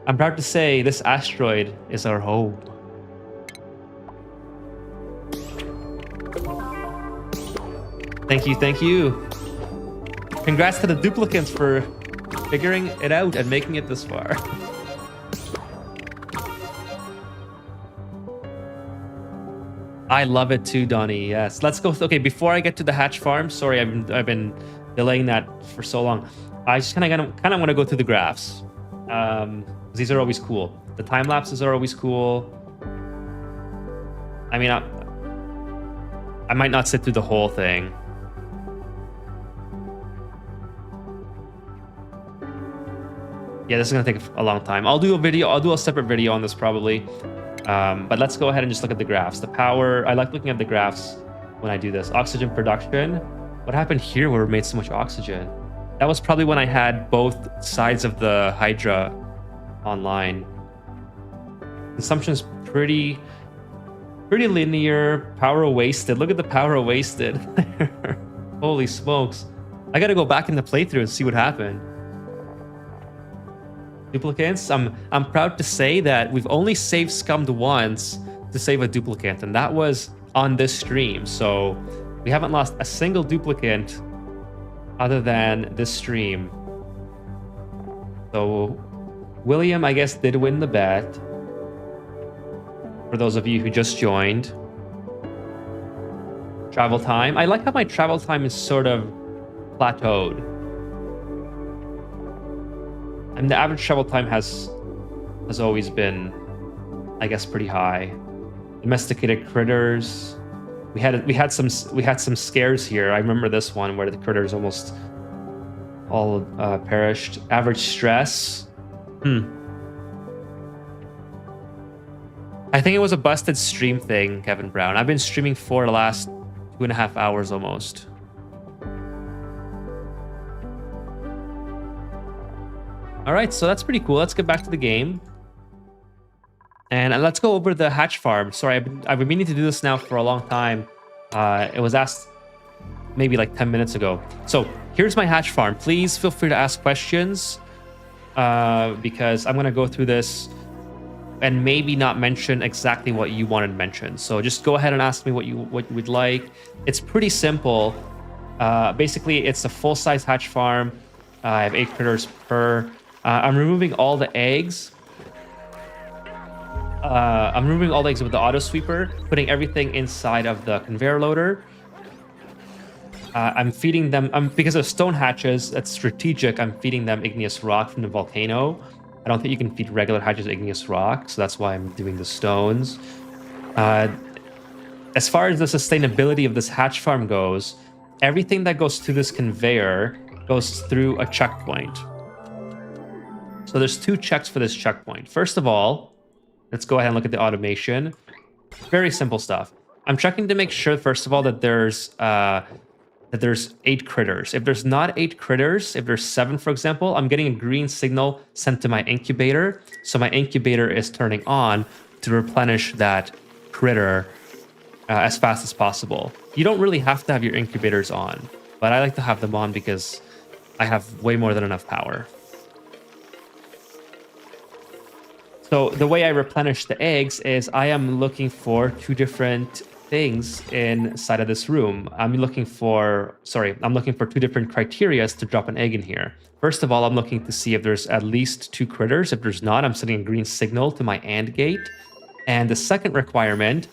I'm proud to say this asteroid is our home. Thank you, thank you. Congrats to the duplicants for figuring it out and making it this far. I love it too, Donnie. Yes, let's go. Okay, before I get to the hatch farm, sorry, I've been delaying that for so long. I just kind of want to go through the graphs. These are always cool. The time lapses are always cool. I mean, I might not sit through the whole thing. Yeah, this is gonna take a long time. I'll do a separate video on this probably. But let's go ahead and just look at the graphs. The power, I like looking at the graphs when I do this. Oxygen production. What happened here where we made so much oxygen? That was probably when I had both sides of the Hydra online. Consumption's pretty linear. Power wasted. Look at the power wasted. Holy smokes. I gotta go back in the playthrough and see what happened. Duplicants. I'm proud to say that we've only saved scummed once to save a duplicant, and that was on this stream. So we haven't lost a single duplicant other than this stream. So William, I guess, did win the bet. For those of you who just joined. Travel time. I like how my travel time is sort of plateaued. And the average travel time has always been, I guess, pretty high. Domesticated critters. We had some scares here. I remember this one where the critters almost all perished. Average stress. I think it was a busted stream thing, Kevin Brown. I've been streaming for the last 2.5 hours almost. All right, so that's pretty cool. Let's get back to the game. And let's go over the hatch farm. Sorry, I've been meaning to do this now for a long time. It was asked maybe like 10 minutes ago. So here's my hatch farm. Please feel free to ask questions because I'm going to go through this and maybe not mention exactly what you wanted mentioned. So just go ahead and ask me what you would like. It's pretty simple. Basically, it's a full-size hatch farm. I have 8 critters per. I'm removing all the eggs. I'm removing all the eggs with the auto sweeper, putting everything inside of the conveyor loader. I'm feeding them, because of stone hatches, that's strategic. I'm feeding them igneous rock from the volcano. I don't think you can feed regular hatches igneous rock, so that's why I'm doing the stones. As far as the sustainability of this hatch farm goes, everything that goes to this conveyor goes through a checkpoint. So there's 2 checks for this checkpoint. First of all, let's go ahead and look at the automation. Very simple stuff. I'm checking to make sure, first of all, that there's 8 critters. If there's not 8 critters, if there's 7, for example, I'm getting a green signal sent to my incubator. So my incubator is turning on to replenish that critter as fast as possible. You don't really have to have your incubators on, but I like to have them on because I have way more than enough power. So the way I replenish the eggs is I am looking for 2 different things inside of this room. I'm looking for 2 different criteria to drop an egg in here. First of all, I'm looking to see if there's at least 2 critters. If there's not, I'm sending a green signal to my AND gate. And the second requirement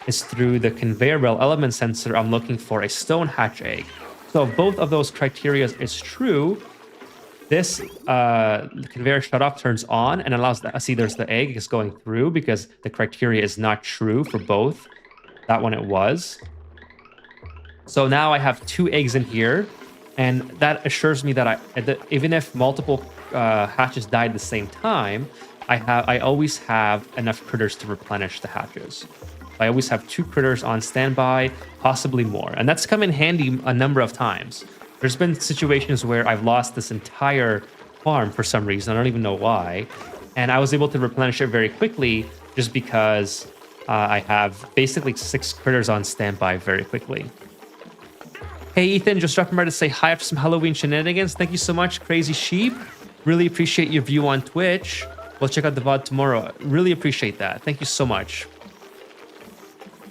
is through the conveyor belt element sensor. I'm looking for a stone hatch egg. So if both of those criteria is true, this conveyor shutoff turns on and allows the, see there's the egg is going through because the criteria is not true for both. That one it was. So now I have 2 eggs in here, and that assures me that even if multiple hatches die at the same time, I always have enough critters to replenish the hatches. I always have 2 critters on standby, possibly more, and that's come in handy a number of times. There's been situations where I've lost this entire farm for some reason. I don't even know why, and I was able to replenish it very quickly just because I have basically 6 critters on standby very quickly. Hey, Ethan, just dropping by to say hi after some Halloween shenanigans. Thank you so much, Crazy Sheep. Really appreciate your view on Twitch. We'll check out the VOD tomorrow. Really appreciate that. Thank you so much.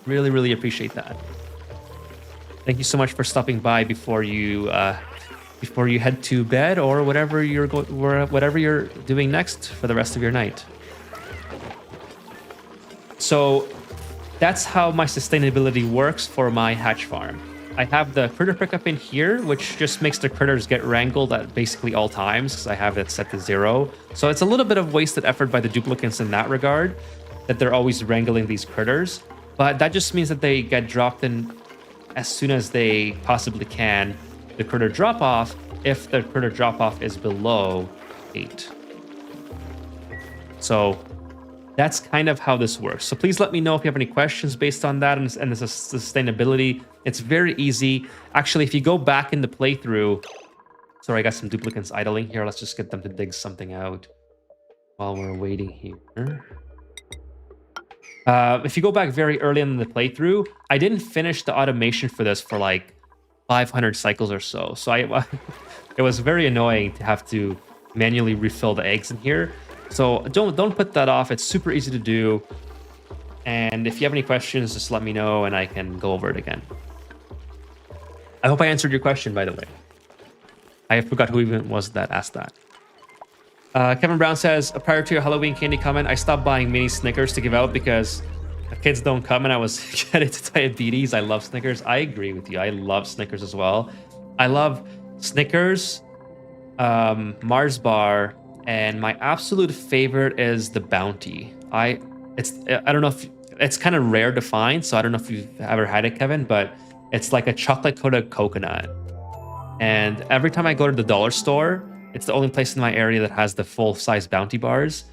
Really, really appreciate that. Thank you so much for stopping by before you head to bed or whatever you're doing next for the rest of your night. So that's how my sustainability works for my hatch farm. I have the critter pickup in here, which just makes the critters get wrangled at basically all times because I have it set to 0. So it's a little bit of wasted effort by the duplicants in that regard, that they're always wrangling these critters. But that just means that they get dropped in as soon as they possibly can, the critter drop off, if the critter drop off is below 8. So that's kind of how this works. So please let me know if you have any questions based on that and the sustainability. It's very easy. Actually, if you go back in the playthrough, sorry, I got some duplicants idling here. Let's just get them to dig something out while we're waiting here. If you go back very early in the playthrough, I didn't finish the automation for this for like 500 cycles or so. So it was very annoying to have to manually refill the eggs in here. So don't put that off. It's super easy to do. And if you have any questions, just let me know and I can go over it again. I hope I answered your question, by the way. I forgot who even was that asked that. Kevin Brown says, prior to your Halloween candy comment, I stopped buying mini Snickers to give out because kids don't come and I was getting to diabetes. I love Snickers. I agree with you. I love Snickers as well. I love Snickers, Mars Bar, and my absolute favorite is the Bounty. I don't know if it's kind of rare to find, so I don't know if you've ever had it, Kevin, but it's like a chocolate-coated coconut. And every time I go to the dollar store, it's the only place in my area that has the full-size Bounty bars.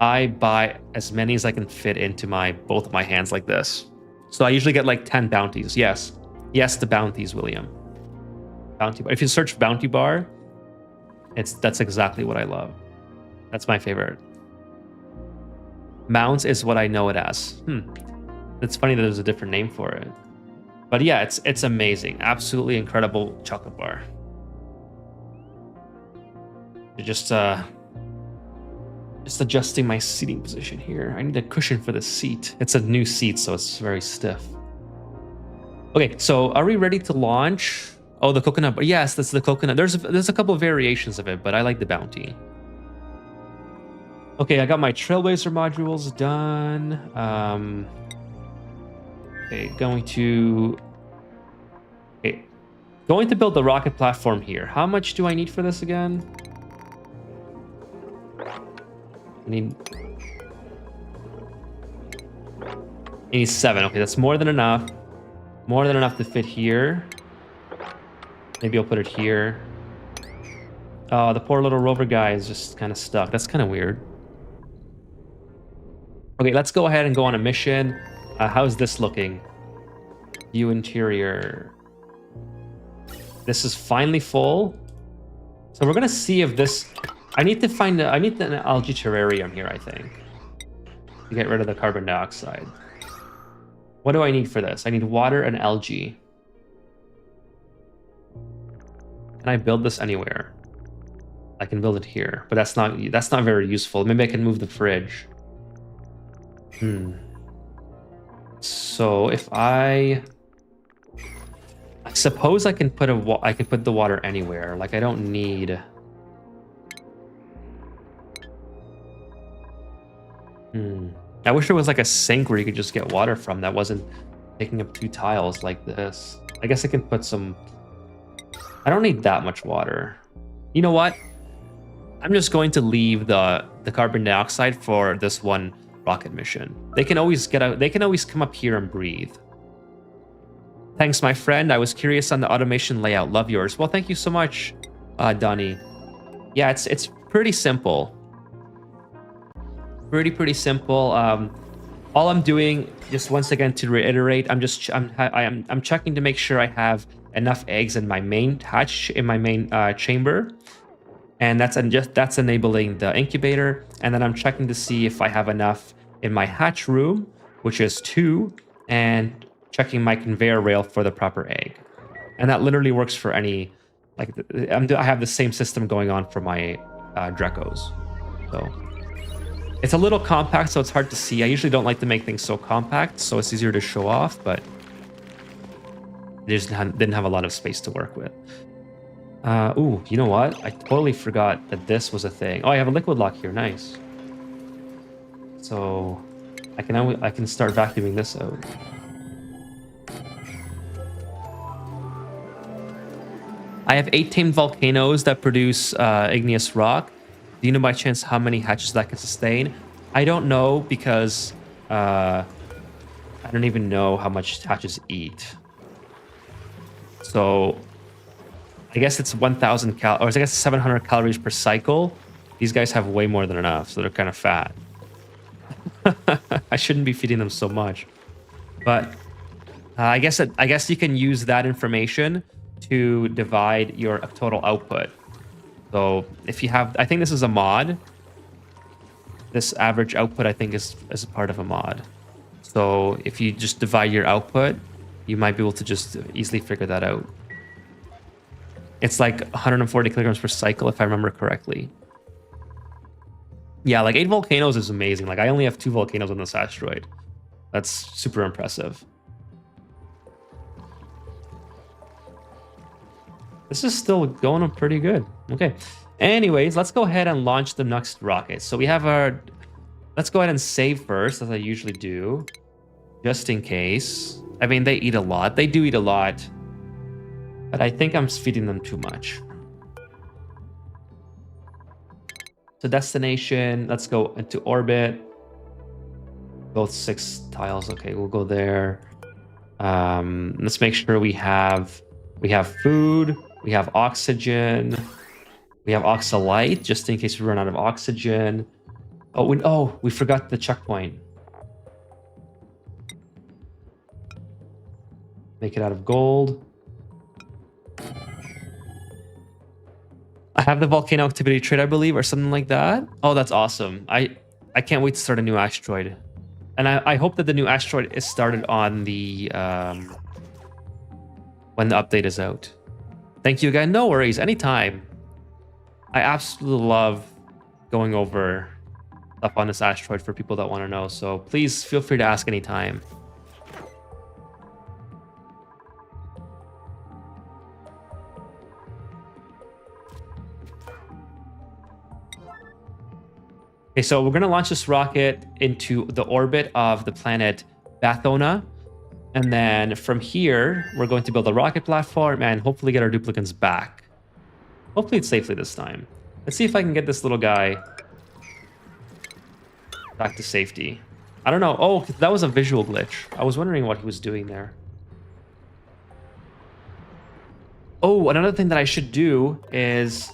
I buy as many as I can fit into both of my hands like this. So I usually get like 10 Bounties. Yes, the Bounties, William. Bounty bar. If you search Bounty bar, that's exactly what I love. That's my favorite. Mounds is what I know it as. It's funny that there's a different name for it. But yeah, it's amazing. Absolutely incredible chocolate bar. Just adjusting my seating position here. I need a cushion for the seat. It's a new seat, so it's very stiff. Okay, so are we ready to launch? Oh, the coconut. Yes, that's the coconut. There's a couple of variations of it, but I like the Bounty. Okay, I got my Trailblazer modules done. Okay, going to build the rocket platform here. How much do I need for this again? I need 7. Okay, that's more than enough. More than enough to fit here. Maybe I'll put it here. Oh, the poor little rover guy is just kind of stuck. That's kind of weird. Okay, let's go ahead and go on a mission. How's this looking? View interior. This is finally full. So we're gonna see if this. I need an algae terrarium here, I think, to get rid of the carbon dioxide. What do I need for this? I need water and algae. Can I build this anywhere? I can build it here, but that's not very useful. Maybe I can move the fridge. So if I suppose I can put the water anywhere. Like I don't need. I wish there was like a sink where you could just get water from that wasn't taking up 2 tiles like this. I guess I can put some... I don't need that much water. You know what? I'm just going to leave the carbon dioxide for this one rocket mission. They can always get out. They can always come up here and breathe. Thanks, my friend. I was curious on the automation layout. Love yours. Well, thank you so much, Donnie. Yeah, it's pretty simple. Pretty simple. All I'm doing, just once again to reiterate, I'm checking to make sure I have enough eggs in my main hatch, in my main chamber, and that's enabling the incubator. And then I'm checking to see if I have enough in my hatch room, which is 2, and checking my conveyor rail for the proper egg. And that literally works for any, like, I have the same system going on for my Drecos. So it's a little compact, so it's hard to see. I usually don't like to make things so compact, so it's easier to show off, but they just didn't have a lot of space to work with. Ooh, you know what? I totally forgot that this was a thing. Oh, I have a liquid lock here. Nice. So I can start vacuuming this out. I have 8 tamed volcanoes that produce igneous rock. Do you know by chance how many hatches that can sustain? I don't know because I don't even know how much hatches eat. So I guess it's 1,000 or I guess 700 calories per cycle. These guys have way more than enough, so they're kind of fat. I shouldn't be feeding them so much, but I guess you can use that information to divide your total output. So if you have, I think this is a mod. This average output, I think, is a part of a mod. So if you just divide your output, you might be able to just easily figure that out. It's like 140 kilograms per cycle, if I remember correctly. Yeah, like 8 volcanoes is amazing. Like I only have 2 volcanoes on this asteroid. That's super impressive. This is still going pretty good. Okay. Anyways, let's go ahead and launch the next rocket. So we have our... Let's go ahead and save first, as I usually do. Just in case. I mean, they eat a lot. They do eat a lot. But I think I'm feeding them too much. So destination. Let's go into orbit. Both 6 tiles. Okay, we'll go there. Let's make sure we have food. We have oxygen. We have oxalite, just in case we run out of oxygen. Oh, we forgot the checkpoint. Make it out of gold. I have the volcano activity trait, I believe, or something like that. Oh, that's awesome. I can't wait to start a new asteroid. And I hope that the new asteroid is started on the... when the update is out. Thank you again. No worries. Anytime. I absolutely love going over stuff on this asteroid for people that want to know. So please feel free to ask anytime. Okay, so we're going to launch this rocket into the orbit of the planet Bathona. And then from here, we're going to build a rocket platform and hopefully get our duplicants back. Hopefully it's safely this time. Let's see if I can get this little guy back to safety. I don't know. Oh, that was a visual glitch. I was wondering what he was doing there. Oh, another thing that I should do is...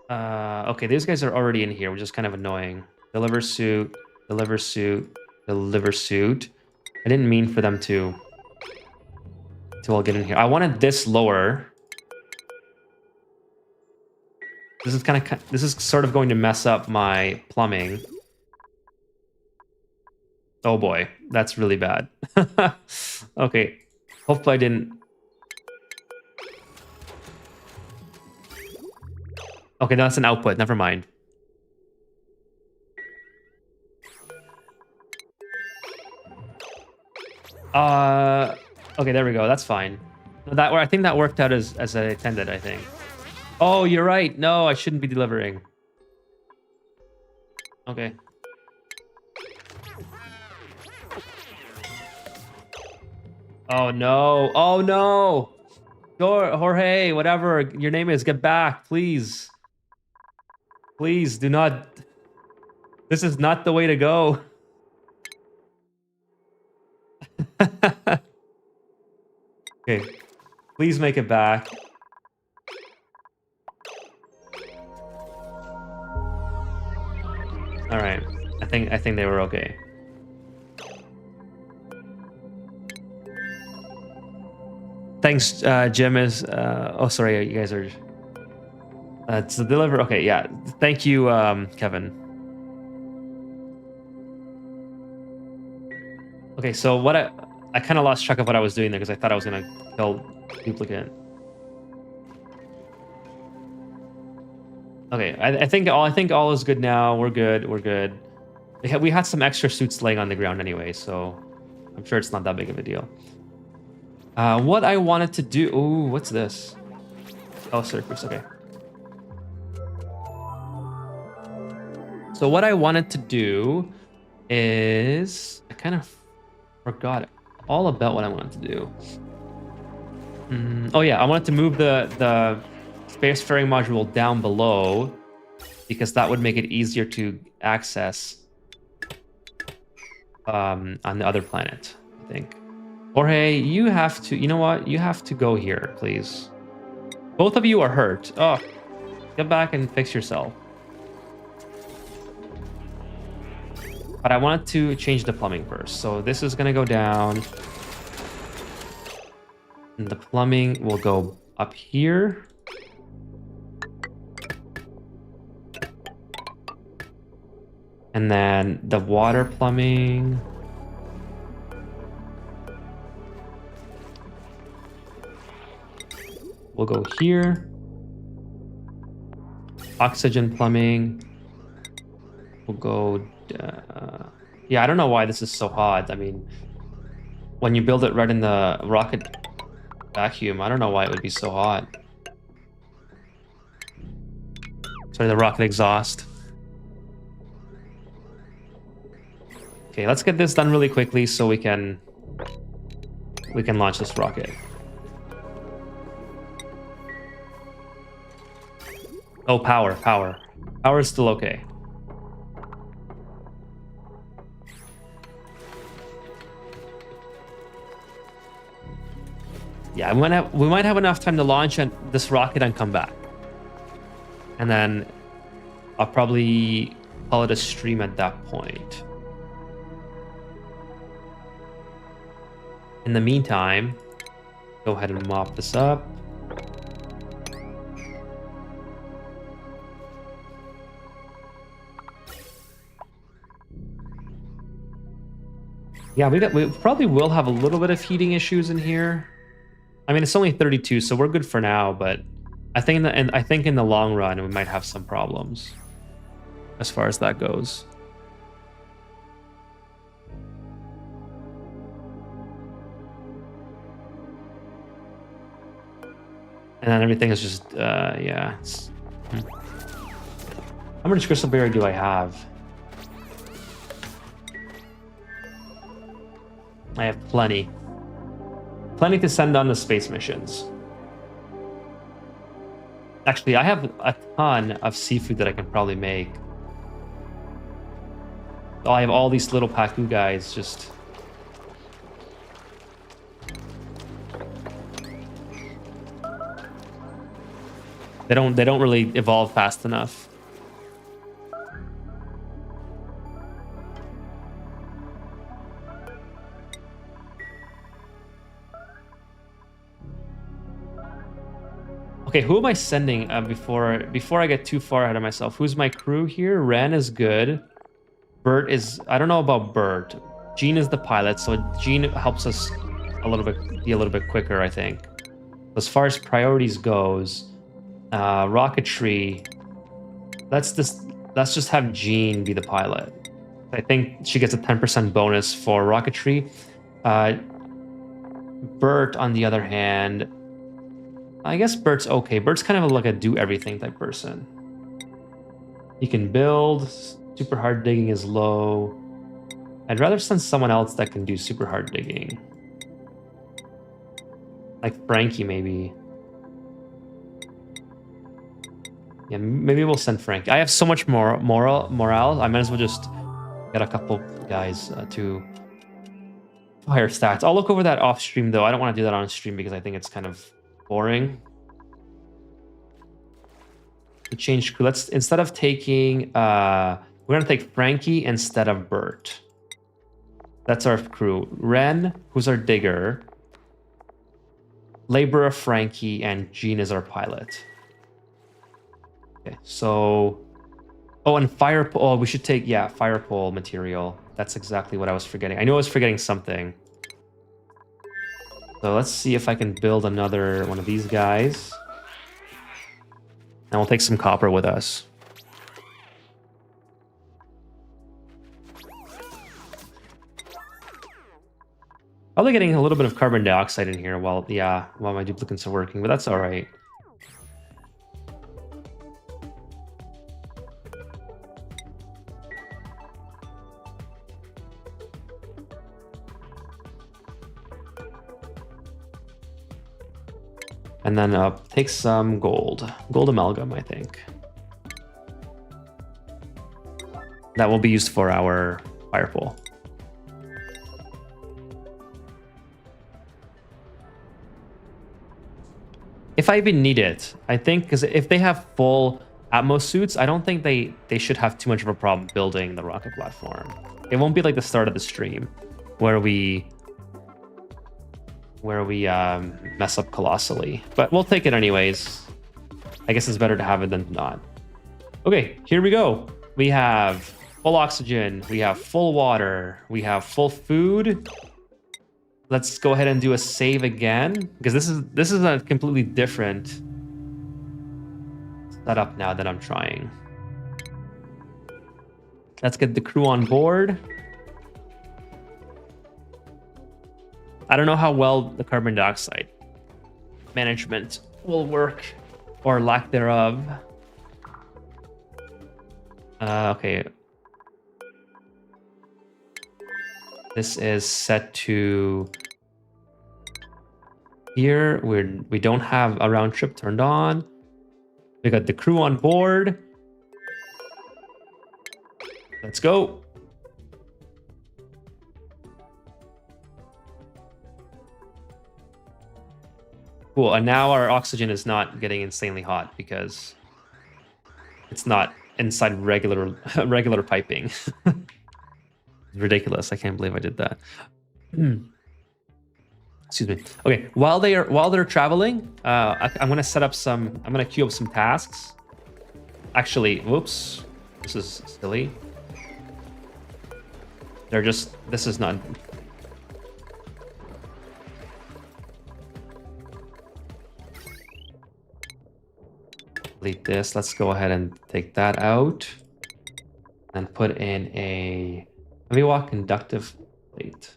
okay, these guys are already in here, which is kind of annoying. Deliver suit, deliver suit, deliver suit. I didn't mean for them to all get in here. I wanted this lower. This is sort of going to mess up my plumbing. Oh boy, that's really bad. Okay, hopefully I didn't. Okay, that's an output. Never mind. Okay, there we go. That's fine. I think that worked out as I intended, I think. Oh, you're right. No, I shouldn't be delivering. Okay. Oh no! Oh no! Jorge, whatever your name is, get back, please. Please do not. This is not the way to go. Okay, please make it back. All right, I think they were okay. Thanks, Jim. Is oh sorry, you guys are. To deliver. Okay, yeah. Thank you, Kevin. Okay, so what I kind of lost track of what I was doing there because I thought I was gonna kill duplicate. Okay, I think all is good now. We're good. We're good. We had some extra suits laying on the ground anyway, so I'm sure it's not that big of a deal. What I wanted to do. Ooh, what's this? Oh, circus. Okay. So what I wanted to do is I kind of forgot all about what I wanted to do. Oh yeah, I wanted to move the spacefaring module down below because that would make it easier to access on the other planet, I think. Jorge, you have to, you know what? You have to go here, please. Both of you are hurt. Oh, get back and fix yourself. But I wanted to change the plumbing first. So this is going to go down. And the plumbing will go up here. And then the water plumbing. Will go here. Oxygen plumbing will go. Yeah, I don't know why this is so hot. I mean, when you build it right in the rocket vacuum, I don't know why it would be so hot. Sorry, the rocket exhaust. Okay, let's get this done really quickly so we can launch this rocket. Oh, power. Power is still okay. Yeah, we might have enough time to launch this rocket and come back. And then I'll probably call it a stream at that point. In the meantime, go ahead and mop this up. Yeah, we probably will have a little bit of heating issues in here. I mean, it's only 32, so we're good for now. But I think in the long run, we might have some problems as far as that goes. And then everything is just yeah. How much crystal berry do I have? I have plenty. Plenty to send on the space missions. Actually, I have a ton of seafood that I can probably make. Oh, I have all these little Paku guys just... They don't really evolve fast enough. Okay, who am I sending before I get too far ahead of myself? Who's my crew here? Ren is good. Bert is... I don't know about Bert. Gene is the pilot, so Gene helps us be a little bit quicker, I think. As far as priorities goes, rocketry. Let's just have Gene be the pilot. I think she gets a 10% bonus for rocketry. Bert, on the other hand, I guess Bert's okay. Bert's kind of like a do everything type person. He can build. Super hard digging is low. I'd rather send someone else that can do super hard digging. Like Frankie, maybe. Yeah, maybe we'll send Frankie. I have so much more morale. I might as well just get a couple guys to higher stats. I'll look over that off stream though. I don't want to do that on stream because I think it's kind of boring. We change crew. Let's, instead of taking we're gonna take Frankie instead of Bert. That's our crew. Ren, who's our digger. Laborer Frankie, and Gene is our pilot. Okay, so oh, and fire pole. Oh, we should take, yeah, fire pole material. That's exactly what I was forgetting. I knew I was forgetting something. So let's see if I can build another one of these guys. And we'll take some copper with us. Probably getting a little bit of carbon dioxide in here while, yeah, while my duplicates are working, but that's all right. And then take some gold amalgam, I think. That will be used for our fire pole. If I even need it, I think, because if they have full Atmos suits, I don't think they should have too much of a problem building the rocket platform. It won't be like the start of the stream where we mess up colossally. But we'll take it anyways. I guess it's better to have it than not. Okay, here we go. We have full oxygen, we have full water, we have full food. Let's go ahead and do a save again, because this is a completely different setup now that I'm trying. Let's get the crew on board. I don't know how well the carbon dioxide management will work, or lack thereof. Okay. This is set to here. We don't have a round trip turned on. We got the crew on board. Let's go. Cool, and now our oxygen is not getting insanely hot because it's not inside regular piping. Ridiculous. I can't believe I did that. Excuse me. Okay, while they're traveling, I'm gonna set up some. I'm gonna queue up some tasks. Actually, whoops, this is silly. This is not. Delete this. Let's go ahead and take that out and put in a heavy walk conductive plate.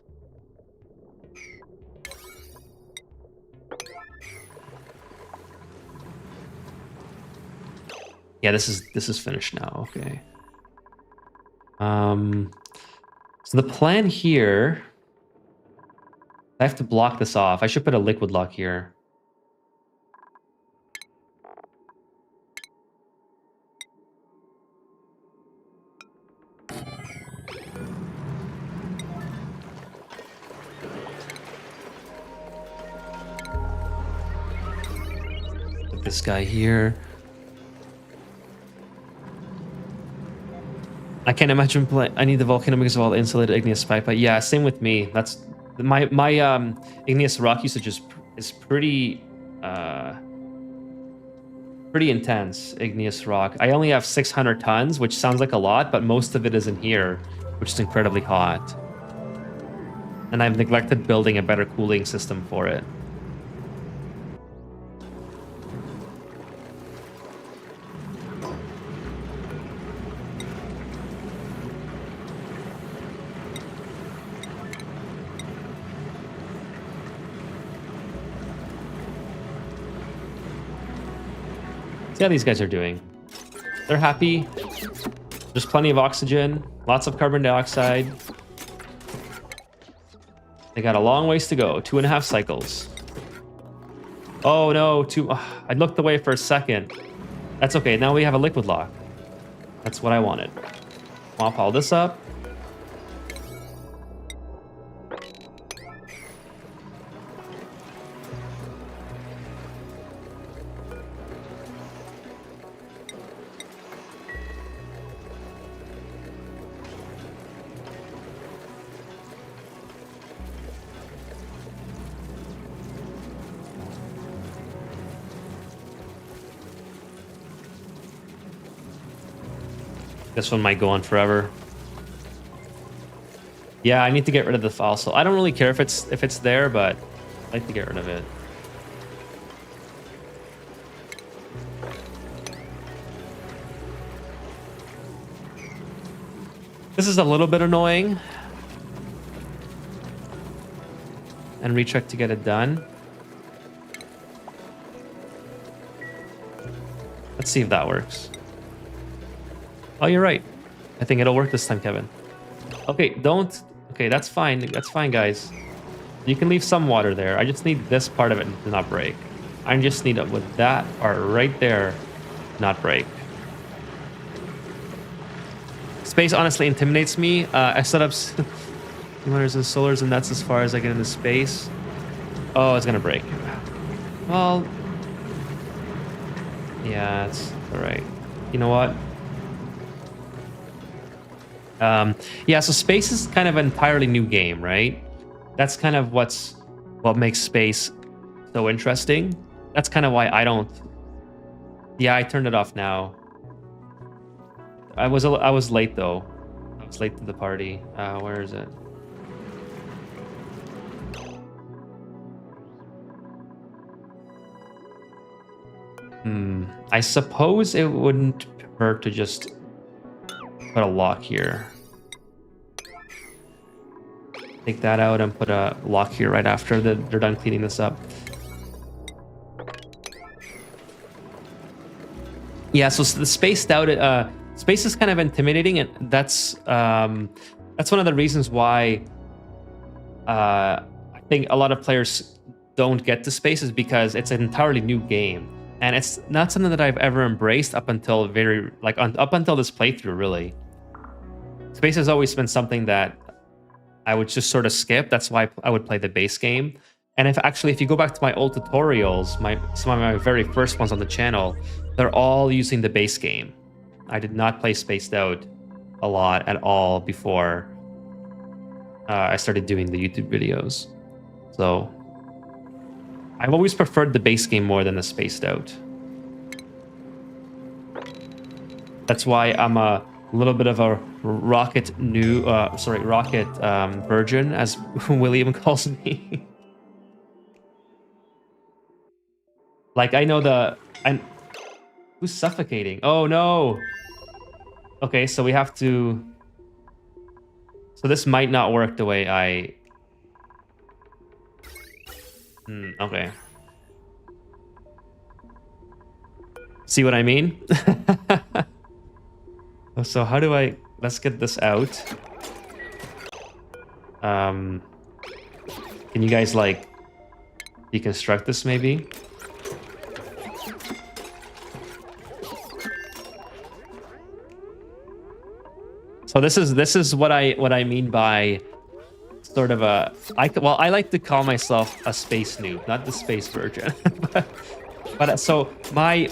Yeah, this is finished now. Okay. So the plan here, I have to block this off. I should put a liquid lock here. Put this guy here. I can't imagine I need the volcano because of all the insulated igneous pipe. But yeah, same with me. That's my igneous rock usage is pretty intense. Igneous rock. I only have 600 tons, which sounds like a lot, but most of it is in here, which is incredibly hot. And I've neglected building a better cooling system for it. See how these guys are doing. They're happy. There's plenty of oxygen, lots of carbon dioxide. They got a long ways to go, 2.5 cycles. Oh no, I looked away for a second. That's okay, now we have a liquid lock. That's what I wanted. I'll pile this up. This one might go on forever. Yeah, I need to get rid of the fossil. I don't really care if it's there, but I'd like to get rid of it. This is a little bit annoying. And recheck to get it done. Let's see if that works. Oh, you're right. I think it'll work this time, Kevin. Okay, don't... Okay, that's fine. That's fine, guys. You can leave some water there. I just need this part of it to not break. I just need it with that part right there not break. Space honestly intimidates me. I set up similars and solars, and that's as far as I get into space. Oh, it's gonna break. Well... Yeah, it's alright. You know what? Yeah, so space is kind of an entirely new game, right? That's kind of what makes space so interesting. That's kind of why I don't... Yeah, I turned it off now. I was late though. I was late to the party. Where is it? I suppose it wouldn't hurt to just put a lock here. Take that out and put a lock here right after they're done cleaning this up. Yeah, so the spaced out space is kind of intimidating, and that's one of the reasons why I think a lot of players don't get to space, is because it's an entirely new game. And it's not something that I've ever embraced up until up until this playthrough, really. Space has always been something that I would just sort of skip. That's why I would play the base game. And if you go back to my old tutorials, some of my very first ones on the channel, they're all using the base game. I did not play Spaced Out a lot at all before I started doing the YouTube videos. So I've always preferred the base game more than the Spaced Out. That's why I'm a little bit of a rocket virgin, as William calls me. Like, I know who's suffocating? Oh no. Okay, so we have to... So this might not work the way I... okay. See what I mean? So how do I... Let's get this out. Can you guys, like, deconstruct this maybe? So this is what I mean by sort of a... I like to call myself a space noob, not the space virgin. but so my...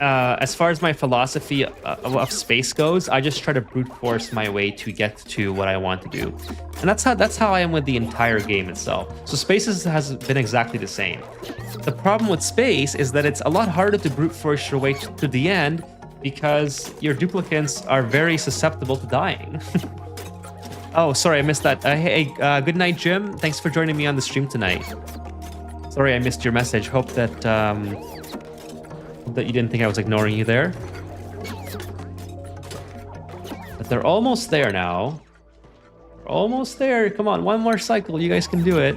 as far as my philosophy of space goes, I just try to brute force my way to get to what I want to do, and that's how I am with the entire game itself. So space has been exactly the same. The problem with space is that it's a lot harder to brute force your way to the end, because your duplicates are very susceptible to dying. Oh, sorry, I missed that. Hey, good night, Jim. Thanks for joining me on the stream tonight. Sorry, I missed your message. Hope that that you didn't think I was ignoring you there. But they're almost there now. We're almost there. Come on, one more cycle. You guys can do it.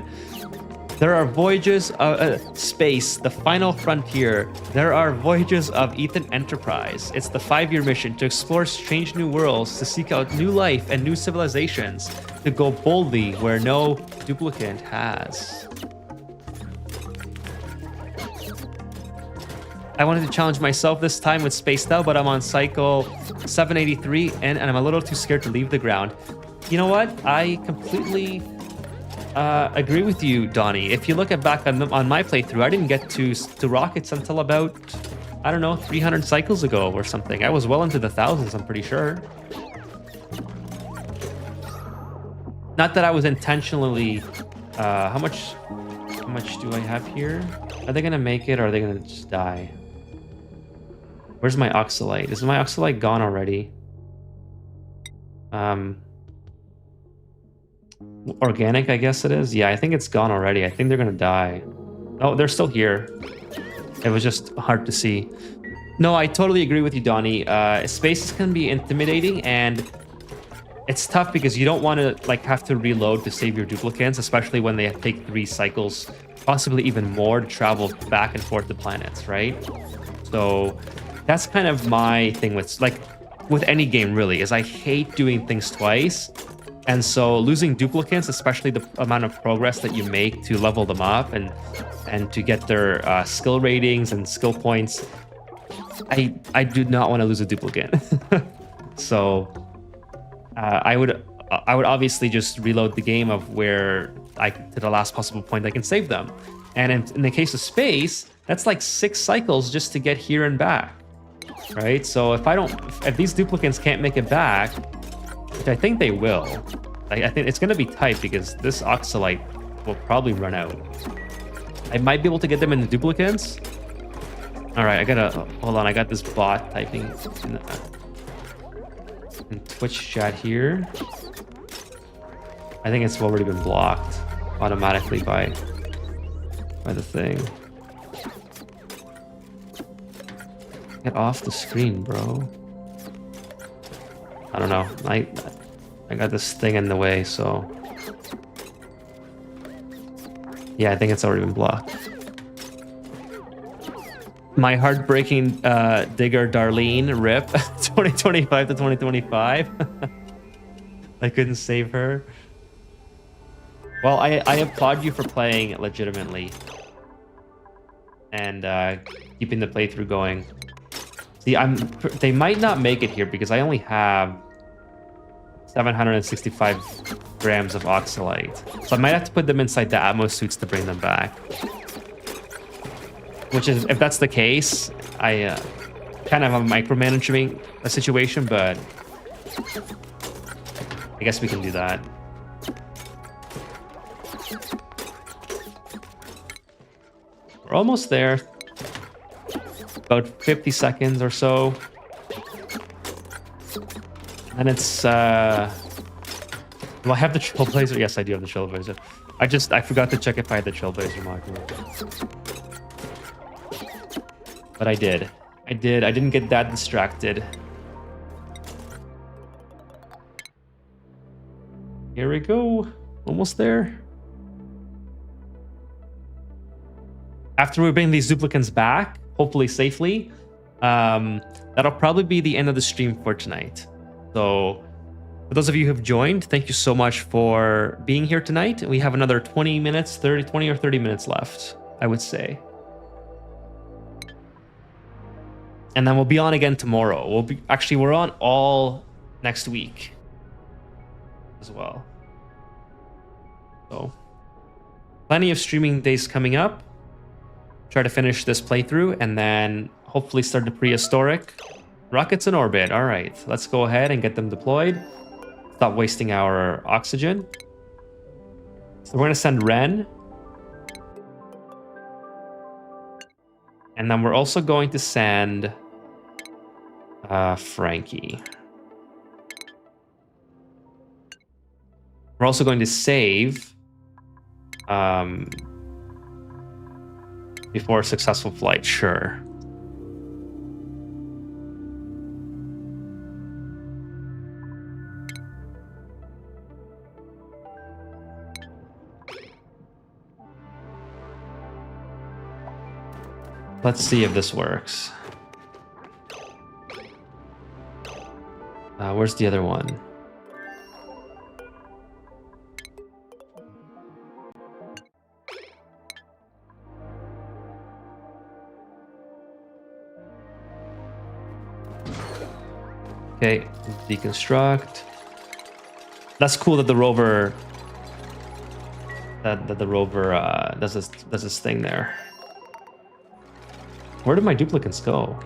There are voyages of space, the final frontier. There are voyages of Ethan Enterprise. It's the 5-year mission to explore strange new worlds, to seek out new life and new civilizations, to go boldly where no duplicate has. I wanted to challenge myself this time with Spaced Out, but I'm on cycle 783 and I'm a little too scared to leave the ground. You know what? I completely agree with you, Donnie. If you look at back on my playthrough, I didn't get to rockets until about, I don't know, 300 cycles ago or something. I was well into the thousands, I'm pretty sure. Not that I was intentionally... how much do I have here? Are they gonna make it or are they gonna just die? Where's my oxalite? Is my oxalite gone already? Organic, I guess it is. Yeah, I think it's gone already. I think they're gonna die. Oh, they're still here. It was just hard to see. No, I totally agree with you, Donnie. Spaces can be intimidating, and it's tough because you don't want to like have to reload to save your duplicates, especially when they take 3 cycles, possibly even more, to travel back and forth to planets, right? So that's kind of my thing with any game, really, is I hate doing things twice. And so losing duplicates, especially the amount of progress that you make to level them up and to get their skill ratings and skill points, I do not want to lose a duplicate. So I would obviously just reload the game of where to the last possible point I can save them. And in the case of space, that's like 6 cycles just to get here and back, right? So if these duplicates can't make it back, which I think they will, I think it's going to be tight because this oxalite will probably run out. I might be able to get them in the duplicates. All right, hold on. I got this bot typing in Twitch chat here. I think it's already been blocked automatically by the thing. Get off the screen, bro. I don't know. I got this thing in the way, so yeah, I think it's already been blocked. My heartbreaking digger Darlene, rip. 2025 to 2025. I couldn't save her. Well, I applaud you for playing legitimately and keeping the playthrough going. See, they might not make it here because I only have 765 grams of oxalite. So I might have to put them inside the Atmos suits to bring them back. Which is, if that's the case, I kind of am micromanaging a situation, but I guess we can do that. We're almost there. About 50 seconds or so. And it's, do I have the Trailblazer? Yes, I do have the Trailblazer. I forgot to check if I had the Trailblazer module. But I did. I didn't get that distracted. Here we go. Almost there. After we bring these duplicates back, hopefully safely, that'll probably be the end of the stream for tonight. So for those of you who have joined, thank you so much for being here tonight. We have another 20 or 30 minutes left, I would say. And then we'll be on again tomorrow. We're on all next week as well. So plenty of streaming days coming up. Try to finish this playthrough and then hopefully start the prehistoric. Rockets in orbit. All right, let's go ahead and get them deployed. Stop wasting our oxygen. So we're gonna send Ren. And then we're also going to send Frankie. We're also going to save before a successful flight, sure. Let's see if this works. Where's the other one? Okay, deconstruct. That's cool that the rover does this thing there. Where did my duplicates go?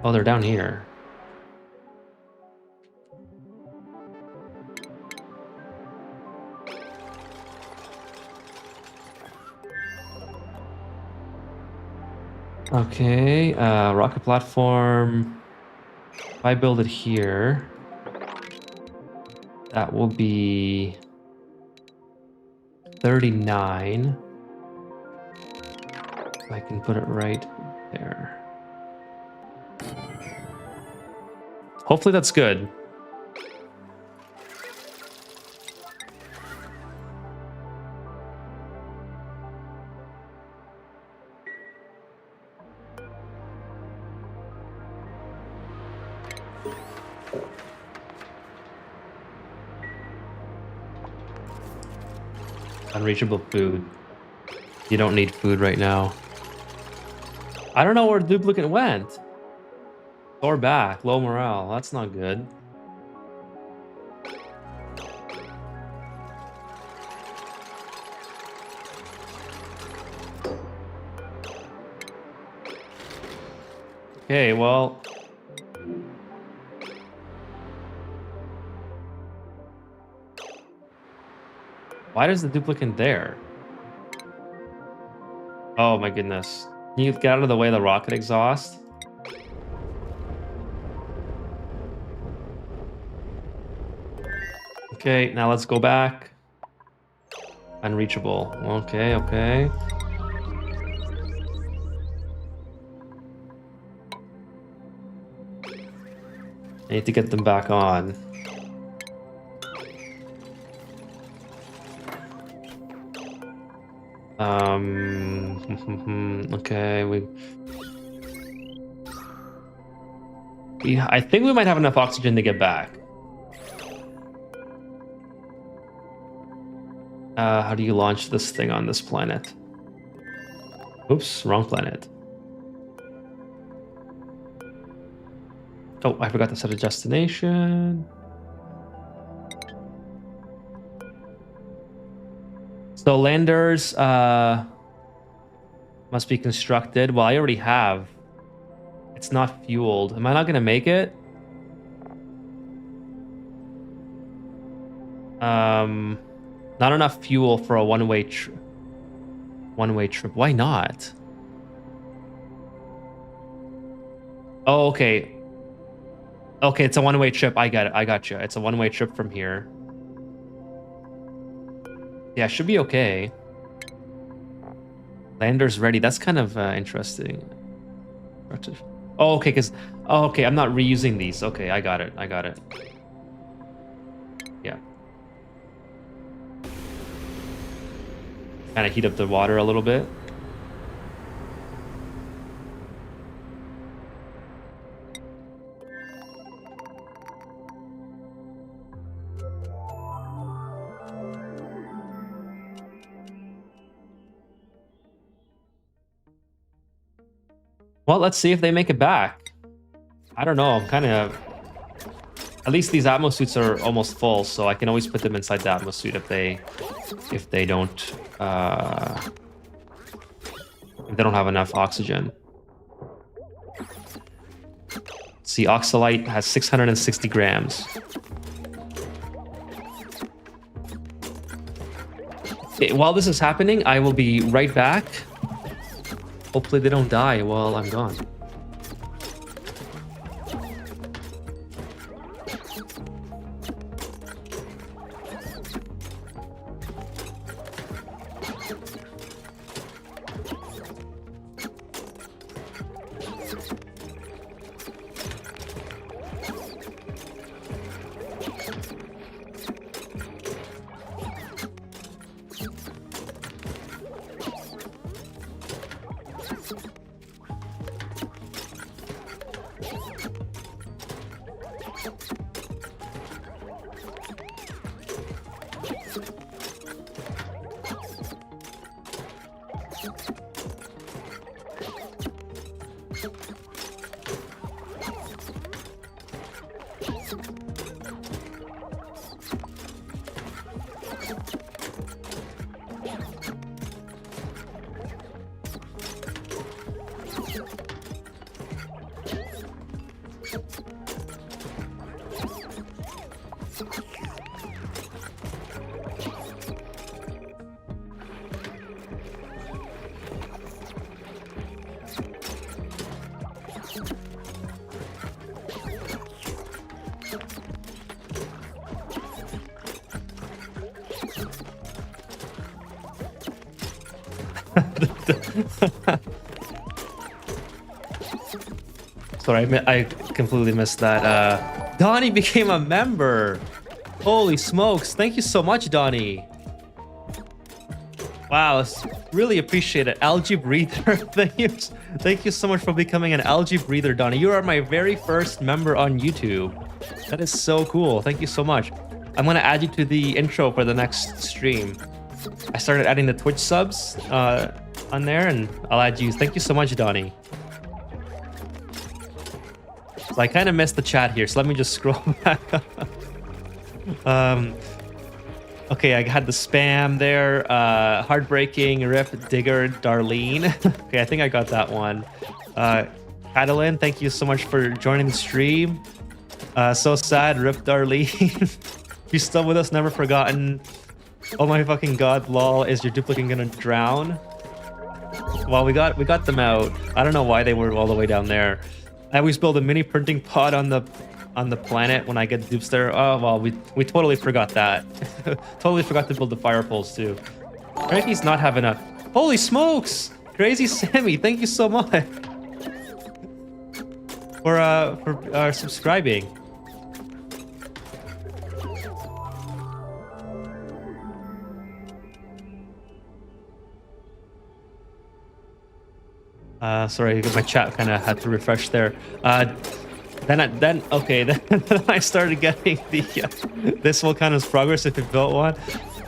Oh, they're down here. Okay, rocket platform. If I build it here, that will be 39. I can put it right there. Hopefully that's good. Unreachable food. You don't need food right now. I don't know where duplicate went. Or back. Low morale. That's not good. Okay, well. Why is the duplicate there? Oh my goodness. Can you get out of the way of the rocket exhaust? Okay, now let's go back. Unreachable. Okay, okay. I need to get them back on. Okay, I think we might have enough oxygen to get back. How do you launch this thing on this planet? Oops, wrong planet. Oh, I forgot to set a destination. So landers must be constructed. Well, I already have. It's not fueled. Am I not gonna make it? Not enough fuel for a one-way trip. Why not? Oh, okay. Okay, it's a one-way trip. I got it. I got you. It's a one-way trip from here. Yeah, should be okay. Lander's ready. That's kind of interesting. Oh, okay, because... Oh, okay, I'm not reusing these. Okay, I got it. I got it. Yeah. Kind of heat up the water a little bit. Well, let's see if they make it back. I don't know. I'm kind of... At least these Atmos suits are almost full, so I can always put them inside the Atmos suit if they don't have enough oxygen. See, Oxalite has 660 grams. Okay, while this is happening, I will be right back. Hopefully they don't die while I'm gone. Sorry, I completely missed that. Donnie became a member. Holy smokes. Thank you so much, Donnie. Wow, really appreciate it. Algae breather. Thank you so much for becoming an algae breather, Donnie. You are my very first member on YouTube. That is so cool. Thank you so much. I'm gonna add you to the intro for the next stream. I started adding the Twitch subs on there, and I'll add you. Thank you so much, Donnie. So I kind of missed the chat here, so let me just scroll back up. Okay, I had the spam there. Heartbreaking, Rip, Digger, Darlene. Okay, I think I got that one. Adeline, thank you so much for joining the stream. So sad, Rip, Darlene. If you're still with us, never forgotten. Oh my fucking god, lol, is your duplicate gonna drown? Well, we got them out. I don't know why they were all the way down there. I always build a mini printing pod on the planet when I get dupes there. Oh well, we totally forgot that. Totally forgot to build the fire poles too. Frankie's not having a. Holy smokes! Crazy Sammy, thank you so much for subscribing. Sorry, my chat kind of had to refresh there. Then I started getting the this volcano's progress if you built one.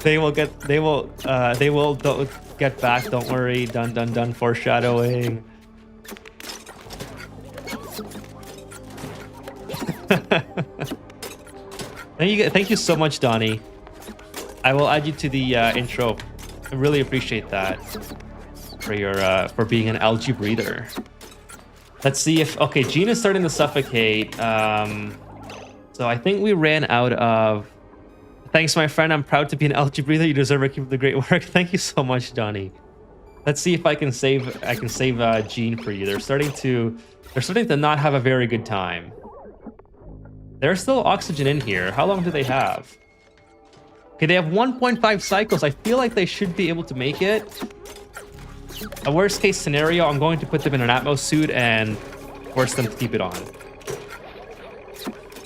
They will get back. Don't worry. Done. Foreshadowing. Thank you so much, Donnie. I will add you to the intro. I really appreciate that for your for being an algae breather. Let's see if okay. Gene is starting to suffocate. So I think we ran out of. Thanks, my friend. I'm proud to be an algae breather. You deserve it. Keep up the great work. Thank you so much, Donnie. Let's see if I can save. Gene for you. They're starting to not have a very good time. There's still oxygen in here. How long do they have? Okay, they have 1.5 cycles. I feel like they should be able to make it. A worst case scenario, I'm going to put them in an Atmos suit and force them to keep it on.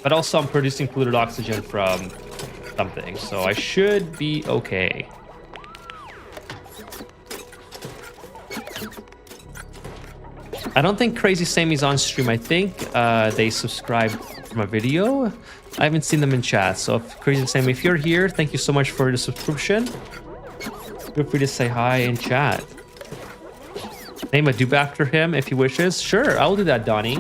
But also I'm producing polluted oxygen from something, so I should be okay. I don't think Crazy Sammy's on stream. I think they subscribed from a video. I haven't seen them in chat, so if Crazy Sammy, if you're here, thank you so much for the subscription. Feel free to say hi in chat. Name a dupe after him if he wishes. Sure, I'll do that, Donnie.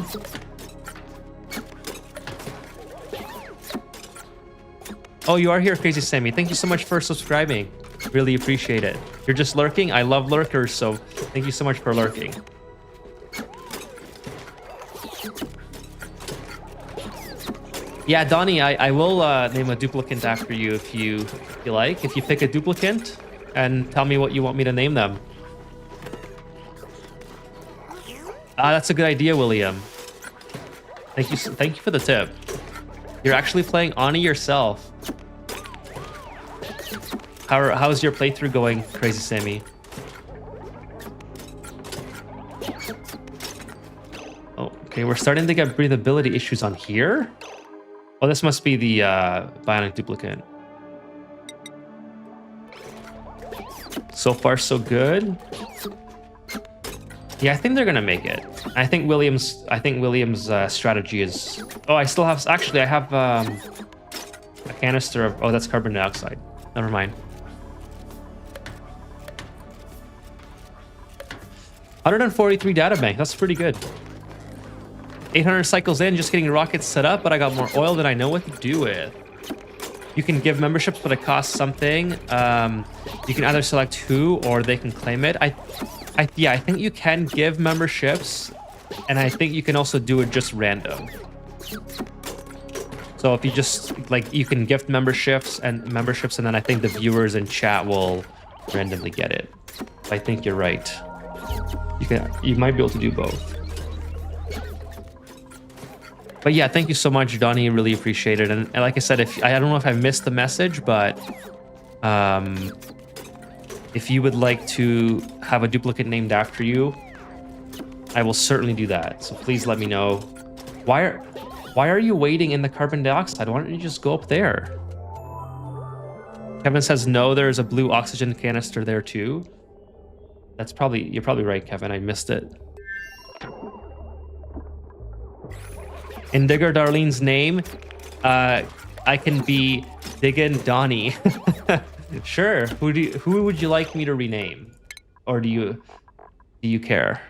Oh, you are here, Crazy Sammy. Thank you so much for subscribing. Really appreciate it. You're just lurking? I love lurkers, so thank you so much for lurking. Yeah, Donnie, I will name a duplicant after you if you like. If you pick a duplicant and tell me what you want me to name them. That's a good idea, William. Thank you for the tip. You're actually playing Ani yourself. How's your playthrough going, Crazy Sammy? Oh, okay, we're starting to get breathability issues on here. Oh, this must be the bionic duplicate. So far, so good. Yeah, I think they're gonna make it. I think William's strategy is. Oh, I still have. Actually, I have a canister of. Oh, that's carbon dioxide. Never mind. 143 data bank. That's pretty good. 800 cycles in, just getting rockets set up, but I got more oil than I know what to do with. You can give memberships, but it costs something. You can either select who, or they can claim it. Yeah, I think you can give memberships, and I think you can also do it just random. So if you just you can gift memberships, and then I think the viewers in chat will randomly get it. I think you're right. You might be able to do both. But yeah, thank you so much, Donnie. Really appreciate it. And like I said, I don't know if I missed the message, but If you would like to have a duplicate named after you, I will certainly do that. So please let me know. Why are you waiting in the carbon dioxide? Why don't you just go up there? Kevin says no, there's a blue oxygen canister there too. You're probably right, Kevin. I missed it. In Digger Darlene's name, I can be Diggin' Donnie. Sure. Who would you like me to rename? Or do you care?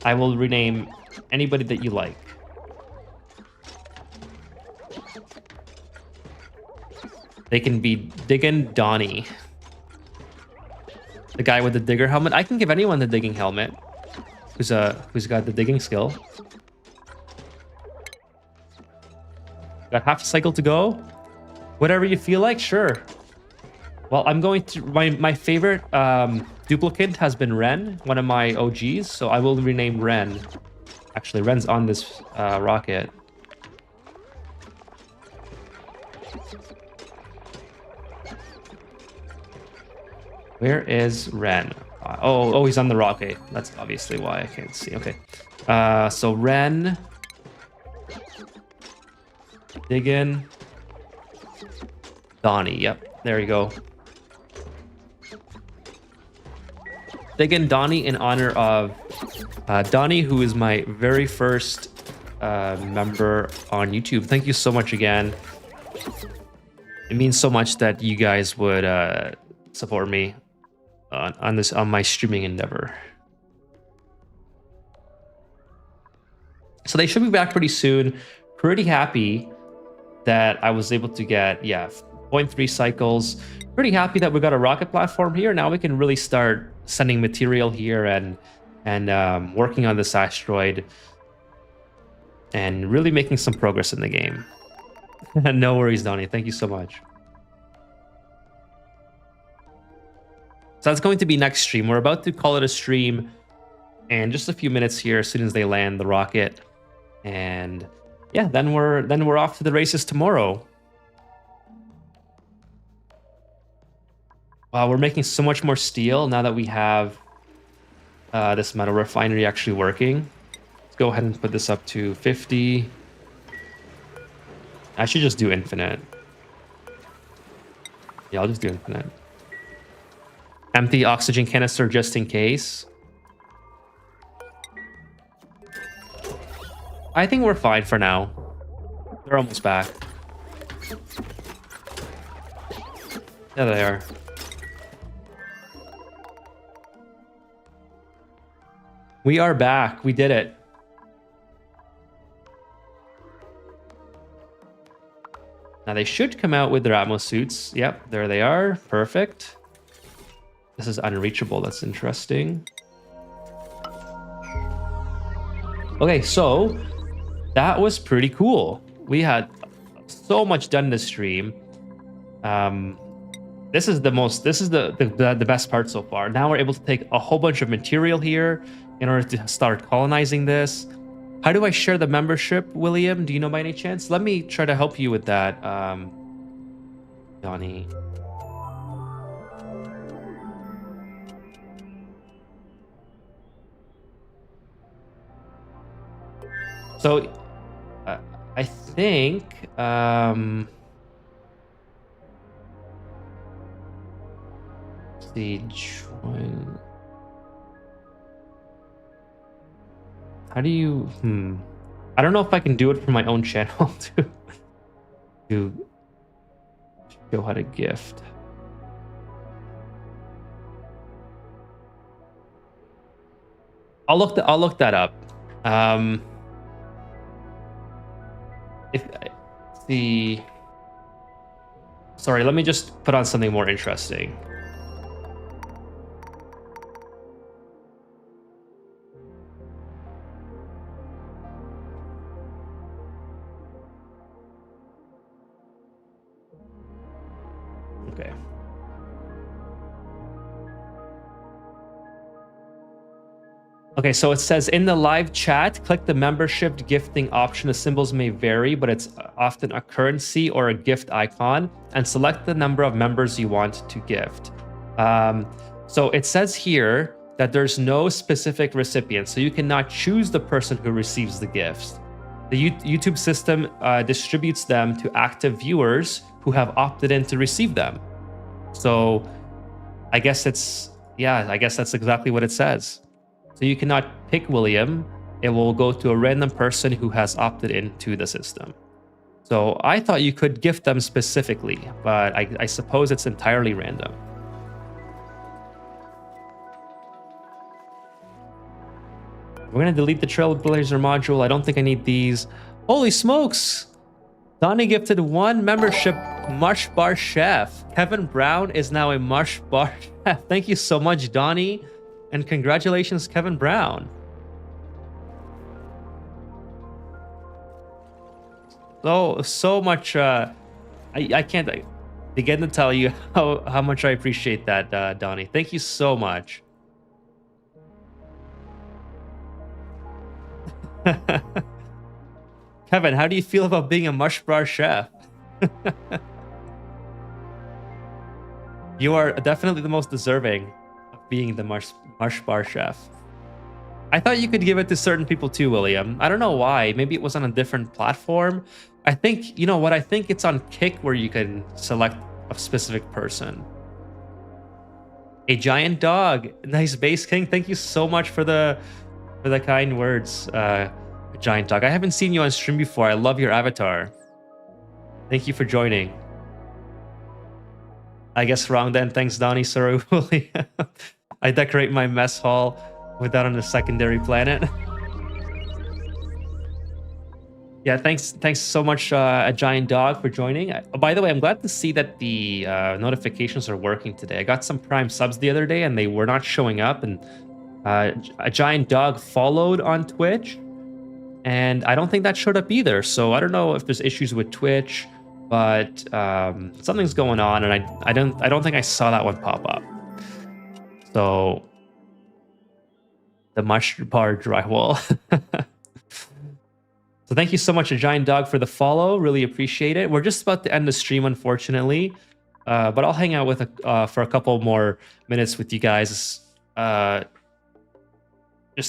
I will rename anybody that you like. They can be Diggin' Donnie. The guy with the digger helmet. I can give anyone the digging helmet who's got the digging skill. Got half a cycle to go. Whatever you feel like, sure. Well, I'm going to my favorite duplicate has been Ren, one of my OGs, so I will rename Ren. Actually, Ren's on this rocket. Where is Ren? Oh, he's on the rocket. That's obviously why I can't see. Okay. So Ren. Dig in. Donnie. Yep. There you go. Dig in Donnie in honor of Donnie, who is my very first member on YouTube. Thank you so much again. It means so much that you guys would support me on my streaming endeavor. So they should be back pretty soon. Pretty happy that I was able to get 0.3 cycles. Pretty happy that we got a rocket platform here. Now we can really start sending material here and working on this asteroid and really making some progress in the game. No worries, Donnie. Thank you so much. So that's going to be next stream. We're about to call it a stream in just a few minutes here as soon as they land the rocket. And yeah, then we're off to the races tomorrow. Wow, we're making so much more steel now that we have this metal refinery actually working. Let's go ahead and put this up to 50. I should just do infinite. Yeah, I'll just do infinite. Empty oxygen canister just in case. I think we're fine for now. They're almost back. There they are. We are back. We did it. Now they should come out with their Atmos suits. Yep, there they are. Perfect. This is unreachable. That's interesting. Okay, so that was pretty cool. We had so much done this stream. This is the best part so far. Now we're able to take a whole bunch of material here in order to start colonizing this. How do I share the membership, William? Do you know by any chance? Let me try to help you with that, Donnie. So, I think, let's see, join. How do you, I don't know if I can do it from my own channel to show how to gift. I'll look that up. Sorry, let me just put on something more interesting. Okay. Okay, so it says in the live chat, click the membership gifting option. The symbols may vary, but it's often a currency or a gift icon, and select the number of members you want to gift. So it says here that there's no specific recipient, so you cannot choose the person who receives the gifts. The YouTube system distributes them to active viewers who have opted in to receive them. So I guess that's exactly what it says. So you cannot pick William. It will go to a random person who has opted into the system. So I thought you could gift them specifically, but I suppose it's entirely random. We're going to delete the Trailblazer module. I don't think I need these. Holy smokes! Donnie gifted 1 membership Marsh Bar Chef. Kevin Brown is now a Marsh Bar Chef. Thank you so much, Donnie. And congratulations, Kevin Brown. So much. I can't begin to tell you how much I appreciate that, Donnie. Thank you so much. Kevin, how do you feel about being a Marsh Bar Chef? You are definitely the most deserving of being the Marsh Bar Chef. I thought you could give it to certain people too, William. I don't know why. Maybe it was on a different platform. I think, you know what? I think it's on Kick where you can select a specific person. A giant dog. Nice base king. Thank you so much for the kind words, giant dog. I haven't seen you on stream before. I love your avatar. Thank you for joining. I guess wrong then. Thanks, Donnie. Sorry, William. I decorate my mess hall with that on a secondary planet. Yeah, thanks so much, a giant dog, for joining. By the way, I'm glad to see that the notifications are working today. I got some Prime subs the other day and they were not showing up, and a giant dog followed on Twitch, and I don't think that showed up either. So I don't know if there's issues with Twitch, but something's going on, and I don't think I saw that one pop up. So the Marsh Bar drywall. So thank you so much, a giant dog, for the follow. Really appreciate it. We're just about to end the stream, unfortunately, but I'll hang out with for a couple more minutes with you guys, just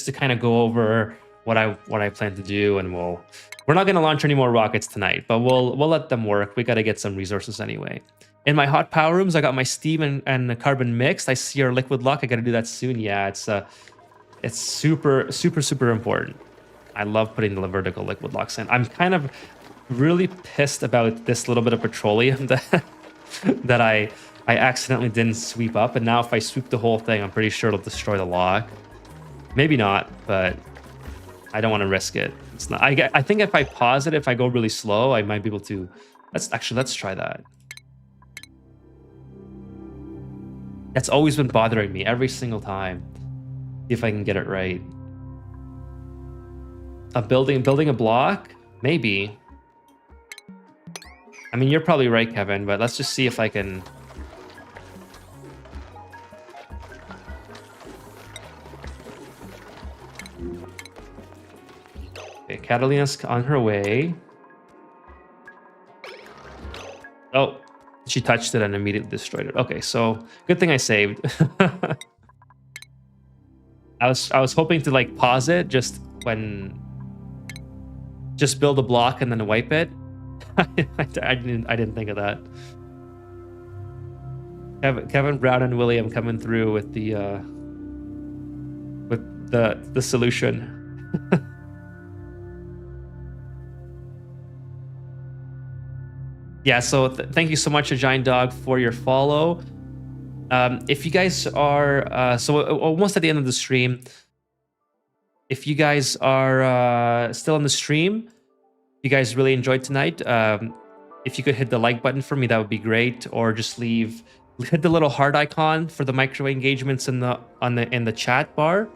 to kind of go over what I plan to do, and we're not going to launch any more rockets tonight, but we'll let them work. We got to get some resources anyway. In my hot power rooms, I got my steam and the carbon mixed. I see our liquid lock. I got to do that soon. Yeah, it's super important. I love putting the vertical liquid locks in. I'm kind of really pissed about this little bit of petroleum that I accidentally didn't sweep up, and now if I sweep the whole thing, I'm pretty sure it'll destroy the lock. Maybe not, but I don't want to risk it. It's not. I think if I pause it, if I go really slow, I might be able to. Let's try that. That's always been bothering me every single time. See if I can get it right. Building a block? Maybe. I mean, you're probably right, Kevin, but let's just see if I can. Okay, Catalina's on her way. Oh, she touched it and immediately destroyed it. Okay, so good thing I saved. I was hoping to like pause it just build a block and then wipe it. I didn't think of that. Kevin Brown and William coming through with the solution. Yeah, so thank you so much, a giant dog, for your follow. If you guys are so almost at the end of the stream, if you guys are still on the stream, you guys really enjoyed tonight, if you could hit the like button for me, that would be great. Or just hit the little heart icon for the micro engagements in the chat bar.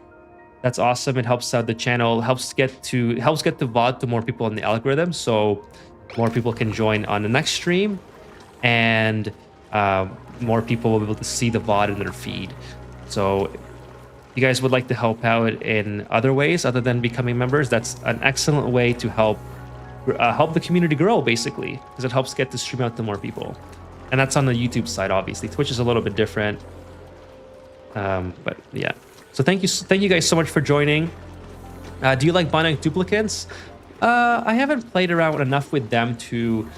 That's awesome. It helps out the channel, helps get the VOD to more people in the algorithm, so more people can join on the next stream, and more people will be able to see the VOD in their feed. So you guys would like to help out in other ways other than becoming members, that's an excellent way to help the community grow, basically, because it helps get the stream out to more people. And that's on the YouTube side, obviously. Twitch is a little bit different. But yeah. So thank you guys so much for joining. Do you like bionic duplicates? I haven't played around enough with them to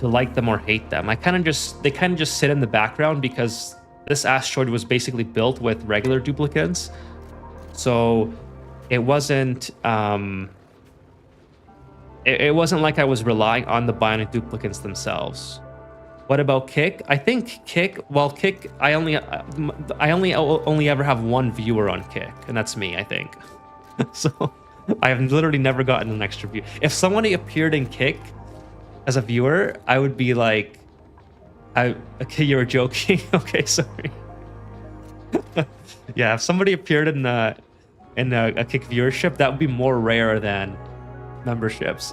like them or hate them. They kind of just sit in the background because this asteroid was basically built with regular duplicates. So it wasn't it wasn't like I was relying on the bionic duplicates themselves. What about Kick? I think Kick, well, Kick, I only ever have one viewer on Kick, and that's me, I think. So I have literally never gotten an extra view. If somebody appeared in Kick as a viewer, I would be like, okay, you're joking. Okay, sorry. Yeah, if somebody appeared in a Kick viewership, that would be more rare than memberships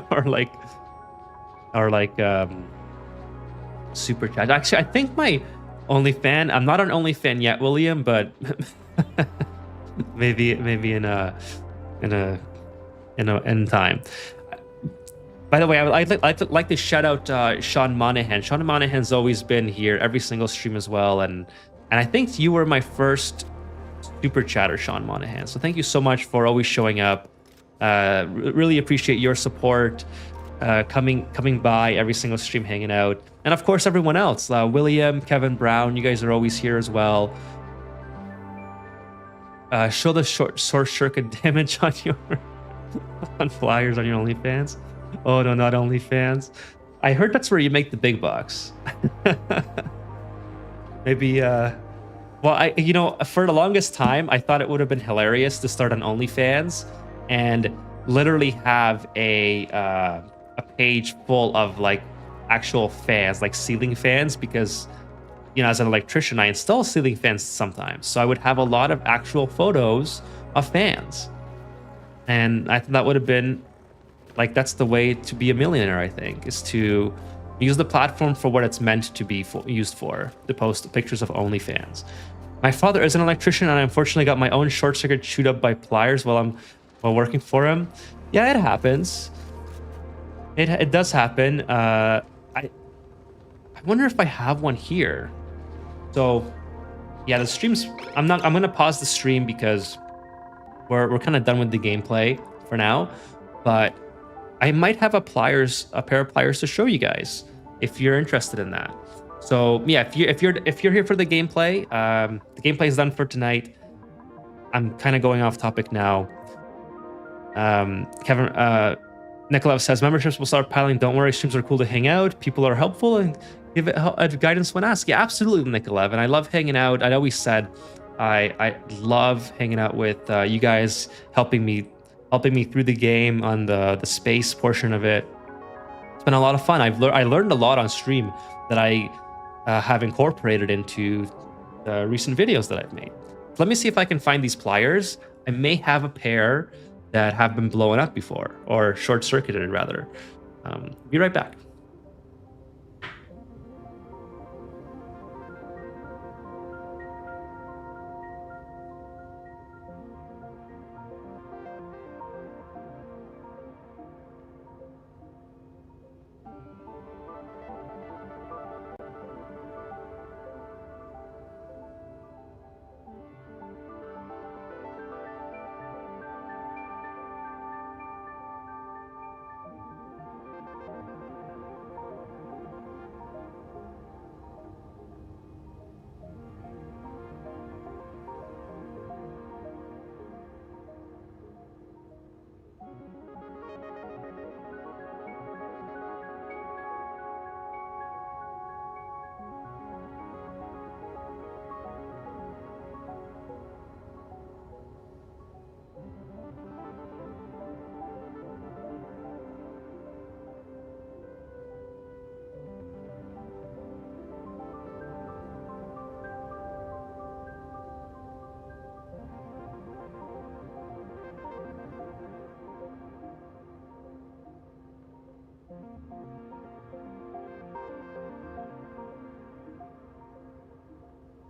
or like super chat. Actually, I think my OnlyFan, I'm not on OnlyFan yet, William, but maybe in time. By the way, I'd like to shout out Sean Monahan. Sean Monahan's always been here every single stream as well, and I think you were my first super chatter, Sean Monahan. So thank you so much for always showing up. Really appreciate your support, coming by every single stream, hanging out, and of course everyone else. William, Kevin Brown, you guys are always here as well. Show the short circuit damage on your on flyers on your OnlyFans. Oh no, not OnlyFans. I heard that's where you make the big bucks. Maybe well, for the longest time I thought it would have been hilarious to start an OnlyFans and literally have a page full of like actual fans, like ceiling fans, because as an electrician I install ceiling fans sometimes, so I would have a lot of actual photos of fans, and I thought that would have been like, that's the way to be a millionaire, I think, is to use the platform for what it's meant to be used for, to post pictures of OnlyFans. My father is an electrician, and I unfortunately got my own short circuit chewed up by pliers while working for him. Yeah, it happens. It does happen. I wonder if I have one here. So yeah, the streams, I'm gonna pause the stream because we're kind of done with the gameplay for now, but I might have a pair of pliers to show you guys if you're interested in that. So yeah, if you're here for the gameplay, the gameplay is done for tonight. I'm kind of going off topic now. Kevin Nikolov says memberships will start piling. Don't worry, streams are cool to hang out. People are helpful and give it guidance when asked. Yeah, absolutely, Nikolov. And I love hanging out. I always said I love hanging out with you guys, helping me through the game on the space portion of it. It's been a lot of fun. I learned a lot on stream that I have incorporated into the recent videos that I've made. Let me see if I can find these pliers. I may have a pair that have been blown up before, or short-circuited rather. Be right back.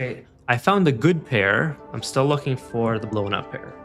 Okay, I found the good pair. I'm still looking for the blown up pair.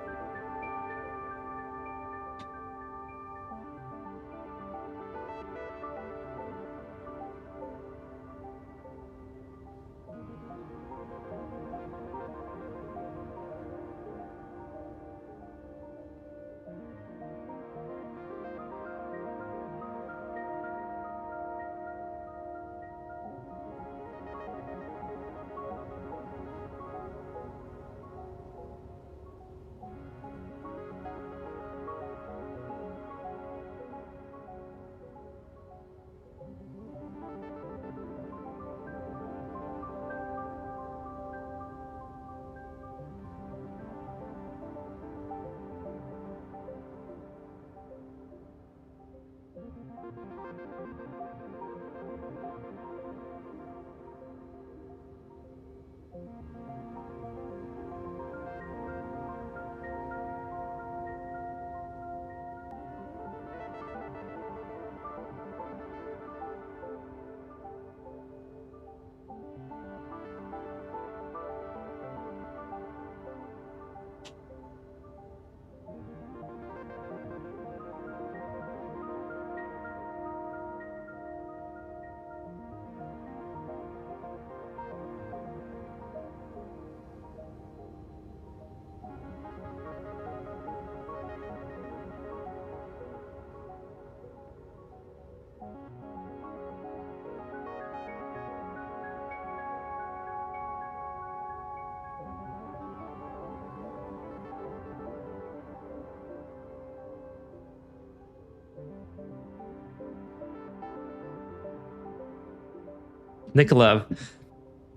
Nicola,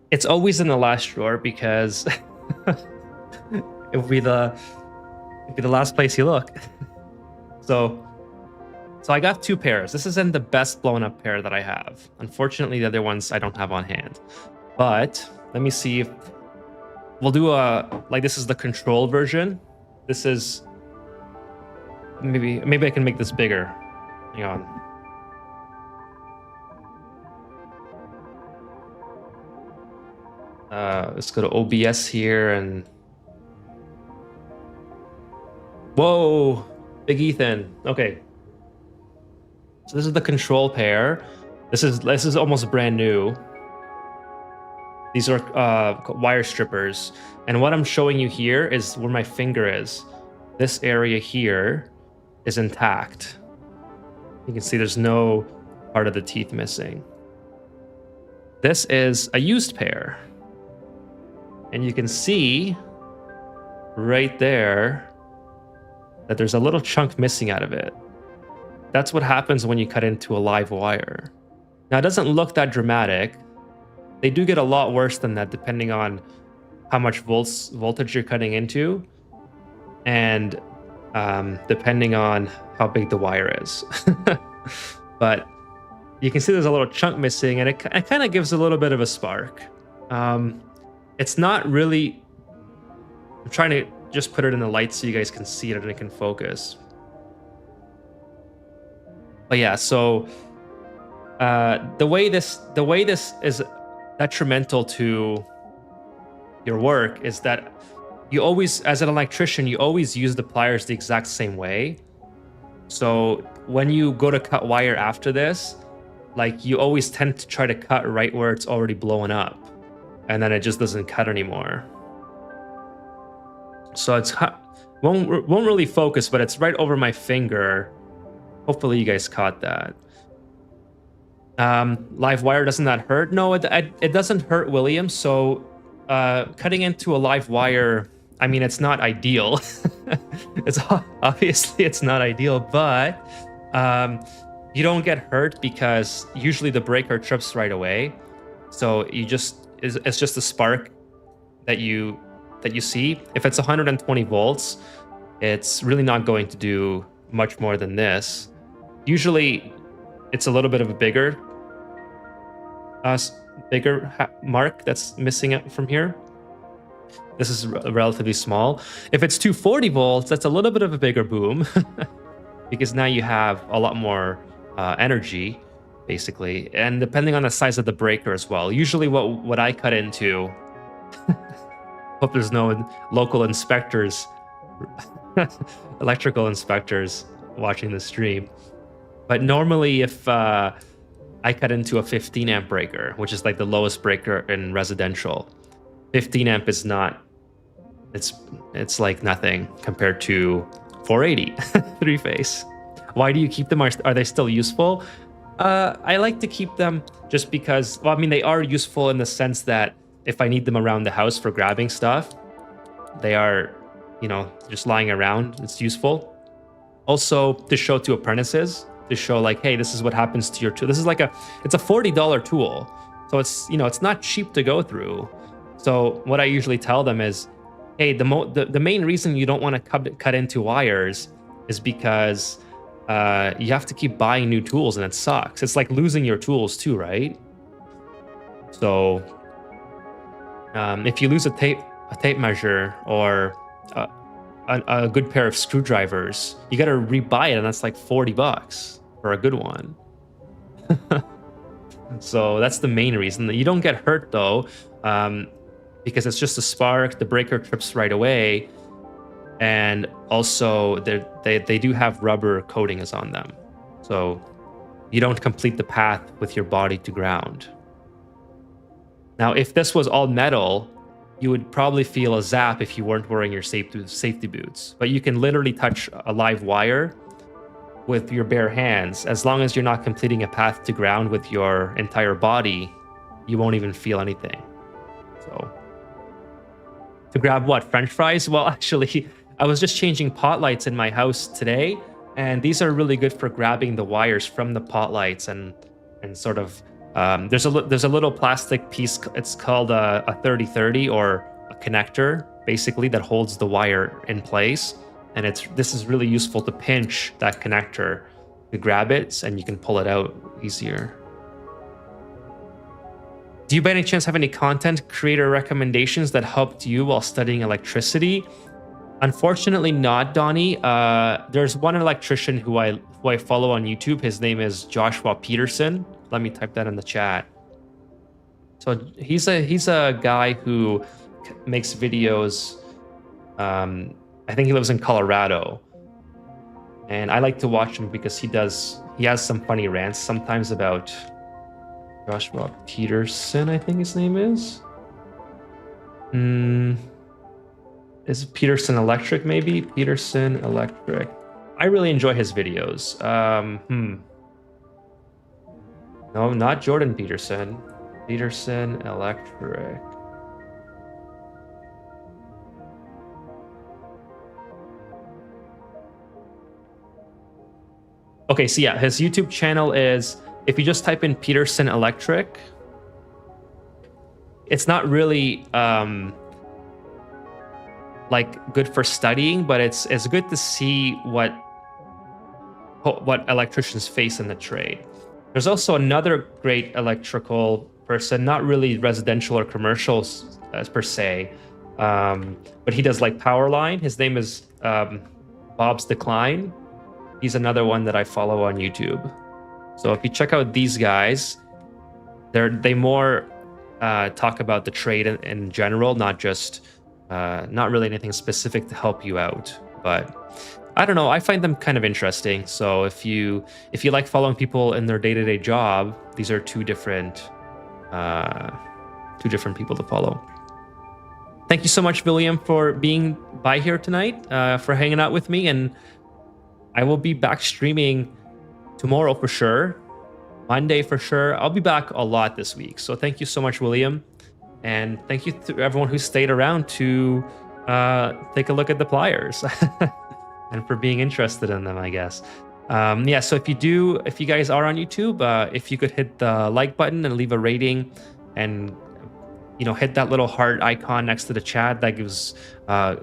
it's always in the last drawer because it'll be the last place you look. So I got 2 pairs. This isn't the best blown up pair that I have. Unfortunately, the other ones I don't have on hand. But let me see if we'll do this is the control version. This is maybe I can make this bigger. Hang on. Let's go to OBS here and whoa, Big Ethan. Okay. So this is the control pair. This is almost brand new. These are wire strippers. And what I'm showing you here is where my finger is. This area here is intact. You can see there's no part of the teeth missing. This is a used pair. And you can see right there that there's a little chunk missing out of it. That's what happens when you cut into a live wire. Now, it doesn't look that dramatic. They do get a lot worse than that depending on how much voltage you're cutting into and depending on how big the wire is. But you can see there's a little chunk missing and it kind of gives a little bit of a spark. It's not really... I'm trying to just put it in the light so you guys can see it and it can focus. But yeah, so the way this is detrimental to your work is that you always, as an electrician, you always use the pliers the exact same way. So when you go to cut wire after this, like you always tend to try to cut right where it's already blown up, and then it just doesn't cut anymore. So it's won't really focus, but it's right over my finger. Hopefully you guys caught that. Live wire, doesn't that hurt? No, it doesn't hurt, William. So cutting into a live wire, I mean, it's not ideal. It's obviously it's not ideal, but you don't get hurt because usually the breaker trips right away. So it's just a spark that you see. If it's 120 volts, it's really not going to do much more than this. Usually it's a little bit of a bigger mark that's missing it from here. This is relatively small. If it's 240 volts, that's a little bit of a bigger boom because now you have a lot more energy, basically, and depending on the size of the breaker as well. Usually what I cut into Hope there's no local inspectors, electrical inspectors watching the stream. But normally if I cut into a 15 amp breaker, which is like the lowest breaker in residential, 15 amp is not, it's like nothing compared to 480 three phase. Why do you keep them? Are they still useful? I like to keep them just because, well, I mean, they are useful in the sense that if I need them around the house for grabbing stuff, they are, you know, just lying around. It's useful. Also to show to apprentices, to show like, hey, this is what happens to your tool. This is like it's a $40 tool. So it's, you know, it's not cheap to go through. So what I usually tell them is, hey, the main reason you don't want to cut into wires is because you have to keep buying new tools and it sucks. It's like losing your tools too, right? So if you lose a tape measure or a good pair of screwdrivers, you got to rebuy it, and that's like $40 for a good one. So that's the main reason. You don't get hurt though, because it's just a spark. The breaker trips right away, and also they do have rubber coatings on them, so you don't complete the path with your body to ground. Now, if this was all metal, you would probably feel a zap if you weren't wearing your safety boots. But you can literally touch a live wire with your bare hands. As long as you're not completing a path to ground with your entire body, you won't even feel anything. So, to grab what? French fries? Well, actually, I was just changing pot lights in my house today, and these are really good for grabbing the wires from the pot lights and sort of. There's a little plastic piece. It's called a 3030 or a connector, basically, that holds the wire in place. And this is really useful to pinch that connector to grab it, and you can pull it out easier. Do you by any chance have any content creator recommendations that helped you while studying electricity? Unfortunately not, Donnie. There's one electrician who I follow on YouTube. His name is Joshua Peterson. Let me type that in the chat. So he's a guy who makes videos. I think he lives in Colorado, and I like to watch him because he has some funny rants sometimes about Joshua Peterson. I think his name is. Is it Peterson Electric, maybe? Peterson Electric. I really enjoy his videos. No, not Jordan Peterson. Peterson Electric. Okay, so yeah, his YouTube channel is, if you just type in Peterson Electric, it's not really like good for studying, but it's good to see what electricians face in the trade. There's also another great electrical person, not really residential or commercial per se, but he does like power line. His name is Bob's Decline. He's another one that I follow on YouTube. So if you check out these guys, they more talk about the trade in general, not just not really anything specific to help you out. But I don't know, I find them kind of interesting. So if you like following people in their day-to-day job, these are two different people to follow. Thank you so much, William, for being by here tonight, for hanging out with me, and I will be back streaming tomorrow for sure, Monday for sure. I'll be back a lot this week. So thank you so much, William. And thank you to everyone who stayed around to take a look at the pliers and for being interested in them, I guess. Yeah, so if you guys are on YouTube, if you could hit the like button and leave a rating, and hit that little heart icon next to the chat, that gives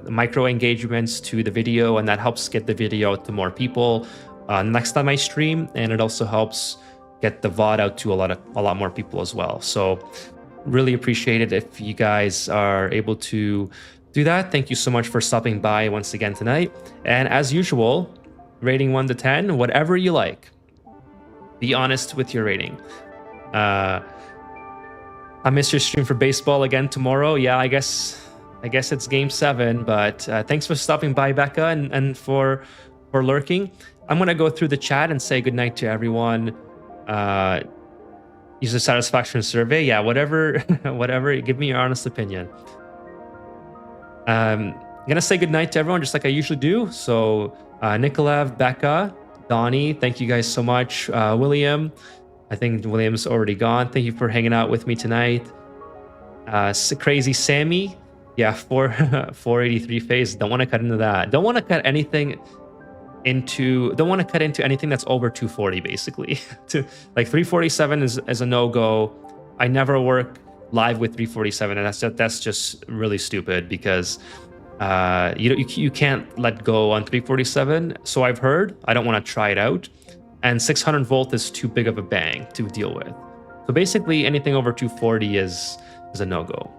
micro engagements to the video, and that helps get the video out to more people next time I stream, and it also helps get the VOD out to a lot more people as well. So really appreciate it if you guys are able to do that. Thank you so much for stopping by once again tonight. And as usual, rating 1 to 10, whatever you like. Be honest with your rating. I miss your stream for baseball again tomorrow. Yeah, I guess it's game 7, but thanks for stopping by, Becca, and for lurking. I'm gonna go through the chat and say goodnight to everyone. User satisfaction survey. Yeah, whatever, whatever. Give me your honest opinion. I'm gonna say goodnight to everyone just like I usually do. So Nikolav, Becca, Donnie, thank you guys so much. William, I think William's already gone. Thank you for hanging out with me tonight. Crazy Sammy, yeah, 483 phase. Don't want to cut into that. Don't want to cut anything into. Don't want to cut into anything that's over 240, basically. Like 347 is a no-go. I never work live with 347, and that's just really stupid because you can't let go on 347. So I've heard. I don't want to try it out. And 600 volt is too big of a bang to deal with. So basically anything over 240 is a no-go.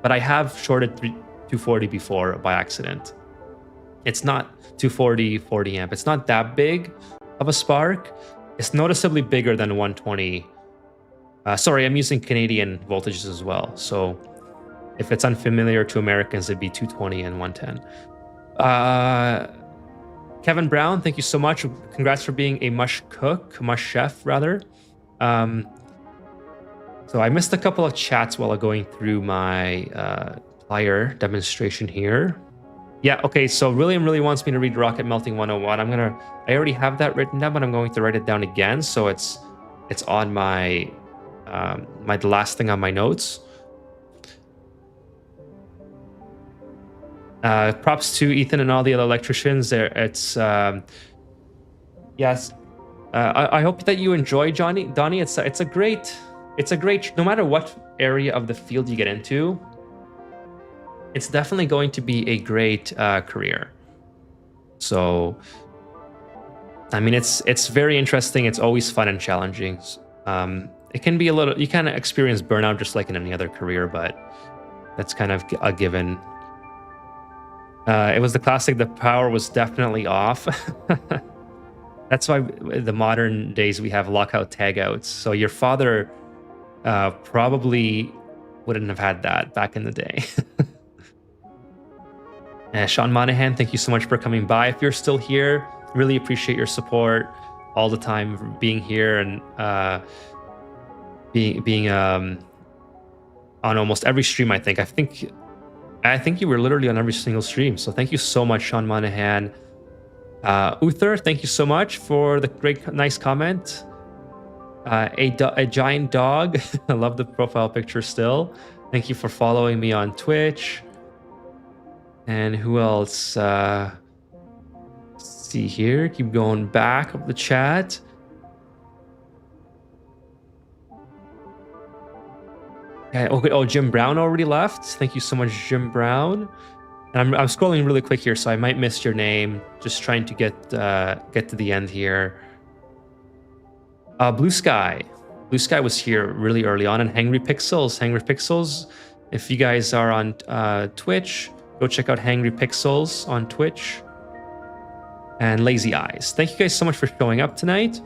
But I have shorted 240 before by accident. It's not 240, 40 amp. It's not that big of a spark. It's noticeably bigger than 120. Sorry, I'm using Canadian voltages as well. So if it's unfamiliar to Americans, it'd be 220 and 110. Kevin Brown, thank you so much. Congrats for being a mush chef, rather. So I missed a couple of chats while going through my plier demonstration here. Yeah, okay, so William really wants me to read Rocket Melting 101. I already have that written down, but I'm going to write it down again. So it's on my, the last thing on my notes. Props to Ethan and all the other electricians. Yes. I hope that you enjoy, Donnie. It's a great. No matter what area of the field you get into, it's definitely going to be a great career. So, I mean, it's very interesting. It's always fun and challenging. It can be you kind of experience burnout just like in any other career, but that's kind of a given. It was the classic, the power was definitely off. That's why the modern days we have lockout tagouts. So your father probably wouldn't have had that back in the day. Sean Monahan, thank you so much for coming by. If you're still here, really appreciate your support all the time, being here and being on almost every stream. I think you were literally on every single stream. So thank you so much, Sean Monahan. Uther, thank you so much for the nice comment. A giant dog. I love the profile picture still. Thank you for following me on Twitch. And who else? Let's see here. Keep going back of the chat. Okay. Oh, Jim Brown already left. Thank you so much, Jim Brown. And I'm scrolling really quick here, so I might miss your name. Just trying to get to the end here. Blue Sky. Blue Sky was here really early on, and Hangry Pixels. If you guys are on Twitch, go check out Hangry Pixels on Twitch. And Lazy Eyes. Thank you guys so much for showing up tonight.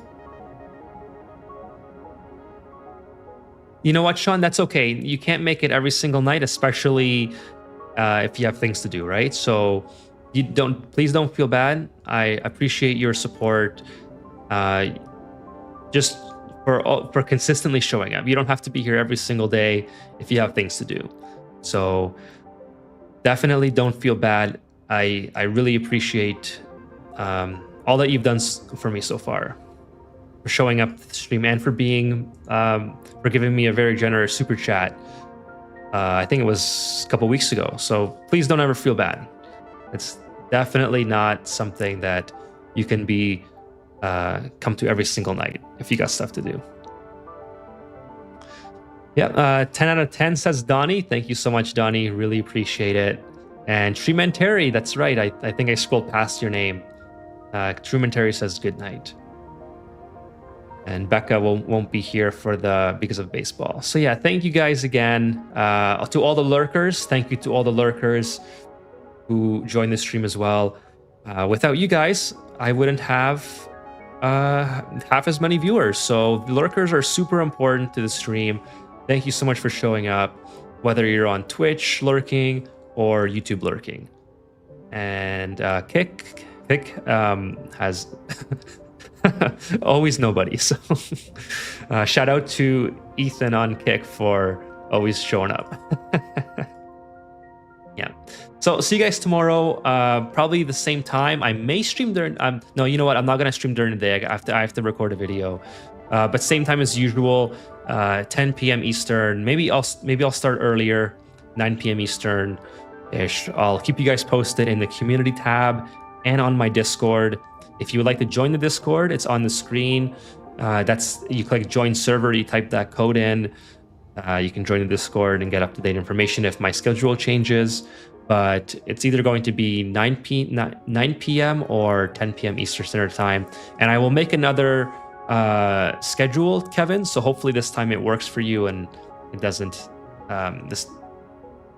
You know what, Sean? That's okay. You can't make it every single night, especially if you have things to do, right? So please don't feel bad. I appreciate your support. Just for consistently showing up. You don't have to be here every single day if you have things to do. So definitely don't feel bad. I really appreciate all that you've done for me so far. For showing up to the stream and for giving me a very generous super chat. I think it was a couple weeks ago. So please don't ever feel bad. It's definitely not something that you can come to every single night if you got stuff to do. Yeah, 10 out of 10 says Donnie. Thank you so much, Donnie. Really appreciate it. And Truman Terry, that's right. I think I scrolled past your name. Truman Terry says good night. And Becca won't be here because of baseball. So yeah, thank you guys again. To all the lurkers, thank you to all the lurkers who joined the stream as well. Without you guys, I wouldn't have half as many viewers. So the lurkers are super important to the stream. Thank you so much for showing up, whether you're on Twitch lurking or YouTube lurking. And Kick has always nobody. So shout out to Ethan on Kick for always showing up. Yeah. So see you guys tomorrow, probably the same time. I may stream during. No, you know what? I'm not gonna stream during the day. I have to record a video. But same time as usual, 10 p.m. Eastern. Maybe I'll start earlier, 9 p.m. Eastern ish. I'll keep you guys posted in the community tab and on my Discord. If you would like to join the Discord, it's on the screen. You click join server, you type that code in. You can join the Discord and get up-to-date information if my schedule changes. But it's either going to be 9 p.m. or 10 p.m. Eastern Standard Time. And I will make another schedule, Kevin. So hopefully this time it works for you and it doesn't this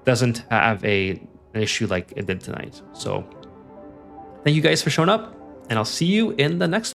doesn't have an issue like it did tonight. So thank you guys for showing up, and I'll see you in the next one.